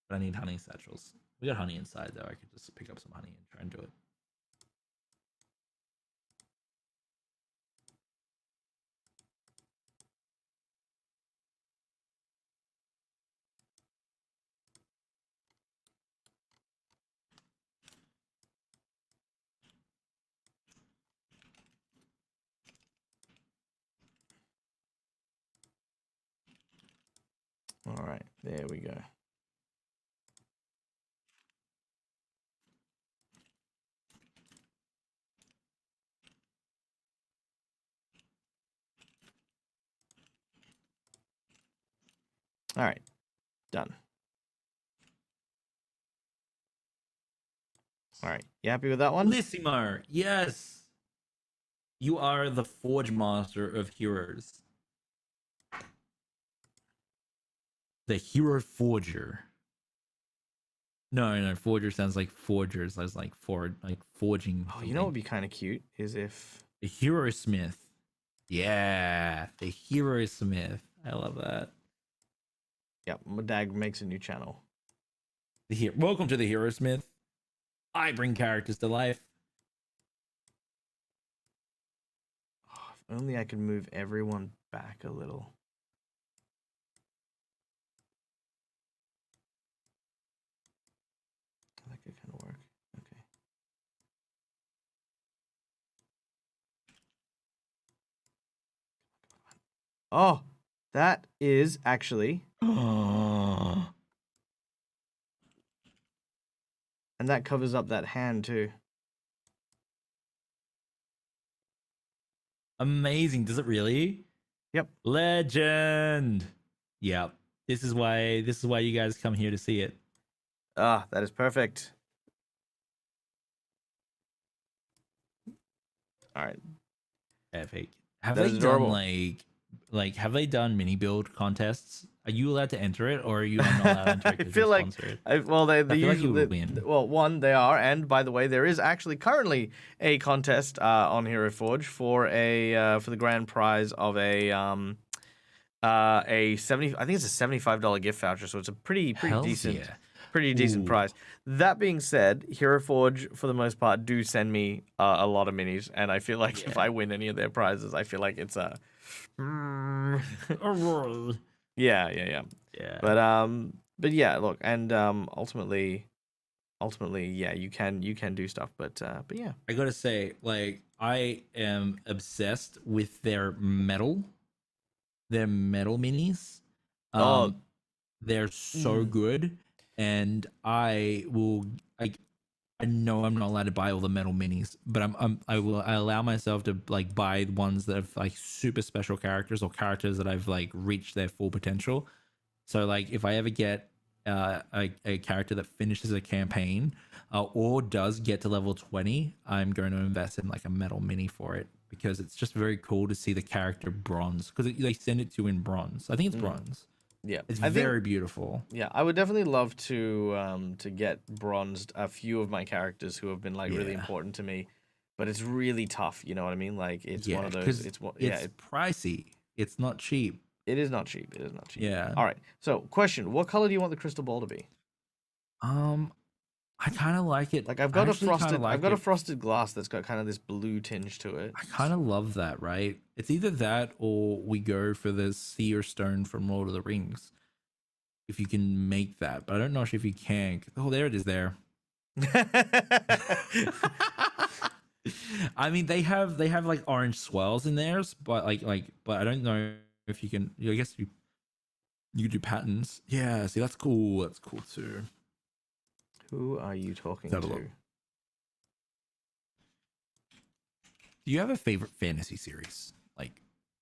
But I need honey satchels. We got honey inside though. I could just pick up some honey and try and do it. All right. There we go. All right. Done. All right. You happy with that one? Lissimo, yes. You are the Forge Master of Heroes. The Hero Forger. No, Forger sounds like forgers. I was like forging. Oh, you know what would be kind of cute is if The Hero Smith. Yeah, the Hero Smith. I love that. my dad makes a new channel. Welcome to the Hero Smith. I bring characters to life. Oh, if only I could move everyone back a little. That could kind of work. Okay. Oh, that is actually, and that covers up that hand too. Amazing. Does it really? Yep. Legend. Yep. This is why you guys come here to see it. Ah, that is perfect. All right. Epic. Have That they is done adorable. like have they done mini build contests? Are you allowed to enter it, or are you not allowed to enter it? I 'cause feel you like, sponsor it? they feel like you usually, would win. well, one, they are, and by the way, there is actually currently a contest on HeroForge for for the grand prize of a 70, I think it's a $75 gift voucher, so it's a pretty Hells decent yeah. pretty decent Ooh. prize. That being said, HeroForge for the most part do send me a lot of minis, and I feel like if Yeah. I win any of their prizes, I feel like it's a Yeah. yeah. But yeah, look, and ultimately, yeah, you can do stuff, but yeah. I gotta say, like, I am obsessed with their metal minis. Oh. They're so good. and I will. I know I'm not allowed to buy all the metal minis, but I allow myself to like buy ones that have like super special characters or characters that I've like reached their full potential. So like if I ever get a character that finishes a campaign or does get to level 20, I'm going to invest in like a metal mini for it because it's just very cool to see the character bronze because they send it to you in bronze. I think it's bronze. Yeah, It's I very think, beautiful. yeah, I would definitely love to get bronzed a few of my characters who have been like really Yeah. important to me, but it's really tough. You know what I mean? Like it's one Yeah, of those. because It's one. Yeah, it's pricey. It's not cheap. it is not cheap. It is not cheap. Yeah. All right. So, question: what color do you want the crystal ball to be? I kind of like it. Like I've I got a actually kinda frosted. I've like got a it. frosted glass that's got kind of this blue tinge to it. I kind of love that, right? It's either that or we go for the seer stone from Lord of the Rings. If you can make that, but I don't know if you can. Oh, there it is there. I mean, they have like orange swirls in theirs, but but I don't know if you can. I guess you do patterns. Yeah, see, that's cool. That's cool too. Who are you talking Let's have a look. to? Do you have a favorite fantasy series, like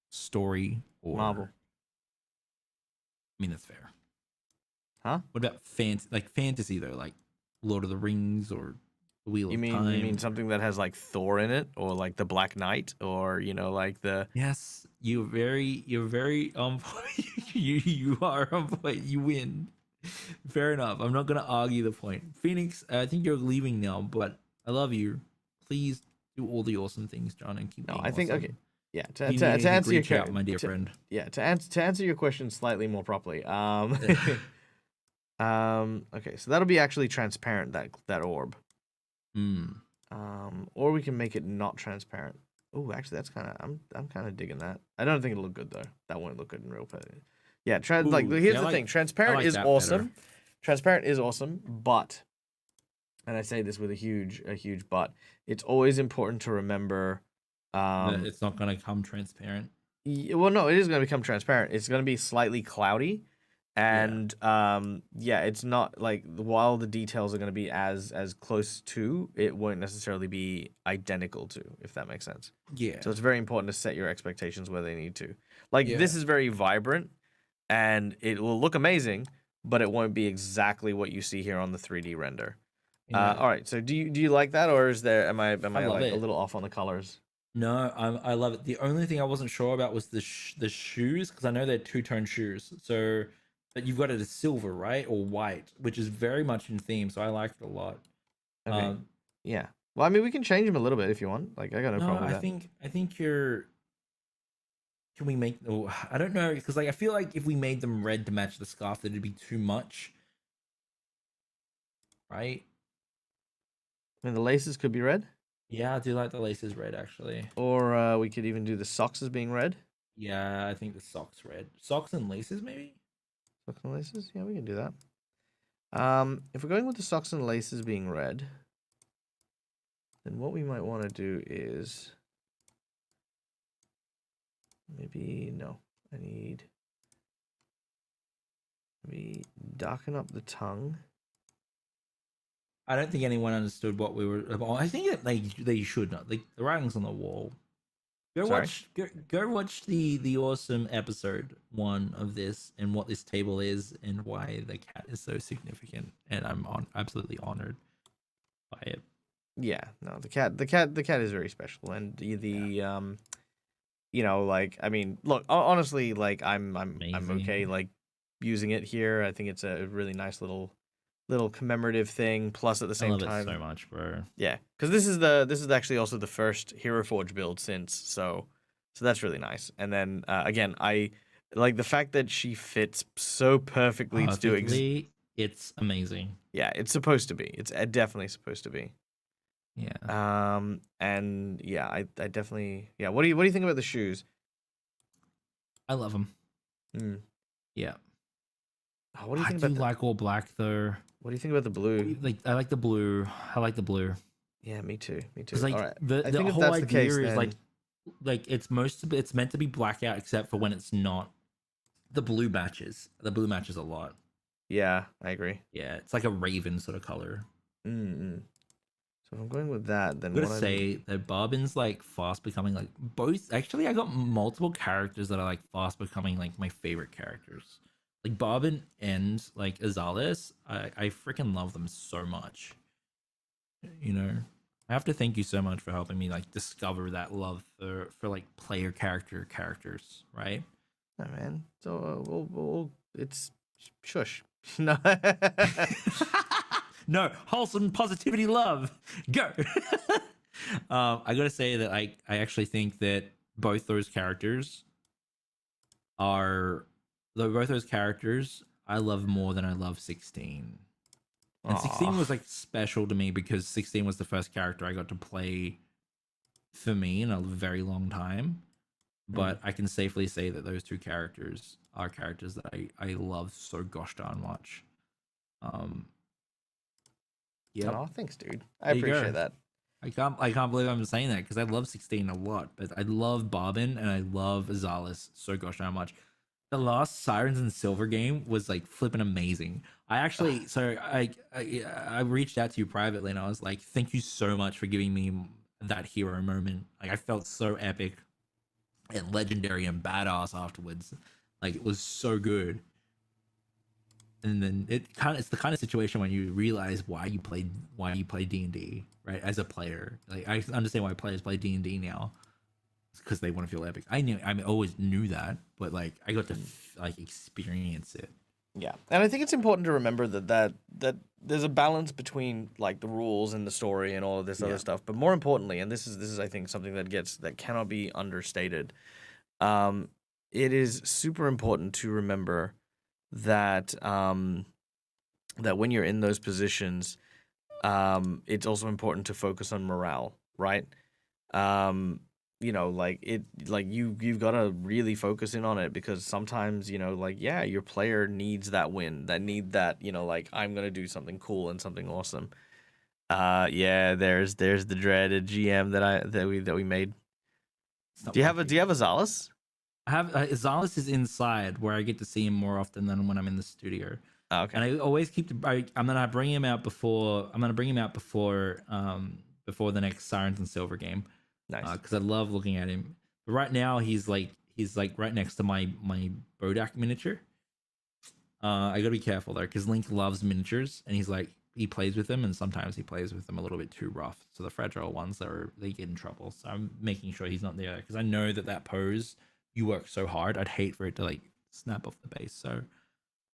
story or Marvel. I mean, that's fair. Huh? What about fantasy though, like Lord of the Rings or The Wheel You of mean Time? you mean something that has like Thor in it, or like the Black Knight, or like the Yes, you're very you are on point. You win. Fair enough. I'm not gonna argue the point. Phoenix, I think you're leaving now, but I love you. Please do all the awesome things, John, and keep no. being I think awesome. okay. Yeah. If To, you to, need to anything, answer your reach out, que- my dear to, friend. yeah to answer your question slightly more properly. Okay, so that'll be actually transparent, that orb. Mm. Or we can make it not transparent. Oh, actually, that's kind of I'm kind of digging that. I don't think it'll look good though. That won't look good in real play. Yeah, like Ooh, here's see, I the like- thing. Transparent like is that awesome. better. Transparent is awesome, but, and I say this with a huge but, it's always important to remember. That it's not gonna come transparent. Well, no, it is going to become transparent. It's going to be slightly cloudy, and yeah, it's not like while the details are going to be as close to, it won't necessarily be identical to, if that makes sense. Yeah. So it's very important to set your expectations where they need to. Like this Yeah. is very vibrant, and it will look amazing, but it won't be exactly what you see here on the 3D render. Yeah. All right. So do you like that, or is there am I love like a it. little off on the colors? No, I love it. The only thing I wasn't sure about was the shoes because I know they're two-tone shoes. So, but you've got it as silver, right, or white, which is very much in theme. So I like it a lot. Okay. Yeah. Well, I mean, we can change them a little bit if you want. Like, I got no No, problem with I that. think you're. Can we make? Oh, I don't know because like I feel like if we made them red to match the scarf, that'd be too much, right? I mean, the laces could be red, Yeah, I do like the laces red actually. or we could even do the socks as being red. Yeah, I think the socks red, socks and laces maybe. Socks and laces. Yeah, we can do that. If we're going with the socks and laces being red, then what we might want to do is maybe no. I need maybe darken up the tongue. I don't think anyone understood what we were about. I think that they should not. The writing's on the wall. Go Sorry? go watch the awesome episode 1 of this and what this table is and why the cat is so significant. And I'm absolutely honored by it. Yeah, no, the cat is very special, and you know, like, I mean, look, honestly, like, I'm Amazing. okay, like, using it here. I think it's a really nice little commemorative thing. Plus, at the I same love time, it so much, bro. yeah, because this is actually also the first HeroForge build since, so that's really nice. And then again, I like the fact that she fits so perfectly to do It's amazing. yeah, it's supposed to be. It's definitely supposed to be. Yeah. And yeah, I definitely, yeah. What do you think about the shoes? I love them. Mm. Yeah. Oh, what do you I think do about the, like all black though. what do you think about the blue? Like I like the blue. I like the blue. Yeah, me too. Me too. Because like All right. the I think if whole that's the idea case, is then like it's meant to be blackout except for when it's not. The blue matches a lot. Yeah, I agree. Yeah, it's like a raven sort of color. Mm-mm. So if I'm going with that, then I'm gonna what say that Barbin's like fast becoming like both. Actually, I got multiple characters that are like fast becoming like my favorite characters. Like Barbin and like Azales, I freaking love them so much. You know, I have to thank you so much for helping me like discover that love for like player characters, right? oh, man. So we'll it's shush. No. No, wholesome positivity love. Go. I gotta say that I actually think that both those characters are both those characters I love more than I love 16. And 16 Aw. was like special to me because 16 was the first character I got to play for me in a very long time. But I can safely say that those two characters are characters that I love so gosh darn much. Um, yep. Oh, thanks, dude. I There you appreciate go. that. I can't believe I'm saying that because I love 16 a lot, but I love Bobbin and I love Azalis so gosh darn much. The last Sirens and Silver game was like flipping amazing. I actually I reached out to you privately and I was like, thank you so much for giving me that hero moment. Like I felt so epic and legendary and badass afterwards. Like it was so good. And then it's the kind of situation when you realize why you play D&D, right? As a player. Like I understand why players play D&D now. It's because they want to feel epic. I always knew that, but like I got to like experience it. Yeah, and I think it's important to remember that there's a balance between like the rules and the story and all of this Yeah. other stuff. But more importantly, and this is I think something that cannot be understated. It is super important to remember that that when you're in those positions, it's also important to focus on morale, right? Like you've got to really focus in on it because sometimes, like yeah, your player needs that win, that like I'm gonna do something cool and something awesome. Yeah, there's the dreaded GM that we made. It's not Do you my have a favorite. Zalis? I have Zalis is inside where I get to see him more often than when I'm in the studio. Oh, And okay, I always I'm gonna bring him out before before the next Sirens and Silver game. nice. Because I love looking at him. But right now he's like right next to my Bodak miniature. I gotta be careful though, because Link loves miniatures and he plays with them and sometimes he plays with them a little bit too rough. So the fragile ones they get in trouble. So I'm making sure he's not there because I know that pose you work so hard. I'd hate for it to like snap off the base. So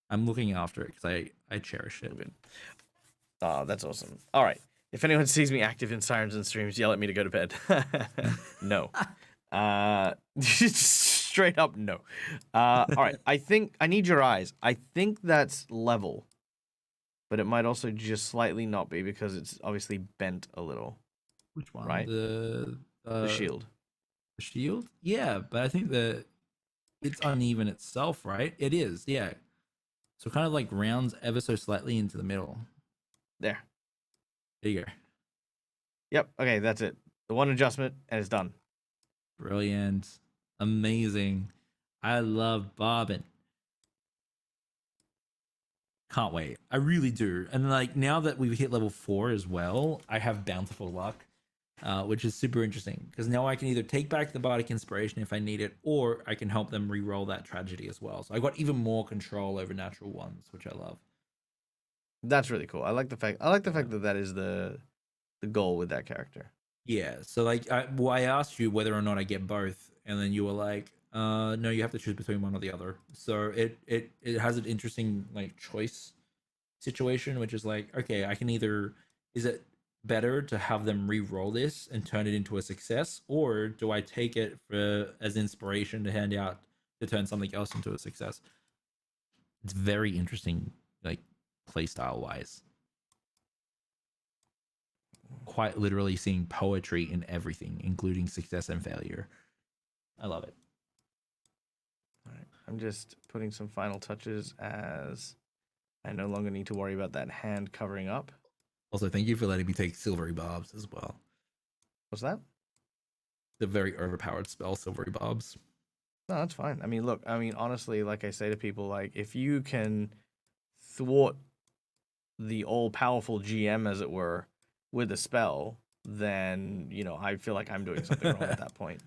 I'm looking after it because I cherish it. Good. Oh, that's awesome. All right. If anyone sees me active in Sirens and streams, yell at me to go to bed. No. Straight up no. All right. I think I need your eyes. I think that's level, but it might also just slightly not be because it's obviously bent a little. Which one? Right. The The shield. The shield? Yeah, but I think that it's uneven itself, right? It is, yeah. So kind of like rounds ever so slightly into the middle. There. There you go. Yep. Okay, that's it. The one adjustment and it's done. Brilliant. Amazing. I love Bobbin. Can't wait. I really do. And like now that we've hit level 4 as well, I have bountiful luck, which is super interesting because now I can either take back the bardic inspiration if I need it, or I can help them re-roll that tragedy as well. So I got even more control over natural ones, which I love. That's really cool. I like the fact that is the goal with that character. Yeah. So like, I asked you whether or not I get both, and then you were like, no, you have to choose between one or the other. So it has an interesting like choice situation, which is like, okay, I can either, is it better to have them re-roll this and turn it into a success, or do I take it as inspiration to hand out to turn something else into a success? It's very interesting, like playstyle wise. Quite literally seeing poetry in everything, including success and failure. I love it. All right. I'm just putting some final touches as I no longer need to worry about that hand covering up. Also, thank you for letting me take Silvery Bobs as well. What's that? The very overpowered spell, Silvery Bobs. No, that's fine. I mean, look, honestly, like I say to people, like if you can thwart the all-powerful GM, as it were, with a spell, then, you know, I feel like I'm doing something wrong at that point.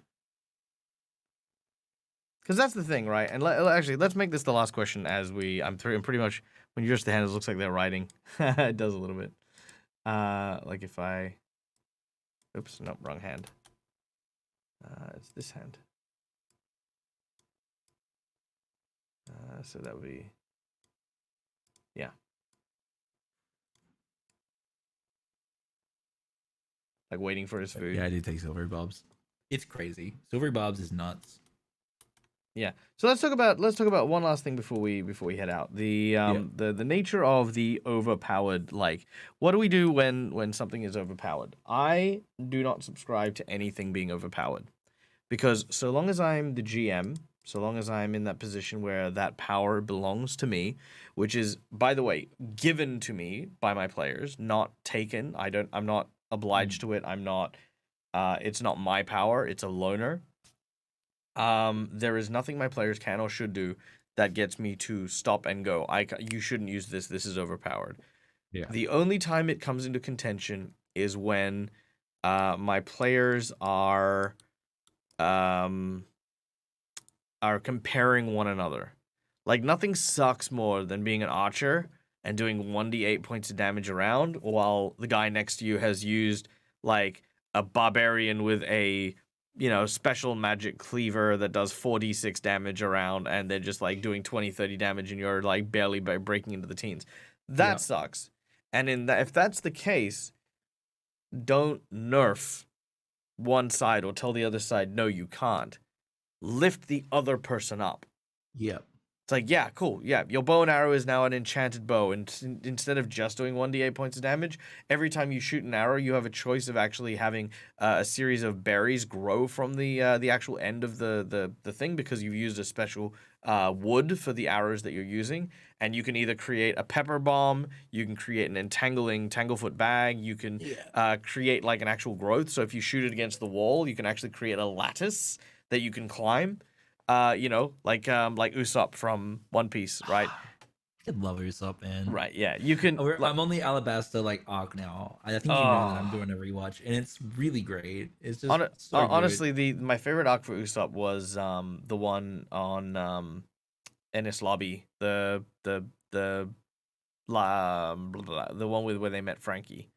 Because that's the thing, right? And actually, let's make this the last question as I'm pretty much, when you're just the hand, it looks like they're writing. It does a little bit. Like if I... Oops, nope, wrong hand. It's this hand. So that would be... Yeah. Like waiting for his food. Yeah, I do take Silvery Bobs. It's crazy. Silvery Bobs is nuts. Yeah. So let's talk about one last thing before we head out. The nature of the overpowered. Like, what do we do when something is overpowered? I do not subscribe to anything being overpowered, because so long as I'm the GM, so long as I'm in that position where that power belongs to me, which is, by the way, given to me by my players, not taken. I'm not obliged to it. I'm not. It's not my power. It's a loaner. There is nothing my players can or should do that gets me to stop and go. You shouldn't use this. This is overpowered. Yeah. The only time it comes into contention is when my players are comparing one another. Like, nothing sucks more than being an archer and doing 1d8 points of damage around while the guy next to you has used like a barbarian with a, you know, special magic cleaver that does 4d6 damage around, and they're just like doing 20-30 damage and you're like barely breaking into the teens. That sucks. And if that's the case, don't nerf one side or tell the other side, no, you can't. Lift the other person up. Yep. It's like, yeah, cool. Yeah, your bow and arrow is now an enchanted bow. And instead of just doing 1d8 points of damage, every time you shoot an arrow, you have a choice of actually having a series of berries grow from the actual end of the thing, because you've used a special wood for the arrows that you're using. And you can either create a pepper bomb, you can create an tanglefoot bag, you can create like an actual growth. So if you shoot it against the wall, you can actually create a lattice that you can climb. You know, like Usopp from One Piece, right? I love Usopp, man. Right, yeah. You can. I'm on the Alabasta like arc now. I think you know that I'm doing a rewatch, and it's really great. It's just so good. Honestly, my favorite arc for Usopp was the one on Ennis Lobby, the one where they met Frankie.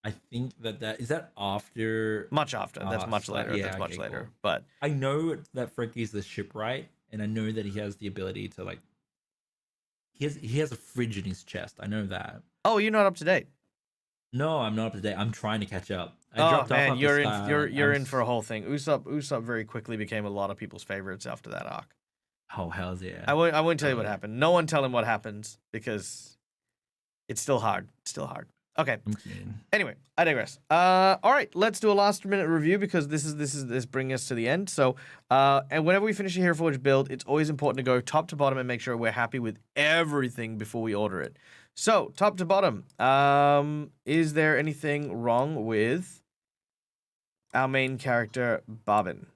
I think that is that after. Much after. That's much later. Yeah, that's much okay, later. cool. But I know that Frankie's the shipwright, and I know that he has the ability to like. He has a fridge in his chest. I know that. Oh, you're not up to date. No, I'm not up to date. I'm trying to catch up. You're in for a whole thing. Usopp very quickly became a lot of people's favorites after that arc. Oh, hell's yeah. I won't tell you what happened. No one tell him what happens, because it's still hard. It's still hard. Okay. Anyway, I digress. All right, let's do a last minute review, because this brings us to the end. So, and whenever we finish a HeroForge build, it's always important to go top to bottom and make sure we're happy with everything before we order it. So, top to bottom, is there anything wrong with our main character, Bobbin?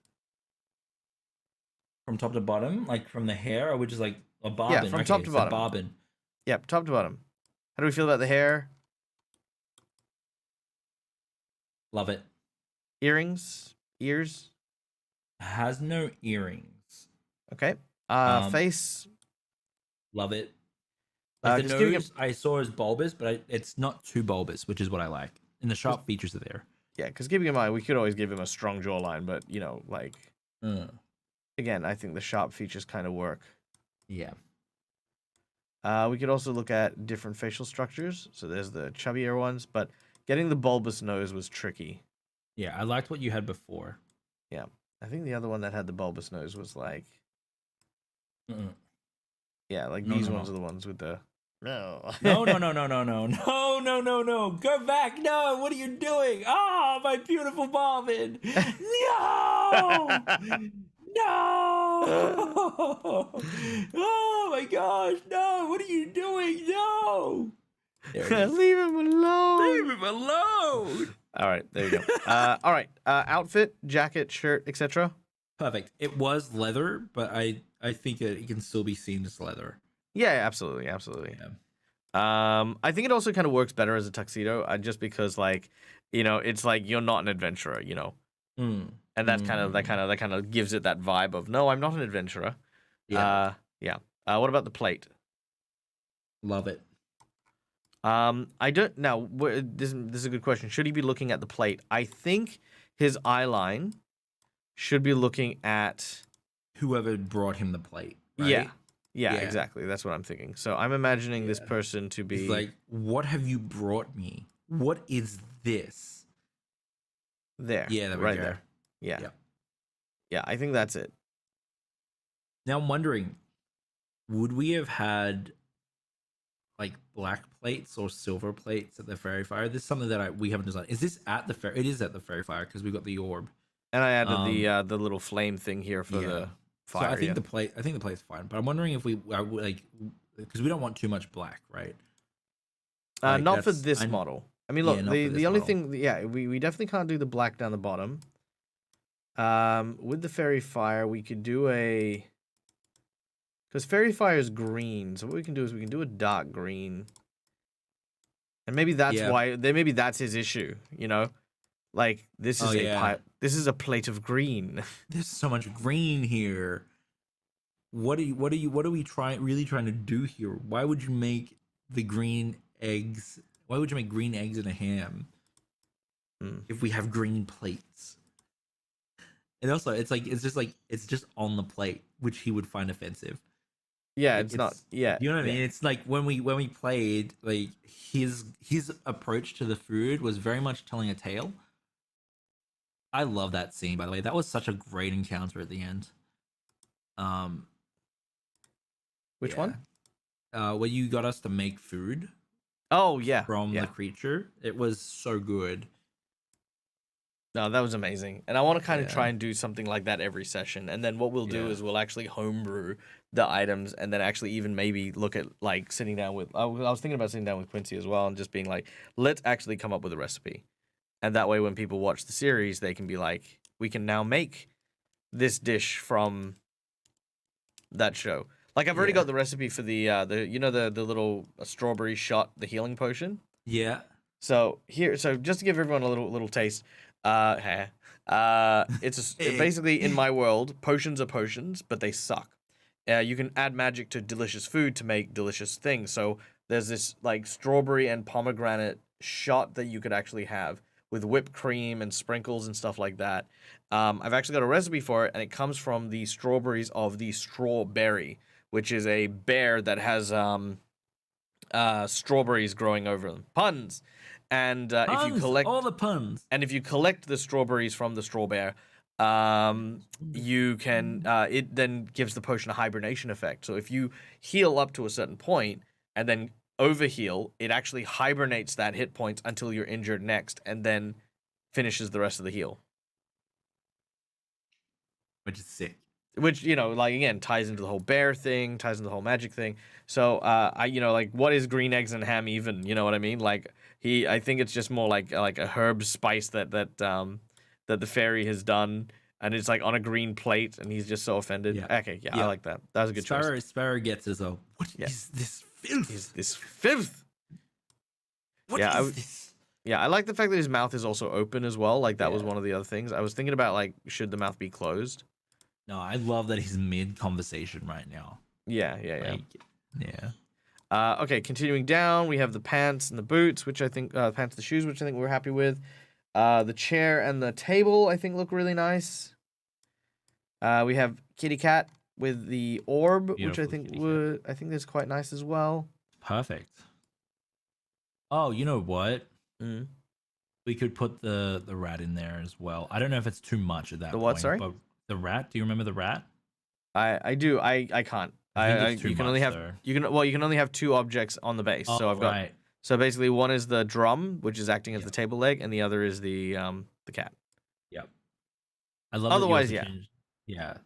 From top to bottom, like from the hair, or which is like a bobbin? Yeah, from top to bottom. Bobbin. Yep, top to bottom. How do we feel about the hair? Love it. Earrings? Ears? Has no earrings. Okay. Face? Love it. Like the nose, I saw as bulbous, but it's not too bulbous, which is what I like. And the sharp features are there. Yeah, because keeping in mind, we could always give him a strong jawline, but, you know, like... Again, I think the sharp features kind of work. Yeah. We could also look at different facial structures. So there's the chubbier ones, but getting the bulbous nose was tricky. Yeah, I liked what you had before. Yeah. I think the other one that had the bulbous nose was like... Yeah, like these ones are the ones with the... No. No. Go back. No, what are you doing? Oh, my beautiful Bobbin. No. No! Oh my gosh, no! What are you doing? No! Leave him alone! Leave him alone! All right, there you go. All right, outfit, jacket, shirt, etc. Perfect. It was leather, but I think that it can still be seen as leather. Yeah, absolutely, absolutely. Yeah. I think it also kind of works better as a tuxedo, just because like, it's like you're not an adventurer, Mm. and that kind of gives it that vibe of no, I'm not an adventurer. Yeah. Yeah. What about the plate? Love it. I don't now. This is a good question. Should he be looking at the plate? I think his eye line should be looking at. Whoever brought him the plate, Yeah, right? yeah, Yeah. exactly. That's what I'm thinking. So I'm imagining this Yeah. person to be He's like, what have you brought me? What is this? there. Yeah, there we right go. there. Yeah, Yep. yeah. I think that's it. Now I'm wondering, would we have had like black plates or silver plates at the fairy fire? This is something that we haven't designed. Is this at the fair? It is at the fairy fire because we got the orb. And I added the little flame thing here for Yeah. the So fire. I think yeah. the plate. I think the plate's fine, but I'm wondering if we like because we don't want too much black, right? Like, Not for that's- this I- model. I mean, Yeah, look, not the for the this only model. thing, yeah, we definitely can't do the black down the bottom. With the fairy fire, we could do because fairy fire is green. So what we can do is we can do a dark green, and maybe that's Yeah. why. Maybe that's his issue. Like this is Oh, yeah. this is a plate of green. There's so much green here. What are we really trying to do here? Why would you make the green eggs? Why would you make green eggs and a ham if we have green plates? And also, it's just on the plate, which he would find offensive. Yeah, Like, it's not. Yeah, You know what I yeah. mean? It's like when we played, like his approach to the food was very much telling a tale. I love that scene, by the way. That was such a great encounter at the end. Which one? Where you got us to make food Oh yeah, from yeah. the creature. It was so good. No, that was amazing. And I want to kind of Yeah. try and do something like that every session. And then what we'll do Yeah. is we'll actually homebrew the items and then actually even maybe look at like sitting down with. I was thinking about sitting down with Quincy as well and just being like, let's actually come up with a recipe. And that way, when people watch the series, they can be like, we can now make this dish from that show. Like I've already Yeah. got the recipe for the little strawberry shot, the healing potion. Yeah. So just to give everyone a little taste, basically in my world, potions are potions, but they suck. You can add magic to delicious food to make delicious things. So there's this like strawberry and pomegranate shot that you could actually have with whipped cream and sprinkles and stuff like that. I've actually got a recipe for it, and it comes from the strawberries of the strawberry, which is a bear that has strawberries growing over them. Puns. And if you Puns, collect all the puns. and if you collect the strawberries from the straw bear, you can it then gives the potion a hibernation effect. So if you heal up to a certain point and then overheal, it actually hibernates that hit point until you're injured next, and then finishes the rest of the heal. Which is sick. Which, like again, ties into the whole bear thing, ties into the whole magic thing. So like what is green eggs and ham even? You know what I mean? Like I think it's just more like a herb spice that the fairy has done, and it's like on a green plate, and he's just so offended. Yeah. Okay, yeah, I Yeah. like that. That was a good choice. Sparrow gets as a what is Yeah. this filth? He's this filth. What Yeah, is this? Yeah, I like the fact that his mouth is also open as well. Like that was Yeah. one of the other things. I was thinking about like should the mouth be closed? No, I love that he's mid conversation right now. Yeah. Like, yeah. Okay, continuing down, we have the pants and the boots, which I think pants and the shoes, which I think we're happy with. The chair and the table, I think, look really nice. We have kitty cat with the orb, which I Beautiful think kitty I think is quite nice as well. Perfect. Oh, you know what? Mm. We could put the rat in there as well. I don't know if it's too much at that The what, point, sorry? but the rat, do you remember the rat? I do. I can't. I think it's too you can much, only have though. you can only have two objects on the base. So Oh, I've got right. so basically one is the drum, which is acting as Yeah. the table leg, and the other is the cat. Yep. I love that you Otherwise, also yeah. changed- Yeah.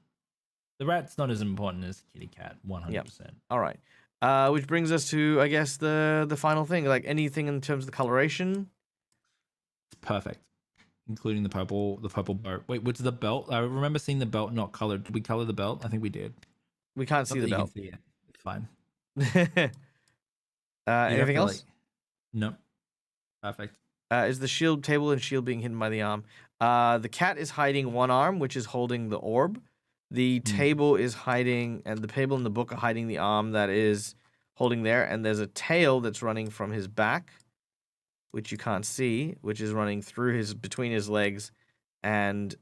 The rat's not as important as kitty cat, 100%. All right. Which brings us to, I guess, the final thing. Like anything in terms of the coloration. It's perfect. Including the purple bow. Wait, what's the belt? I remember seeing the belt not colored. Did we color the belt? I think we did. We can't see Not the that you can belt. see it. It's fine. Anything else? No. Perfect. Is the shield table and shield being hidden by the arm? The cat is hiding one arm, which is holding the orb. The table is hiding, and the table and the book are hiding the arm that is holding there. And there's a tail that's running from his back, which you can't see, which is running through between his legs, and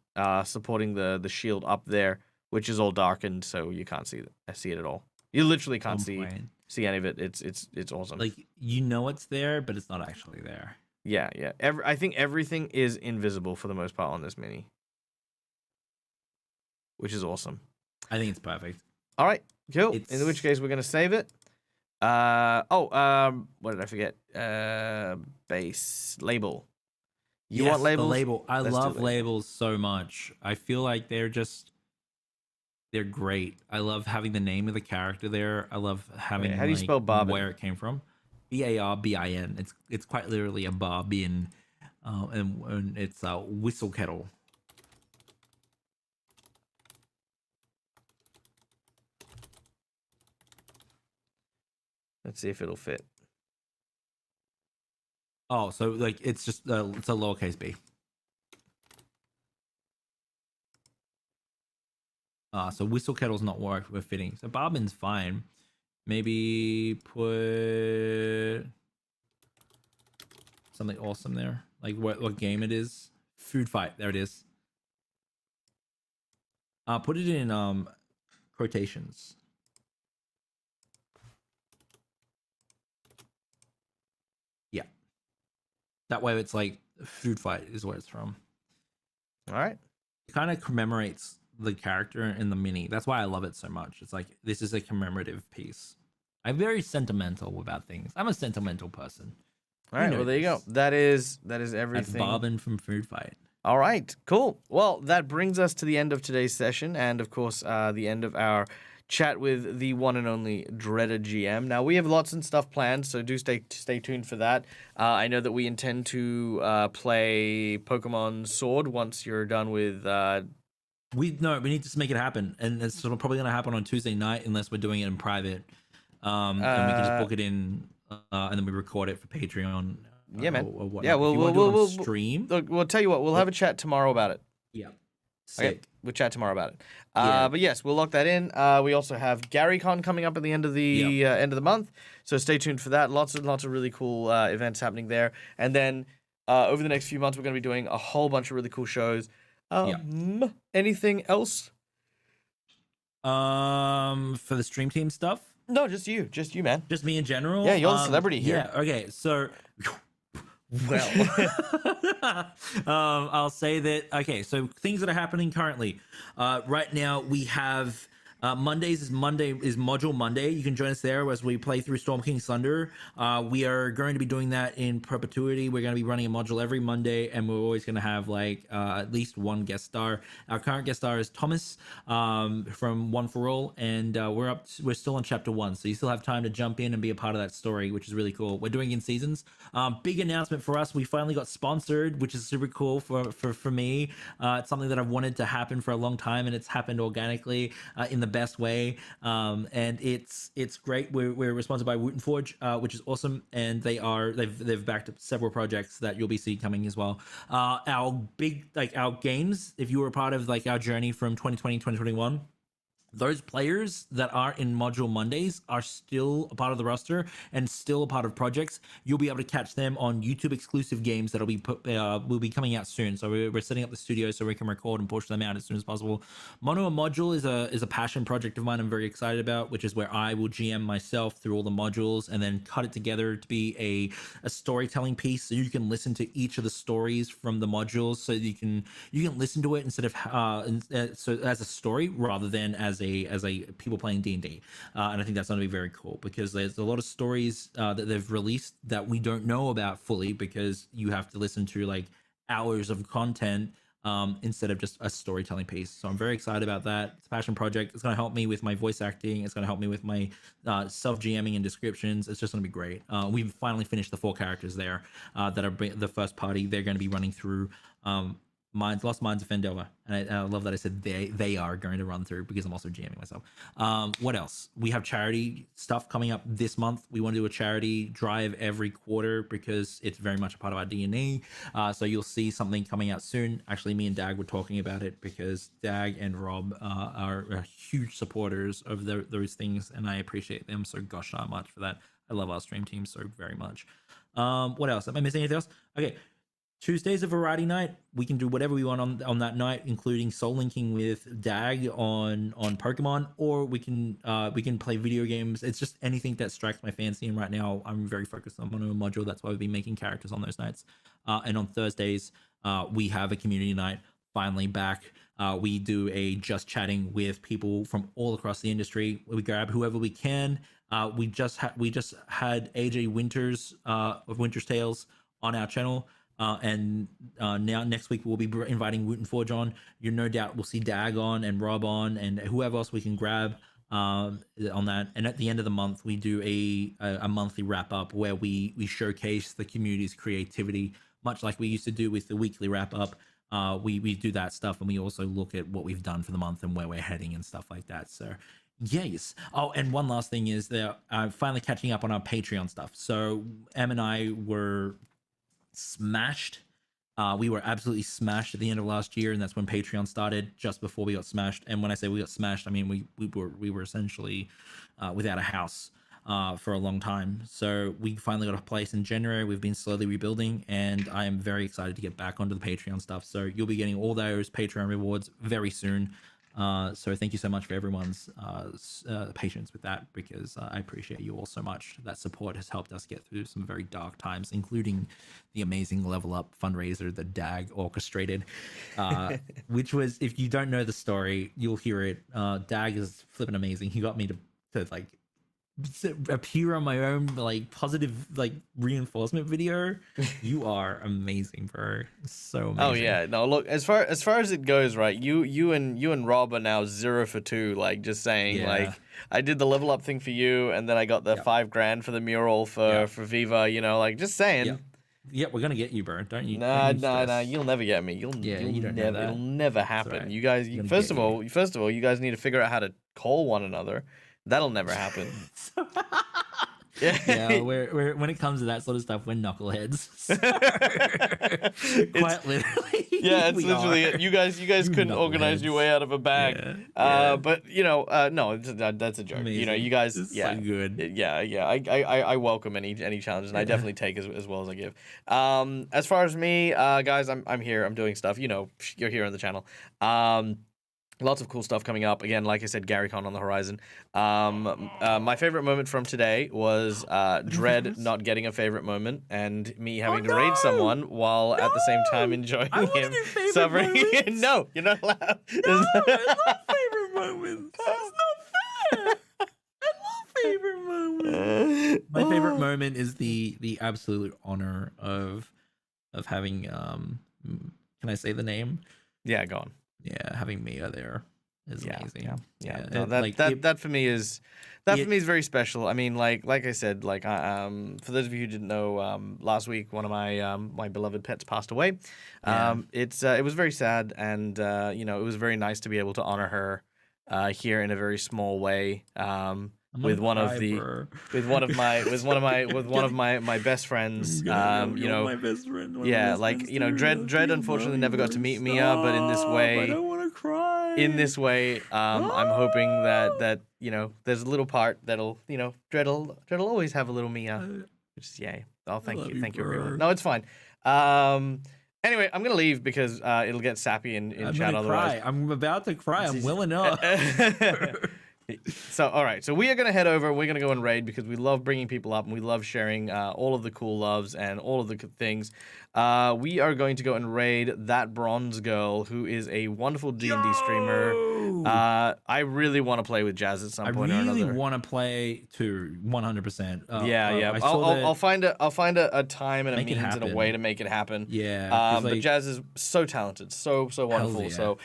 supporting the shield up there, which is all darkened, so you can't see it at all. You literally can't see any of it. It's awesome. Like, you know it's there, but it's not actually there. Yeah. I think everything is invisible for the most part on this mini, which is awesome. I think it's perfect. All right, cool. In which case, we're gonna save it. What did I forget? Base label. You want labels? The label. I love labels so much. I feel like they're great. I love having the name of the character there. I love having how do you spell Barbin? Where it came from. Barbin. It's quite literally a Barbin, and it's a whistle kettle. Let's see if it'll fit. Oh, so like it's just it's a lowercase b. So whistle kettle's not worth fitting. So Barbin's fine. Maybe put something awesome there. Like what game it is. Food fight. There it is. Put it in quotations. Yeah. That way it's like food fight is where it's from. All right. It kind of commemorates the character in the mini. That's why I love it so much. It's like this is a commemorative piece. I'm very sentimental about things. I'm a sentimental person. All right, well there you go. That is everything. That's Barbin from Food Fight. All right, cool. Well, that brings us to the end of today's session, and of course, the end of our chat with the one and only Dreaded GM. Now we have lots and stuff planned, so do stay tuned for that. I know that we intend to play Pokemon Sword once you're done with. We need to make it happen, and it's sort of probably going to happen on Tuesday night unless we're doing it in private. And we can just book it in, and then we record it for Patreon. Yeah, man. Or yeah, we'll stream. Look, we'll tell you what. We'll have a chat tomorrow about it. Yeah. Sick. Okay, we'll chat tomorrow about it. But yes, we'll lock that in. We also have GaryCon coming up at the end of the end of the month, so stay tuned for that. Lots of really cool events happening there. And then over the next few months, we're going to be doing a whole bunch of really cool shows. Anything else? For the stream team stuff? No, just you, man. Just me in general? Yeah, you're the celebrity here. Yeah, okay, so I'll say that. Okay, so things that are happening currently. Right now we have Mondays is Module Monday. You can join us there as we play through Storm King's Thunder. We are going to be doing that in perpetuity. We're going to be running a module every Monday, and we're always going to have like at least one guest star. Our current guest star is Thomas from One for All, and we're still on chapter 1, so you still have time to jump in and be a part of that story, which is really cool. We're doing in seasons. Big announcement for us: we finally got sponsored, which is super cool for me. It's something that I've wanted to happen for a long time, and it's happened organically in the best way, and it's great. We're sponsored by HeroForge, which is awesome, and they've backed up several projects that you'll be seeing coming as well. Our big our games, if you were a part of like our journey from 2020 2021, those players that are in Module Mondays are still a part of the roster and still a part of projects. You'll be able to catch them on YouTube exclusive games that'll be will be coming out soon. So we're setting up the studio so we can record and push them out as soon as possible. Mono a Module is a passion project of mine I'm very excited about, which is where I will GM myself through all the modules and then cut it together to be a storytelling piece, so you can listen to each of the stories from the modules, so you can listen to it instead of so as a story rather than as a people playing D&D, and I think that's going to be very cool because there's a lot of stories that they've released that we don't know about fully because you have to listen to like hours of content instead of just a storytelling piece. So I'm very excited about that. It's a passion project. It's going to help me with my voice acting. It's going to help me with my self GMing and descriptions. It's just going to be great. We've finally finished the 4 characters there that are the first party. They're going to be running through Lost Mines of Fendover, and I love that I said they are going to run through because I'm also jamming myself. What else? We have charity stuff coming up this month. We want to do a charity drive every quarter because it's very much a part of our DNA. So you'll see something coming out soon. Actually, me and Dag were talking about it because Dag and Rob are huge supporters of those things, and I appreciate them so gosh darn much for that. I love our stream team so very much. What else? Am I missing anything else? Okay. Tuesday's a variety night. We can do whatever we want on that night, including soul linking with Dag on Pokemon, or we can play video games. It's just anything that strikes my fancy. And right now, I'm very focused on Mono Module. That's why we've been making characters on those nights. And on Thursdays, we have a community night finally back. We do a just chatting with people from all across the industry. We grab whoever we can. We just had AJ Winters of Winter's Tales on our channel. And now next week we'll be inviting HeroForge on. You no doubt we'll see Dag on and Rob on and whoever else we can grab on that. And at the end of the month, we do a monthly wrap up where we showcase the community's creativity, much like we used to do with the weekly wrap up. We do that stuff, and we also look at what we've done for the month and where we're heading and stuff like that. So yes. Oh, and one last thing is that finally catching up on our Patreon stuff. So Em and I were smashed. We were absolutely smashed at the end of last year, and that's when Patreon started, just before we got smashed. And when I say we got smashed, I mean we were essentially without a house for a long time. So we finally got a place in January. We've been slowly rebuilding, and I am very excited to get back onto the Patreon stuff. So you'll be getting all those Patreon rewards very soon. So thank you so much for everyone's patience with that, because I appreciate you all so much. That support has helped us get through some very dark times, including the amazing level up fundraiser that Dag orchestrated, which was, if you don't know the story, you'll hear it. Dag is flipping amazing. He got me to like appear on my own like positive like reinforcement video. You are amazing, bro. So amazing. Oh yeah, no, look, as far as it goes, right, you and Rob are now 0 for 2, like just saying, like I did the level up thing for you, and then I got the $5,000 for the mural for Viva, you know, like just saying. Yeah, we're gonna get you, bro. Don't you? Nah, you'll never get me. You'll never. It'll never happen. Right. You guys, first of all, you guys need to figure out how to call one another. That'll never happen. Yeah, we're when it comes to that sort of stuff, we're knuckleheads. So, quite literally. Yeah, it's literally it. You guys couldn't organize your way out of a bag. But you know, no, that's a joke. Amazing. You know, you guys, so good. Yeah. I welcome any challenges, and I definitely take as well as I give. As far as me, guys, I'm here. I'm doing stuff. You know, you're here on the channel. Lots of cool stuff coming up. Again, like I said, GaryCon on the horizon. My favorite moment from today was Dread not getting a favorite moment and me having to raid someone while at the same time enjoying him suffering. No, you're not allowed. No, I love favorite moments. That's not fair. I love favorite moments. My favorite moment is the absolute honor of having can I say the name? Yeah, go on. Yeah, having Mia there is amazing. Yeah. No, that for me is very special. I mean, like I said, like for those of you who didn't know, last week one of my my beloved pets passed away. It was very sad, and you know, it was very nice to be able to honor her here in a very small way. With one of my best friends. You know, my best friend. Yeah, like, you know, Dread unfortunately never got to meet Mia, but in this way, I don't want to cry. In this way, I'm hoping that you know, there's a little part that'll, you know, Dread'll always have a little Mia, which is yay. Oh, thank you, everyone. No, it's fine. Anyway, I'm gonna leave because it'll get sappy in chat otherwise. Cry. I'm about to cry. I'm willing up. So, all right. So we are going to head over. We're going to go and raid because we love bringing people up and we love sharing all of the cool loves and all of the good things. We are going to go and raid that bronze girl who is a wonderful D&D streamer. I really want to play with Jazz at some point or another. I really want to play too, 100%. I'll find a time and a means and a way to make it happen. Yeah. But Jazz is so talented, so wonderful. So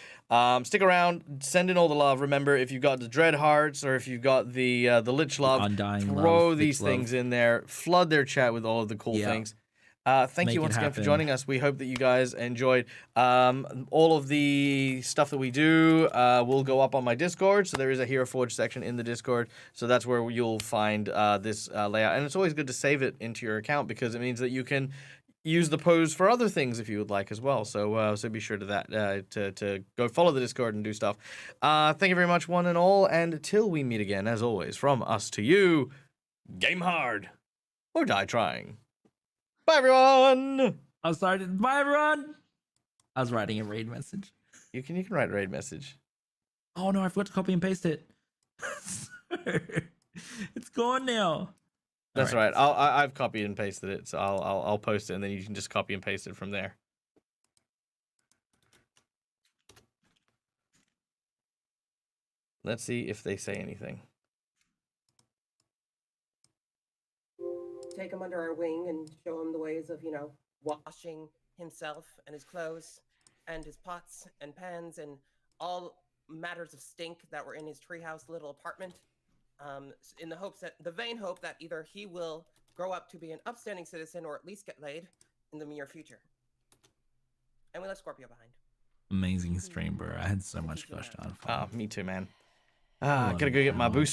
stick around, send in all the love. Remember, if you've got the Dread Hearts or if you've got the Lich Love, Undying throw love, these things in there. Flood their chat with all of the cool things. Thank Make you it once again for happen. joining us. We hope that you guys enjoyed. All of the stuff that we do will go up on my Discord. So there is a HeroForge section in the Discord. So that's where you'll find this layout. And it's always good to save it into your account because it means that you can use the pose for other things if you would like as well. So so be sure to go follow the Discord and do stuff. Thank you very much, one and all. And until we meet again, as always, from us to you, game hard or die trying. Bye, everyone. I was sorry. Bye, everyone. I was writing a raid message. You can write a raid message. Oh no, I forgot to copy and paste it. It's gone now. That's right. I've copied and pasted it, so I'll post it, and then you can just copy and paste it from there. Let's see if they say anything. Take him under our wing and show him the ways of, washing himself and his clothes and his pots and pans and all matters of stink that were in his treehouse little apartment. In the vain hope that either he will grow up to be an upstanding citizen or at least get laid in the near future. And we left Scorpio behind. Amazing stream, bro. I had so much gosh darn fun. Me too, man. Love Gotta it, go get my man. booster.